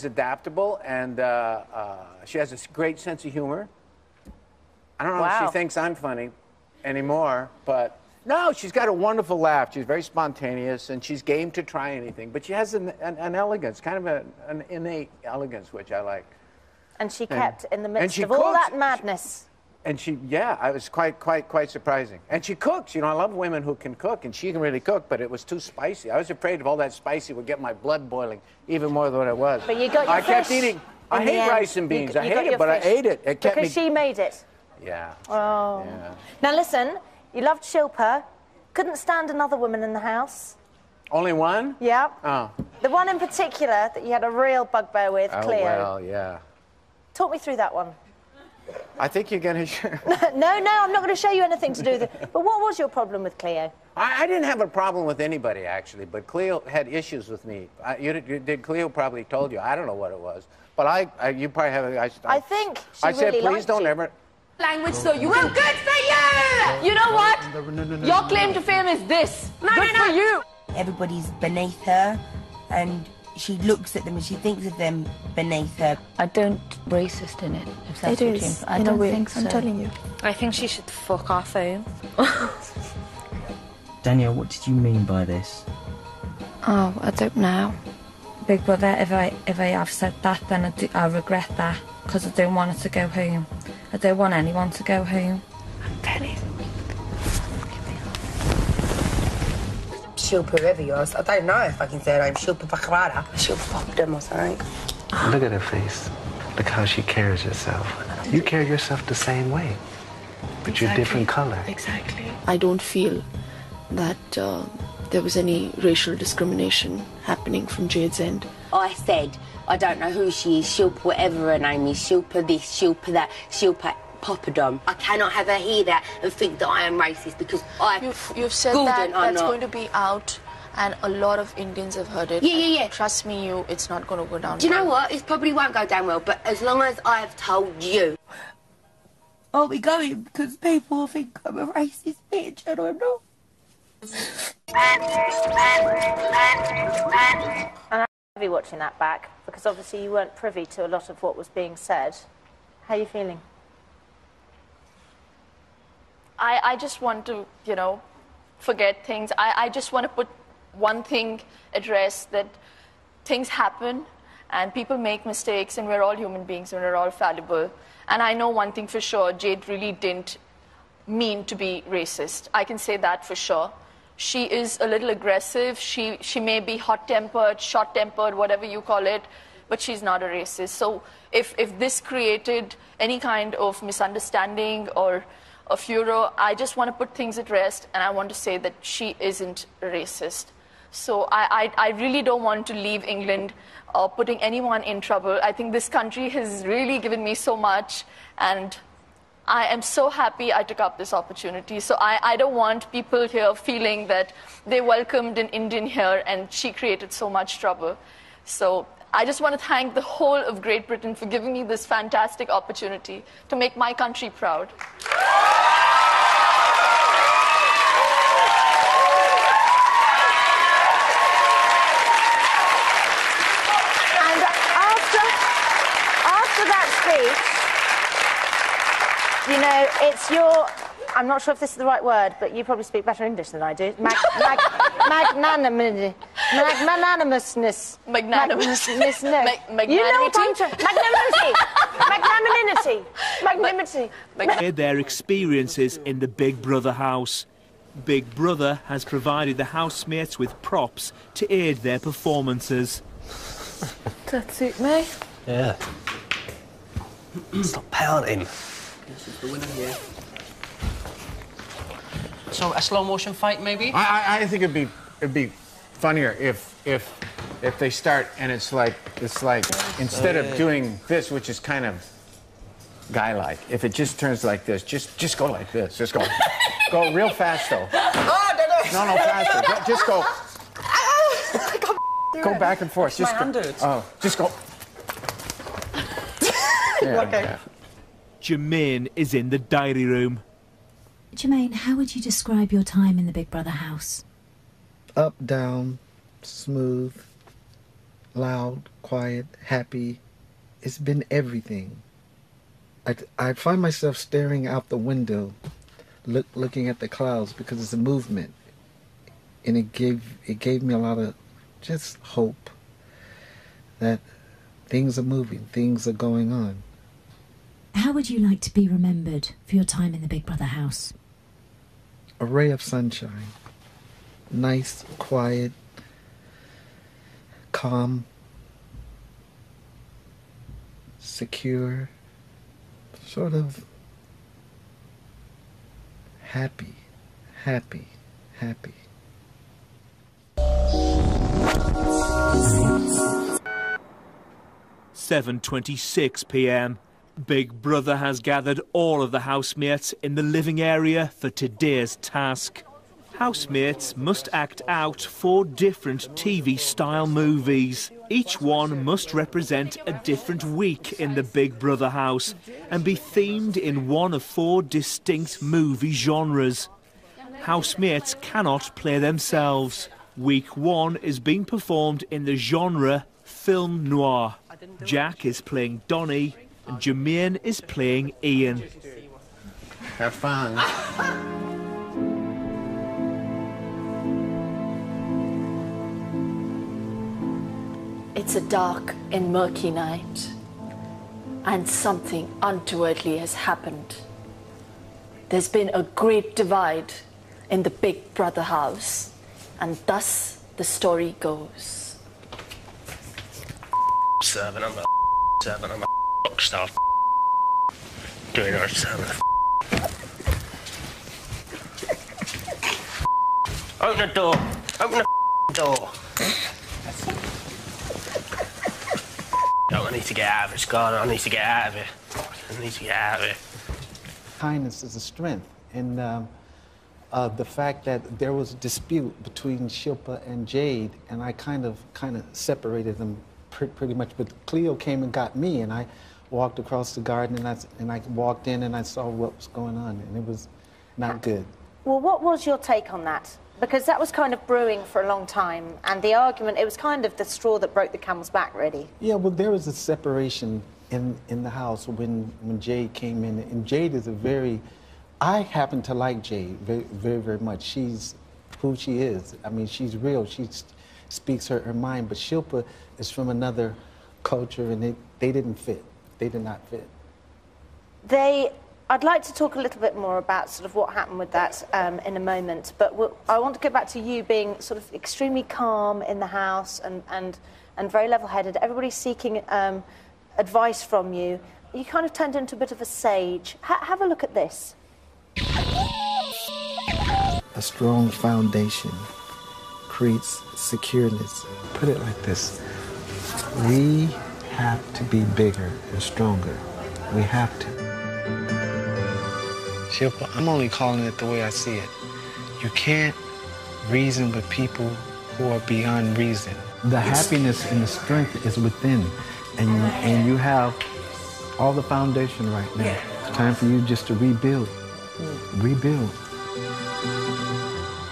adaptable, and she has a great sense of humor. I don't know if she thinks I'm funny anymore, but no, she's got a wonderful laugh. She's very spontaneous, and she's game to try anything. But she has an elegance, kind of an innate elegance, which I like. And she kept in the midst she of all cooks. that madness. And I was quite surprising. And she cooks. You know, I love women who can cook, and she can really cook, but it was too spicy. I was afraid of all that spicy would get my blood boiling even more than what it was. But you got your I kept fish eating. I in the hate end. rice and beans. You I got hate it, your but I fish. ate it. It kept Because me. she made it. Yeah. Oh. Yeah. Now listen, you loved Shilpa. Couldn't stand another woman in the house. Only one? Yeah. Oh. The one in particular that you had a real bugbear with, Oh, Cleo. well, yeah. Talk me through that one. I think you're going to... No, I'm not going to show you anything to do with it. But what was your problem with Cleo? I didn't have a problem with anybody, actually, but Cleo had issues with me. Cleo probably told you. I don't know what it was. But you probably have... I think she I said, really please liked don't you. ever... Language, so you can... Good for you! You know what? Your claim to fame is this. Good for you! Everybody's beneath her, and she looks at them and she thinks of them beneath her. I don't racist in it, if that's It what is, you... I in a don't way, think so. I'm telling you. I think she should fuck off home. Danielle, what did you mean by this? Oh, I don't know. Big Brother, if I have said that, then I regret that, because I don't want her to go home. I don't want anyone to go home. I'm telling you. Shilpa, whoever you are. I don't know if I can say her name. Shilpa Bakarada. Shilpa Popdom or something. Look at her face. Look how she carries herself. You carry yourself the same way, but you're a different color. Exactly. I don't feel that there was any racial discrimination happening from Jade's end. I said, I don't know who she is. Shilpa, whatever her name is. Shilpa this, Shilpa that. Shilpa Poppadom. I cannot have her hear that and think that I am racist because You've said that that's going to be out, and a lot of Indians have heard it. Yeah. Trust me, it's not going to go down. Do you know what? It probably won't go down well, but as long as I have told you. Are we going because people think I'm a racist bitch and I'm not? And I'm heavy watching that back because obviously you weren't privy to a lot of what was being said. How are you feeling? I just want to, forget things. I just want to put one thing at rest, that things happen and people make mistakes and we're all human beings and we're all fallible. And I know one thing for sure, Jade really didn't mean to be racist. I can say that for sure. She is a little aggressive. She may be hot-tempered, short-tempered, whatever you call it, but she's not a racist. So if this created any kind of misunderstanding or a furor, I just want to put things at rest, and I want to say that she isn't racist. So I really don't want to leave England putting anyone in trouble. I think this country has really given me so much, and I am so happy I took up this opportunity. So I don't want people here feeling that they welcomed an Indian here and she created so much trouble. So I just want to thank the whole of Great Britain for giving me this fantastic opportunity to make my country proud. And after that speech, it's I'm not sure if this is the right word, but you probably speak better English than I do. Magnanimousness. Magnanimousness. Magnanimous. No. You know what I'm trying... Magnanimity. Magnanimity. Magnanimity. Their experiences in the Big Brother house. Big Brother has provided the housemates with props to aid their performances. Does that suit me? Yeah. Stop pouting. This is the winner here. So a slow motion fight, maybe? I think it'd be funnier if they start and it's like instead of doing this, which is kind of guy-like, if it just turns like this, just go like this, just go real fast though. No, faster. Just go. Go back and forth. Just go. Oh, just go. Yeah, Okay. yeah. Jermaine is in the diary room. Jermaine, how would you describe your time in the Big Brother house? Up, down, smooth, loud, quiet, happy. It's been everything. I find myself staring out the window, looking at the clouds because it's a movement, and it gave me a lot of just hope that things are moving, things are going on. How would you like to be remembered for your time in the Big Brother house? A ray of sunshine. Nice, quiet, calm, secure, sort of happy. 7:26 p.m. Big Brother has gathered all of the housemates in the living area for today's task. Housemates must act out 4 different TV-style movies. Each one must represent a different week in the Big Brother house and be themed in one of 4 distinct movie genres. Housemates cannot play themselves. Week 1 is being performed in the genre film noir. Jack is playing Donnie and Jermaine is playing Ian. Have fun. It's a dark and murky night, and something untowardly has happened. There's been a great divide in the Big Brother house, and thus the story goes. Serving, I'm a serving, I'm a star doing our serving. Open the door. Open the door. I need to get out of it, Scott. I need to get out of it. I need to get out of it. Kindness is a strength, and the fact that there was a dispute between Shilpa and Jade, and I kind of separated them pretty much. But Cleo came and got me, and I walked across the garden, and I walked in, and I saw what was going on, and it was not good. Well, what was your take on that? Because that was kind of brewing for a long time, and the argument, it was kind of the straw that broke the camel's back, really. Yeah, well, there was a separation in the house when Jade came in, and Jade is I happen to like Jade very much. She's who she is. I mean, she's real. She speaks her mind, but Shilpa is from another culture, and they didn't fit. They did not fit. I'd like to talk a little bit more about sort of what happened with that in a moment, but I want to go back to you being sort of extremely calm in the house and very level-headed. Everybody's seeking advice from you. You kind of turned into a bit of a sage. Have a look at this. A strong foundation creates secureness. Put it like this. We have to be bigger and stronger. We have to. Shilpa, I'm only calling it the way I see it. You can't reason with people who are beyond reason. The happiness and the strength is within, and you have all the foundation right now. It's time for you just to rebuild. Rebuild.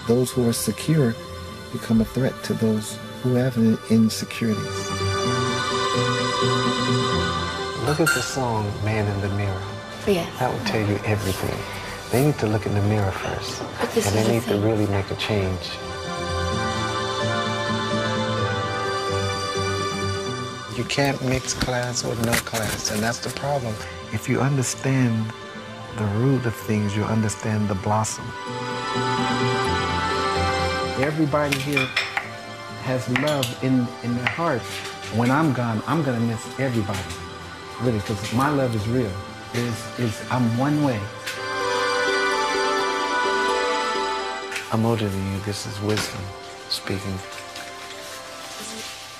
Those who are secure become a threat to those who have insecurities. Look at the song Man in the Mirror. Yeah. That will tell you everything. They need to look in the mirror first. And they need to really make a change. You can't mix class with no class, and that's the problem. If you understand the root of things, you understand the blossom. Everybody here has love in their heart. When I'm gone, I'm gonna miss everybody, really, because my love is real. I'm one way. I'm older than you. This is wisdom speaking.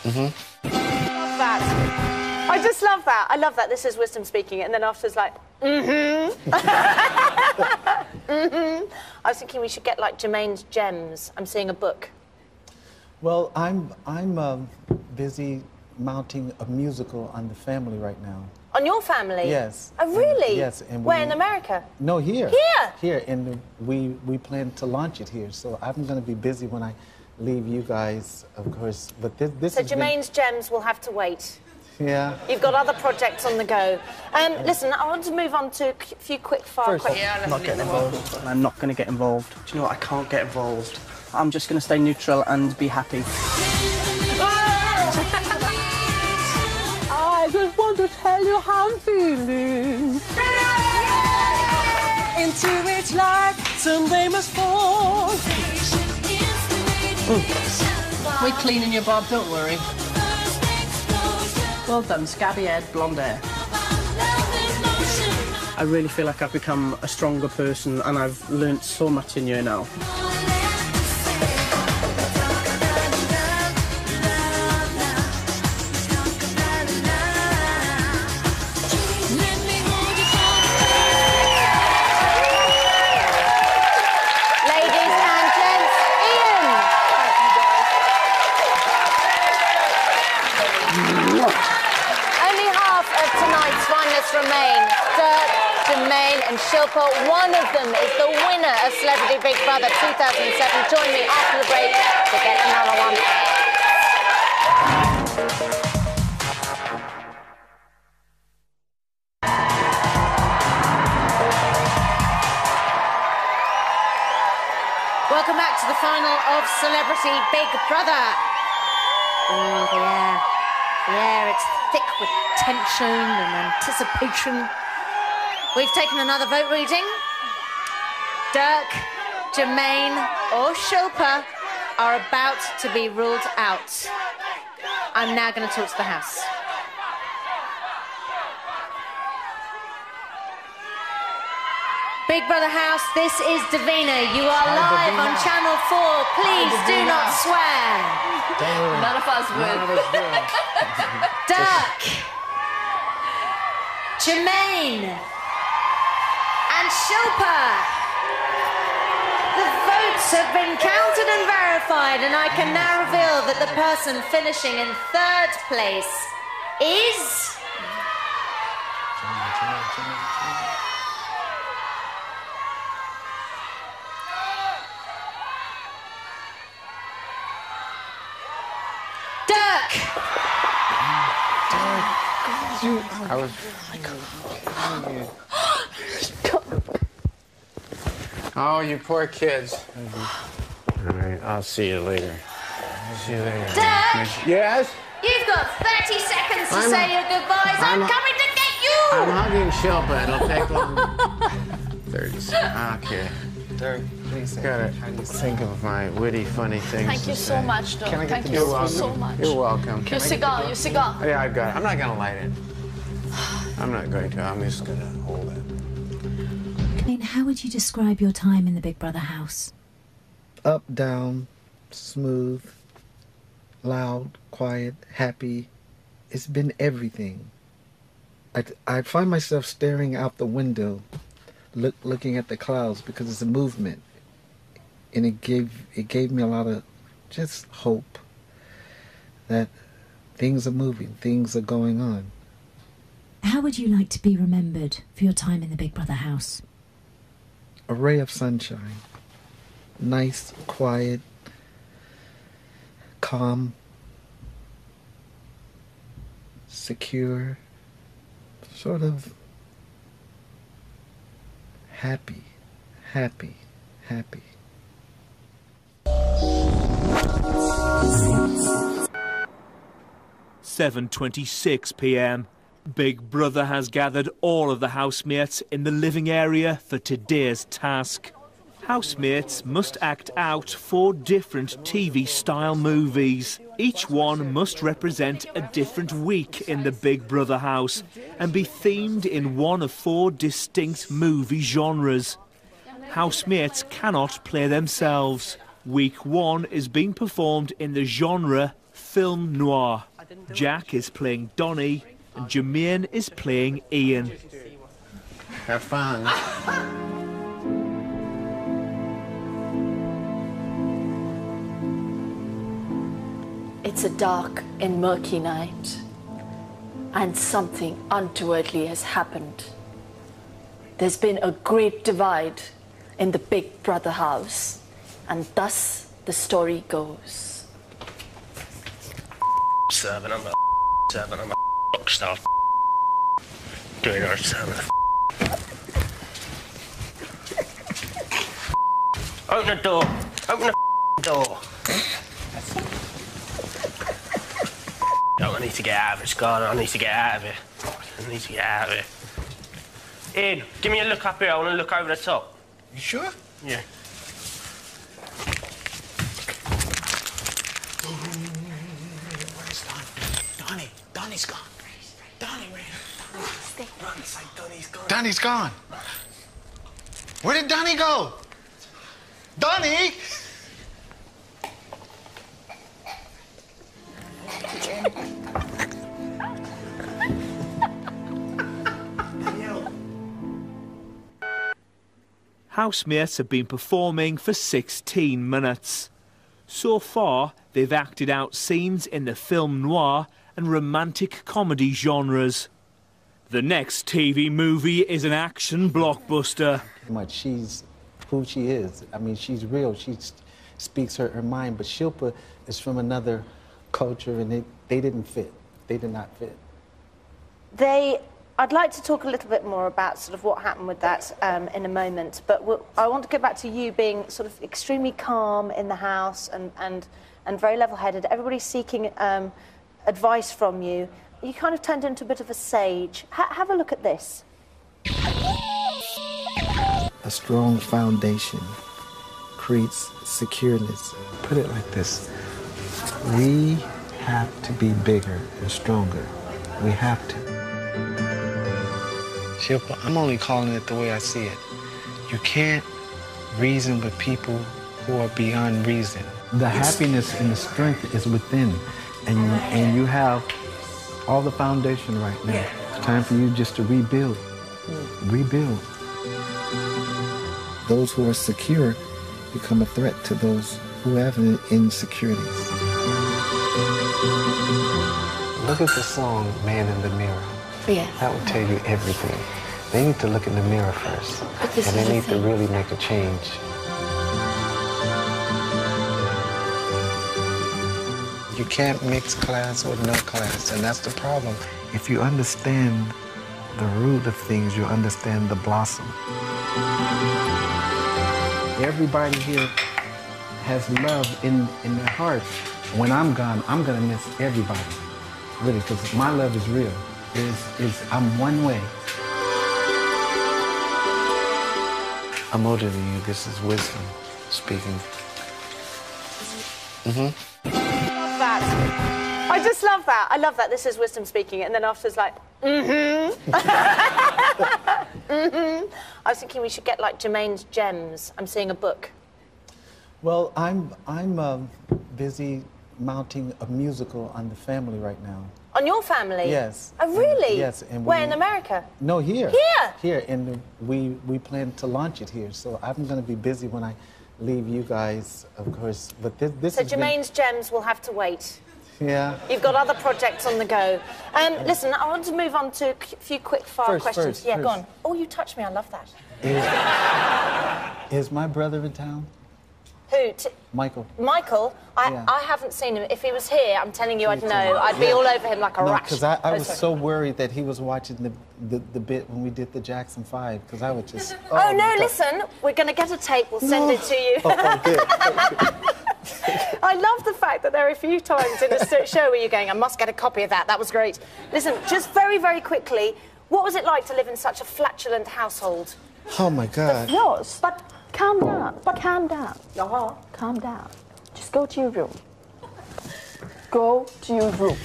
Love that. I just love that. I love that. This is wisdom speaking, and then afterwards, like, I was thinking we should get like Jermaine's gems. I'm seeing a book. Well, I'm busy mounting a musical on the family right now. On your family? Yes. Oh, really? Yes. And where, in America? No, here. Here? Here, and we plan to launch it here. So I'm going to be busy when I leave you guys, of course. But this So Jermaine's gems will have to wait. Yeah. You've got other projects on the go. Listen, I want to move on to a few quick fire questions. I'm not getting involved. I'm not going to get involved. Do you know what? I can't get involved. I'm just going to stay neutral and be happy. I just want to tell you how I'm feeling. Into each life, someday must fall. We're cleaning you, Bob, don't worry. Well done, scabby head, blonde hair. I really feel like I've become a stronger person and I've learnt so much in you now. Remain. Dirk, Jermaine and Shilpa. One of them is the winner of Celebrity Big Brother 2007. Join me after the break to get another one. Welcome back to the final of Celebrity Big Brother. Oh, yeah. Yeah, it's thick with tension and anticipation. We've taken another vote reading. Dirk, Jermaine or Shilpa are about to be ruled out. I'm now going to talk to the house. Big Brother House, this is Davina. You are live on Channel 4. Please do not swear. None of us would. Dirk, Jermaine and Shilpa. The votes have been counted and verified, and I can now reveal that the person finishing in third place is... I was. Oh, you poor kids. All right, I'll see you later. See you later. Dirk! Yes? You've got 30 seconds to say your goodbyes. I'm coming to get you! I'm hugging Shilpa. It'll take long. 30 seconds. Okay. Dirk, please. Gotta think of my witty, funny things. Thank you so much, Dirk. Thank you so much. You're welcome. Your cigar, your cigar. Yeah, I got it. I'm not gonna light it. I'm not going to. I'm just gonna hold it. How would you describe your time in the Big Brother house? Up, down, smooth, loud, quiet, happy. It's been everything. I find myself staring out the window, looking at the clouds because it's a movement, and it gave me a lot of just hope that things are moving, things are going on. How would you like to be remembered for your time in the Big Brother house? A ray of sunshine. Nice, quiet, calm, secure, sort of happy. happy, happy. 7:26 p.m. Big Brother has gathered all of the housemates in the living area for today's task. Housemates must act out 4 different TV-style movies. Each one must represent a different week in the Big Brother house and be themed in one of 4 distinct movie genres. Housemates cannot play themselves. Week 1 is being performed in the genre film noir. Jack is playing Donnie and Jermaine is playing Ian. Have fun. It's a dark and murky night, and something untowardly has happened. There's been a great divide in the Big Brother house, and thus the story goes. Serving, I'm a serving, I'm a rock star. Doing our serving. Open the door. Open the door. I need to get out of it, Scarlett. I need to get out of it. I need to get out of it. Ian, give me a look up here. I want to look over the top. You sure? Yeah. Where's Donnie? Donnie's gone. Donnie ran. Run, it's like Donnie's gone. Donnie's gone. Where did Donnie go? Donnie! Housemates have been performing for 16 minutes. So far, they've acted out scenes in the film noir and romantic comedy genres. The next TV movie is an action blockbuster. She's who she is. I mean, she's real. She speaks her mind, but Shilpa is from another culture, and they didn't fit. They did not fit. I'd like to talk a little bit more about sort of what happened with that in a moment, but I want to go back to you being sort of extremely calm in the house and very level-headed. Everybody's seeking advice from you. You kind of turned into a bit of a sage. Have a look at this. A strong foundation creates secureness. Put it like this. We have to be bigger and stronger. We have to. Shilpa, I'm only calling it the way I see it. You can't reason with people who are beyond reason. The happiness and the strength is within, and you have all the foundation right now. Yeah. It's time for you just to rebuild. Rebuild. Those who are secure become a threat to those who have insecurities. Look at the song, Man in the Mirror. Yeah. That will tell you everything. They need to look in the mirror first. And they need to really make a change. You can't mix class with no class, and that's the problem. If you understand the root of things, you understand the blossom. Everybody here has love in their heart. When I'm gone, I'm gonna miss everybody. Really, because my love is real. I'm one way. I'm older than you. This is wisdom speaking. I love that. I just love that. I love that. This is wisdom speaking, and then afterwards, like, I was thinking we should get like Jermaine's Gems. I'm seeing a book. Well, I'm busy mounting a musical on the family right now. On your family? Yes. Oh, really? Yes. And where, in America? No, here. Here? Here, and we plan to launch it here. So I'm going to be busy when I leave you guys, of course. But this so Jermaine's Gems will have to wait. Yeah. You've got other projects on the go. Listen, I want to move on to a few quick-fire questions. First. Go on. Oh, you touched me. I love that. Is my brother in town? Who? Michael. Michael? I haven't seen him. If he was here, I'm telling you, I'd know. I'd be all over him like a rat. Because I was so worried that he was watching the bit when we did the Jackson 5, because I would just... Oh, no, listen. We're going to get a tape. We'll send it to you. Oh, good. I love the fact that there are a few times in a show where you're going, I must get a copy of that. That was great. Listen, just very, very quickly, what was it like to live in such a flatulent household? Oh, my God. Yours. But calm down. Calm down. Calm down. Just go to your room. Go to your room.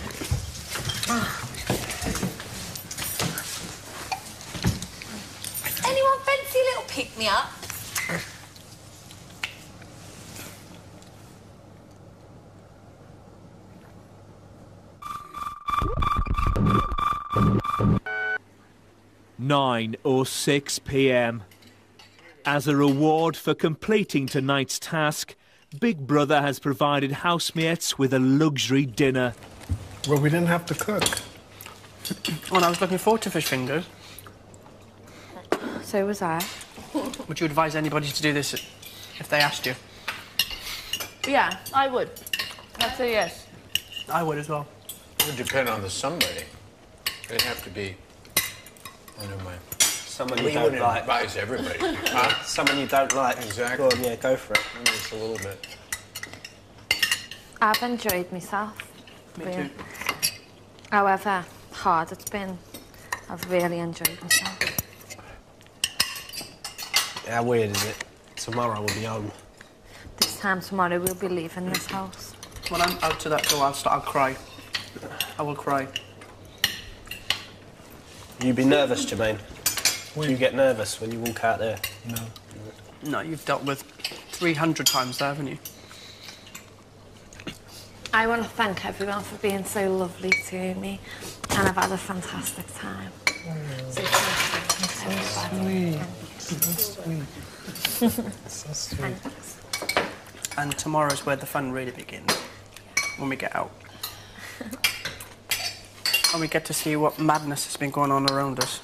Anyone fancy a little pick-me-up? (9:06 p.m). As a reward for completing tonight's task, Big Brother has provided housemates with a luxury dinner. Well, we didn't have to cook. Well, I was looking forward to fish fingers. So was I. Would you advise anybody to do this if they asked you? Yeah, I would. I'd say yes. I would as well. It would depend on the somebody. It'd have to be... Oh, never mind. Someone you We don't wouldn't like. advise everybody. Huh? Someone you don't like. Exactly. Go on, yeah, go for it. I mean, it's a little bit. I've enjoyed myself. Me really. too. However hard it's been, I've really enjoyed myself. How weird is it? Tomorrow we'll be home. This time tomorrow we'll be leaving this house. When I'm out to that door, I'll cry. I will cry. You be nervous, Jermaine? Do you get nervous when you walk out there? No. No, you've dealt with 300 times there, haven't you? I want to thank everyone for being so lovely to me, and I've had a fantastic time. So thank you, everybody. So sweet. So sweet. And tomorrow's where the fun really begins, when we get out. And we get to see what madness has been going on around us.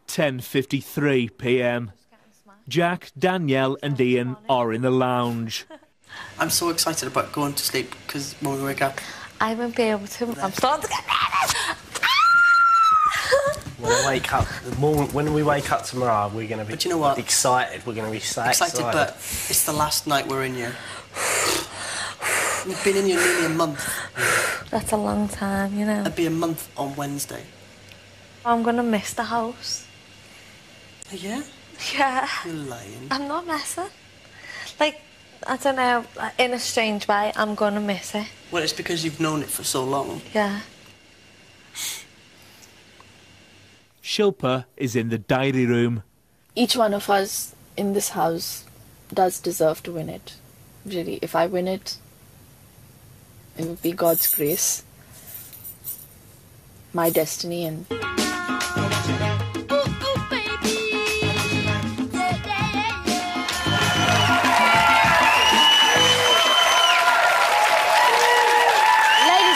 10:53 p.m. Jack, Danielle and Ian are in the lounge. I'm so excited about going to sleep, because when we wake up... I won't be able to. I'm starting to get nervous. When we wake up tomorrow, we're going to be But you know what? excited. We're going to be so excited. But it's the last night we're in here. We've been in here nearly a month. That's a long time, you know. It'll be a month on Wednesday. I'm gonna miss the house. Yeah? Yeah. You're lying. I'm not messing. Like, I don't know, in a strange way, I'm gonna miss it. Well, it's because you've known it for so long. Yeah. Shilpa is in the diary room. Each one of us in this house does deserve to win it. Really, if I win it, it would be God's grace, my destiny, and... Ladies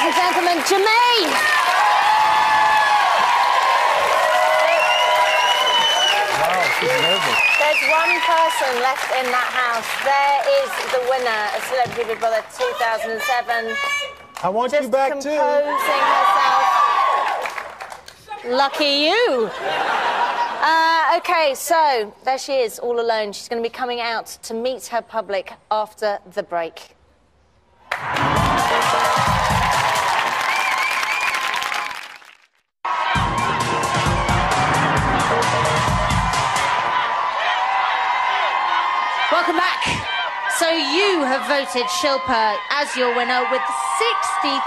and gentlemen, Jermaine! Wow, she's nervous. There's one person left in that house. There is the winner of Celebrity Big Brother 2007. I want you back too. Composing herself. Lucky you. Okay, so there she is, all alone. She's going to be coming out to meet her public after the break. Welcome back. So you have voted Shilpa as your winner with 63%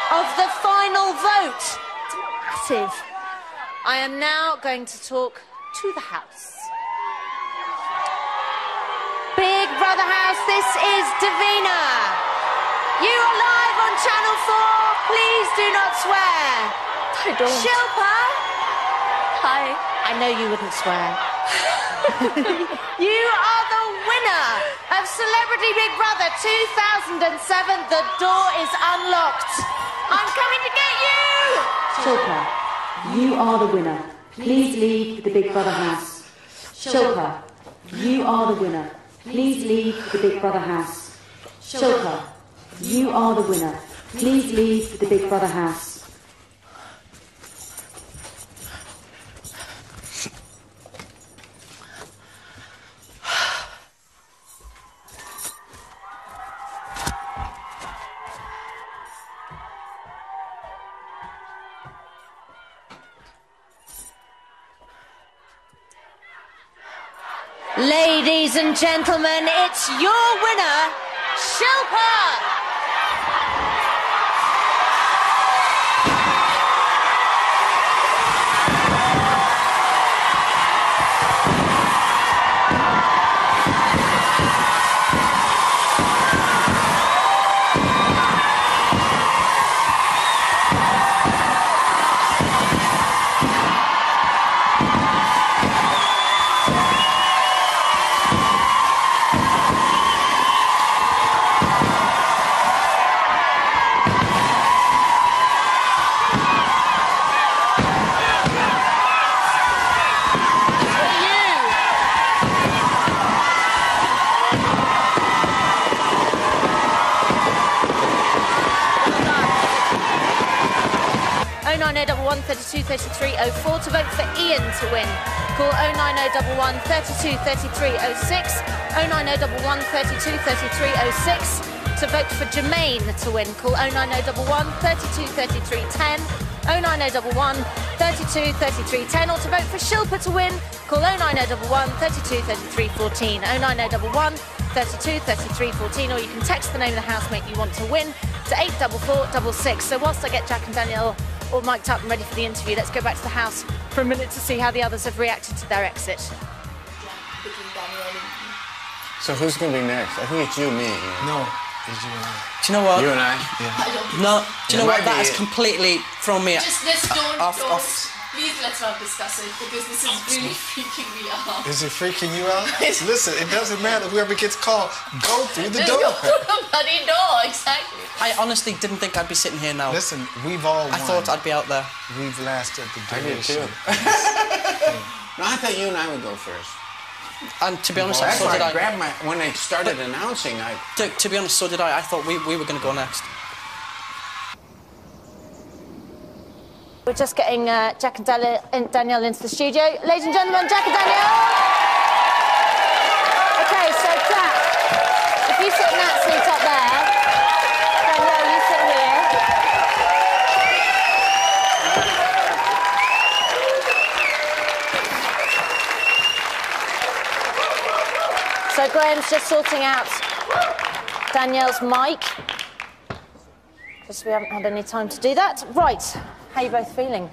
of the final vote. It's massive. I am now going to talk to the house. Big Brother House, this is Davina. You are live on Channel 4. Please do not swear. I don't. Shilpa. Hi. I know you wouldn't swear. You are the winner of Celebrity Big Brother 2007. The door is unlocked. I'm coming to get you! Shilpa, you are the winner Please leave the Big Brother house. Shilpa, you are the winner. Please leave the Big Brother house. Shilpa, you are the winner. Please leave the Big Brother house. Ladies and gentlemen, it's your winner, Shilpa! Oh 32 33 04 to vote for Ian to win. Call 09011 32 33 06. 09011 32 33 06 to vote for Jermaine to win. Call 09011 32 33 10. 09011 32 33 10. Or to vote for Shilpa to win. Call 09011 32 33 14. 09011 32 33 14. Or you can text the name of the housemate you want to win to 84466. So whilst I get Jack and Danielle all mic'd up and ready for the interview, let's go back to the house for a minute to see how the others have reacted to their exit. So who's going to be next? I think it's you and me. No, it's you and I. Do you know what? You and I? Yeah. No, do you know what? That has completely thrown me Just let's don't. off. Please let's not discuss it because this is really freaking me out. Is it freaking you out? Listen, it doesn't matter. Whoever gets called, go through the door. Bloody door, exactly. I honestly didn't think I'd be sitting here now. Listen, we've all won. I thought I'd be out there. We've lasted the I duration. did too. No, I thought you and I would go first. And to be honest, Well, so did I. Grabbed my, when they started announcing, To be honest, so did I. I thought we were going to go next. We're just getting Jack and Danielle into the studio. Ladies and gentlemen, Jack and Danielle. Okay, so Jack, if you sit in that seat up there, Danielle, you sit here. So Graham's just sorting out Danielle's mic. Just we haven't had any time to do that. Right. How are you both feeling?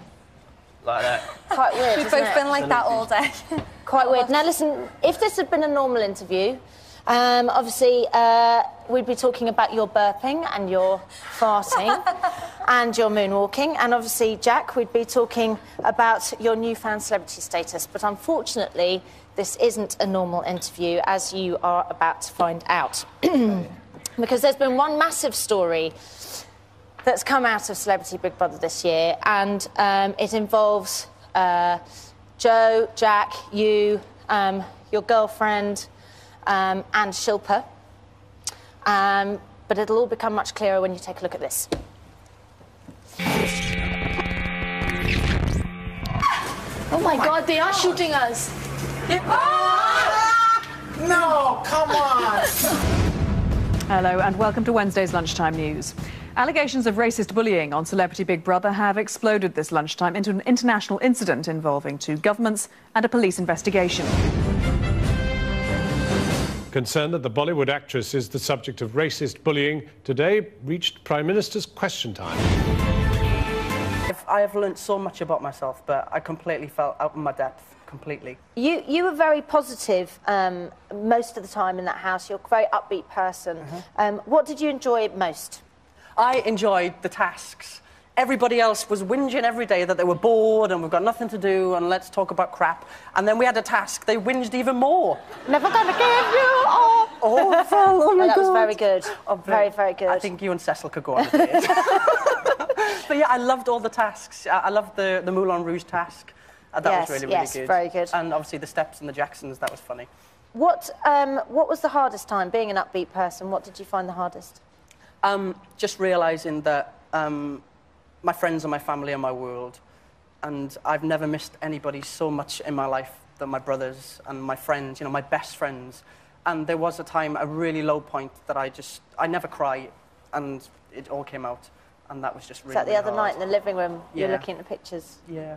Like that. Quite weird. We've both been like that all day. Quite weird. Now listen, if this had been a normal interview, obviously we'd be talking about your burping and your farting and your moonwalking, and obviously, Jack, we'd be talking about your newfound celebrity status. But unfortunately, this isn't a normal interview, as you are about to find out. Because there's been one massive story that's come out of Celebrity Big Brother this year, and it involves Joe, Jack, you, your girlfriend, and Shilpa. But it'll all become much clearer when you take a look at this. Oh my God, they are shooting us. No, come on. Hello and welcome to Wednesday's Lunchtime News. Allegations of racist bullying on Celebrity Big Brother have exploded this lunchtime into an international incident involving two governments and a police investigation. Concern that the Bollywood actress is the subject of racist bullying today reached Prime Minister's question time. I have learnt so much about myself, but I completely fell out of my depth. Completely. You were very positive most of the time in that house. You're a very upbeat person. What did you enjoy most? I enjoyed the tasks. Everybody else was whinging every day that they were bored and we've got nothing to do and let's talk about crap. And then we had a task, they whinged even more. Never gonna give you all. Oh my That was God. very good. Very, very good. I think you and Cecil could go on a date. But yeah, I loved all the tasks. I loved the Moulin Rouge task. That was really, really good. Yes, very good. And obviously the Steps and the Jacksons, that was funny. What was the hardest time, being an upbeat person? What did you find the hardest? Just realising that my friends and my family are my world, and I've never missed anybody so much in my life than my brothers and my friends, you know, my best friends. And there was a time, a really low point, that I never cry, and it all came out, and that was just really, Was that the other hard. night in the living room? You're Yeah. looking at the pictures? Yeah.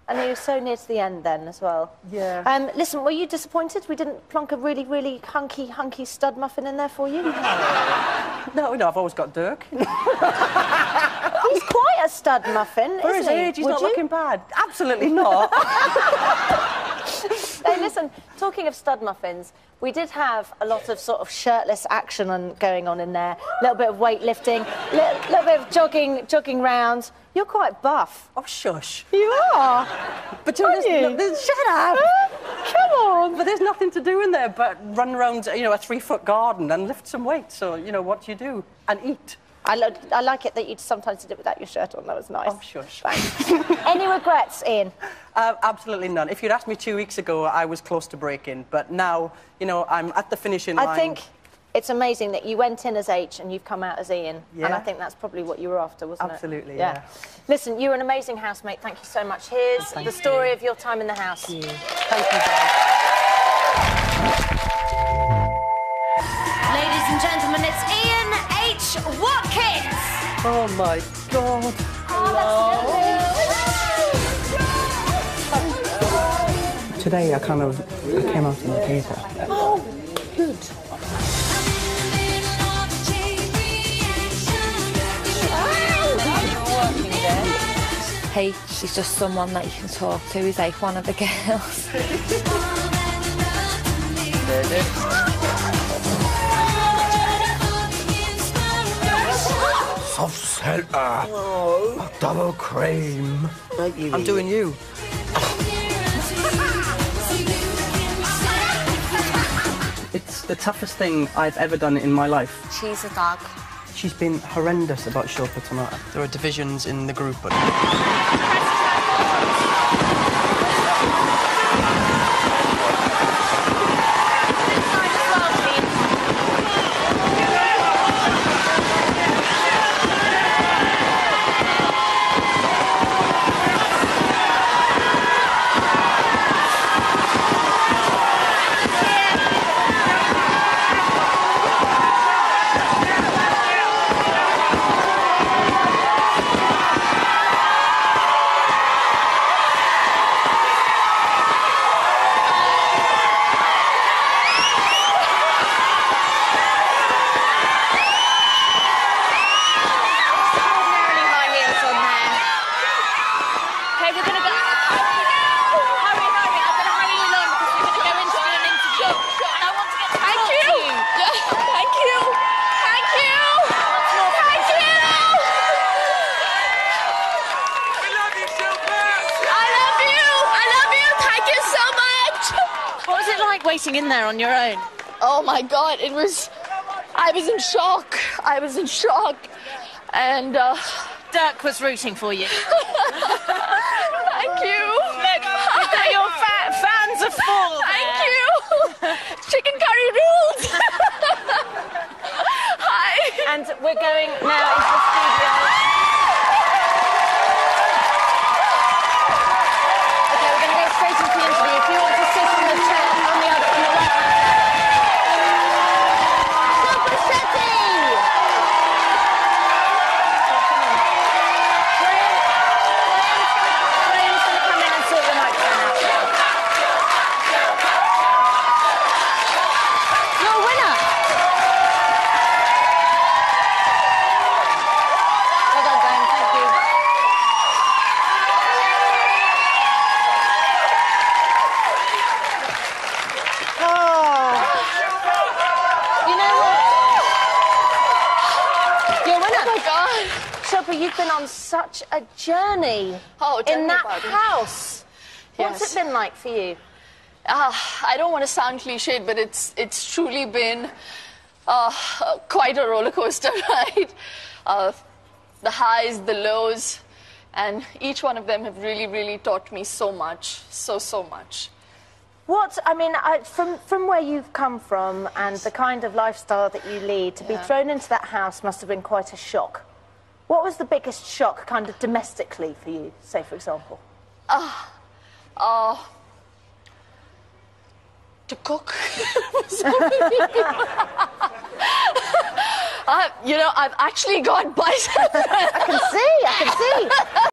And you were so near to the end then as well. Yeah. Listen, were you disappointed we didn't plonk a really, really hunky stud muffin in there for you? No, I've always got Dirk. He's quite a stud muffin, For his isn't he? age, he's Would not you? looking bad. Absolutely not. Hey, listen, talking of stud muffins, we did have a lot of sort of shirtless action going on in there. A little bit of weightlifting, little bit of jogging round. You're quite buff. Oh, shush. You are. But shut up. Come on. But there's nothing to do in there but run around, you know, a 3-foot garden and lift some weights. So, you know, what do you do? And eat. I like it that you sometimes did it without your shirt on. That was nice. Oh, shush. Thanks. Any regrets, Ian? Absolutely none. If you'd asked me 2 weeks ago, I was close to breaking. But now, you know, I'm at the finishing line. I think it's amazing that you went in as H and you've come out as Ian. Yeah. And I think that's probably what you were after, wasn't Absolutely, it? yeah. Listen, you're an amazing housemate. Thank you so much. Here's the story of your time in the house. Thank you, guys. Ladies and gentlemen, it's Ian H. Watkins. Oh, my God. Today, I came out in the paper. Oh, good. Hey, she's just someone that you can talk to. He's like one of the girls. Soft centre. Double cream. I'm doing you. It's the toughest thing I've ever done in my life. She's a dog. She's been horrendous about Shilpa tonight. There are divisions in the group, but... Waiting in there on your own? Oh my God, I was in shock. I was in shock. And Dirk was rooting for you. Thank you. Look, your fans are full there. Thank you. Chicken curry rules. Hi. And we're going now into the studio. Okay, we're going to go straight into the interview. If you want to sit on the chair on the right hand side. Graham's going to come in and sort the microphone out. You're a winner. Well done, Graham. Thank you. You know what? You're a winner. Oh my God. Shilpa, you've been on such a journey in that house. What's it been like for you? I don't want to sound cliched, but it's truly been quite a roller coaster ride. The highs, the lows, And each one of them have really, really taught me so much, so much. From where you've come from and the kind of lifestyle that you lead, to be thrown into that house must have been quite a shock. What was the biggest shock, kind of domestically, for you, say, for example? To cook. You know, I've actually got bicep.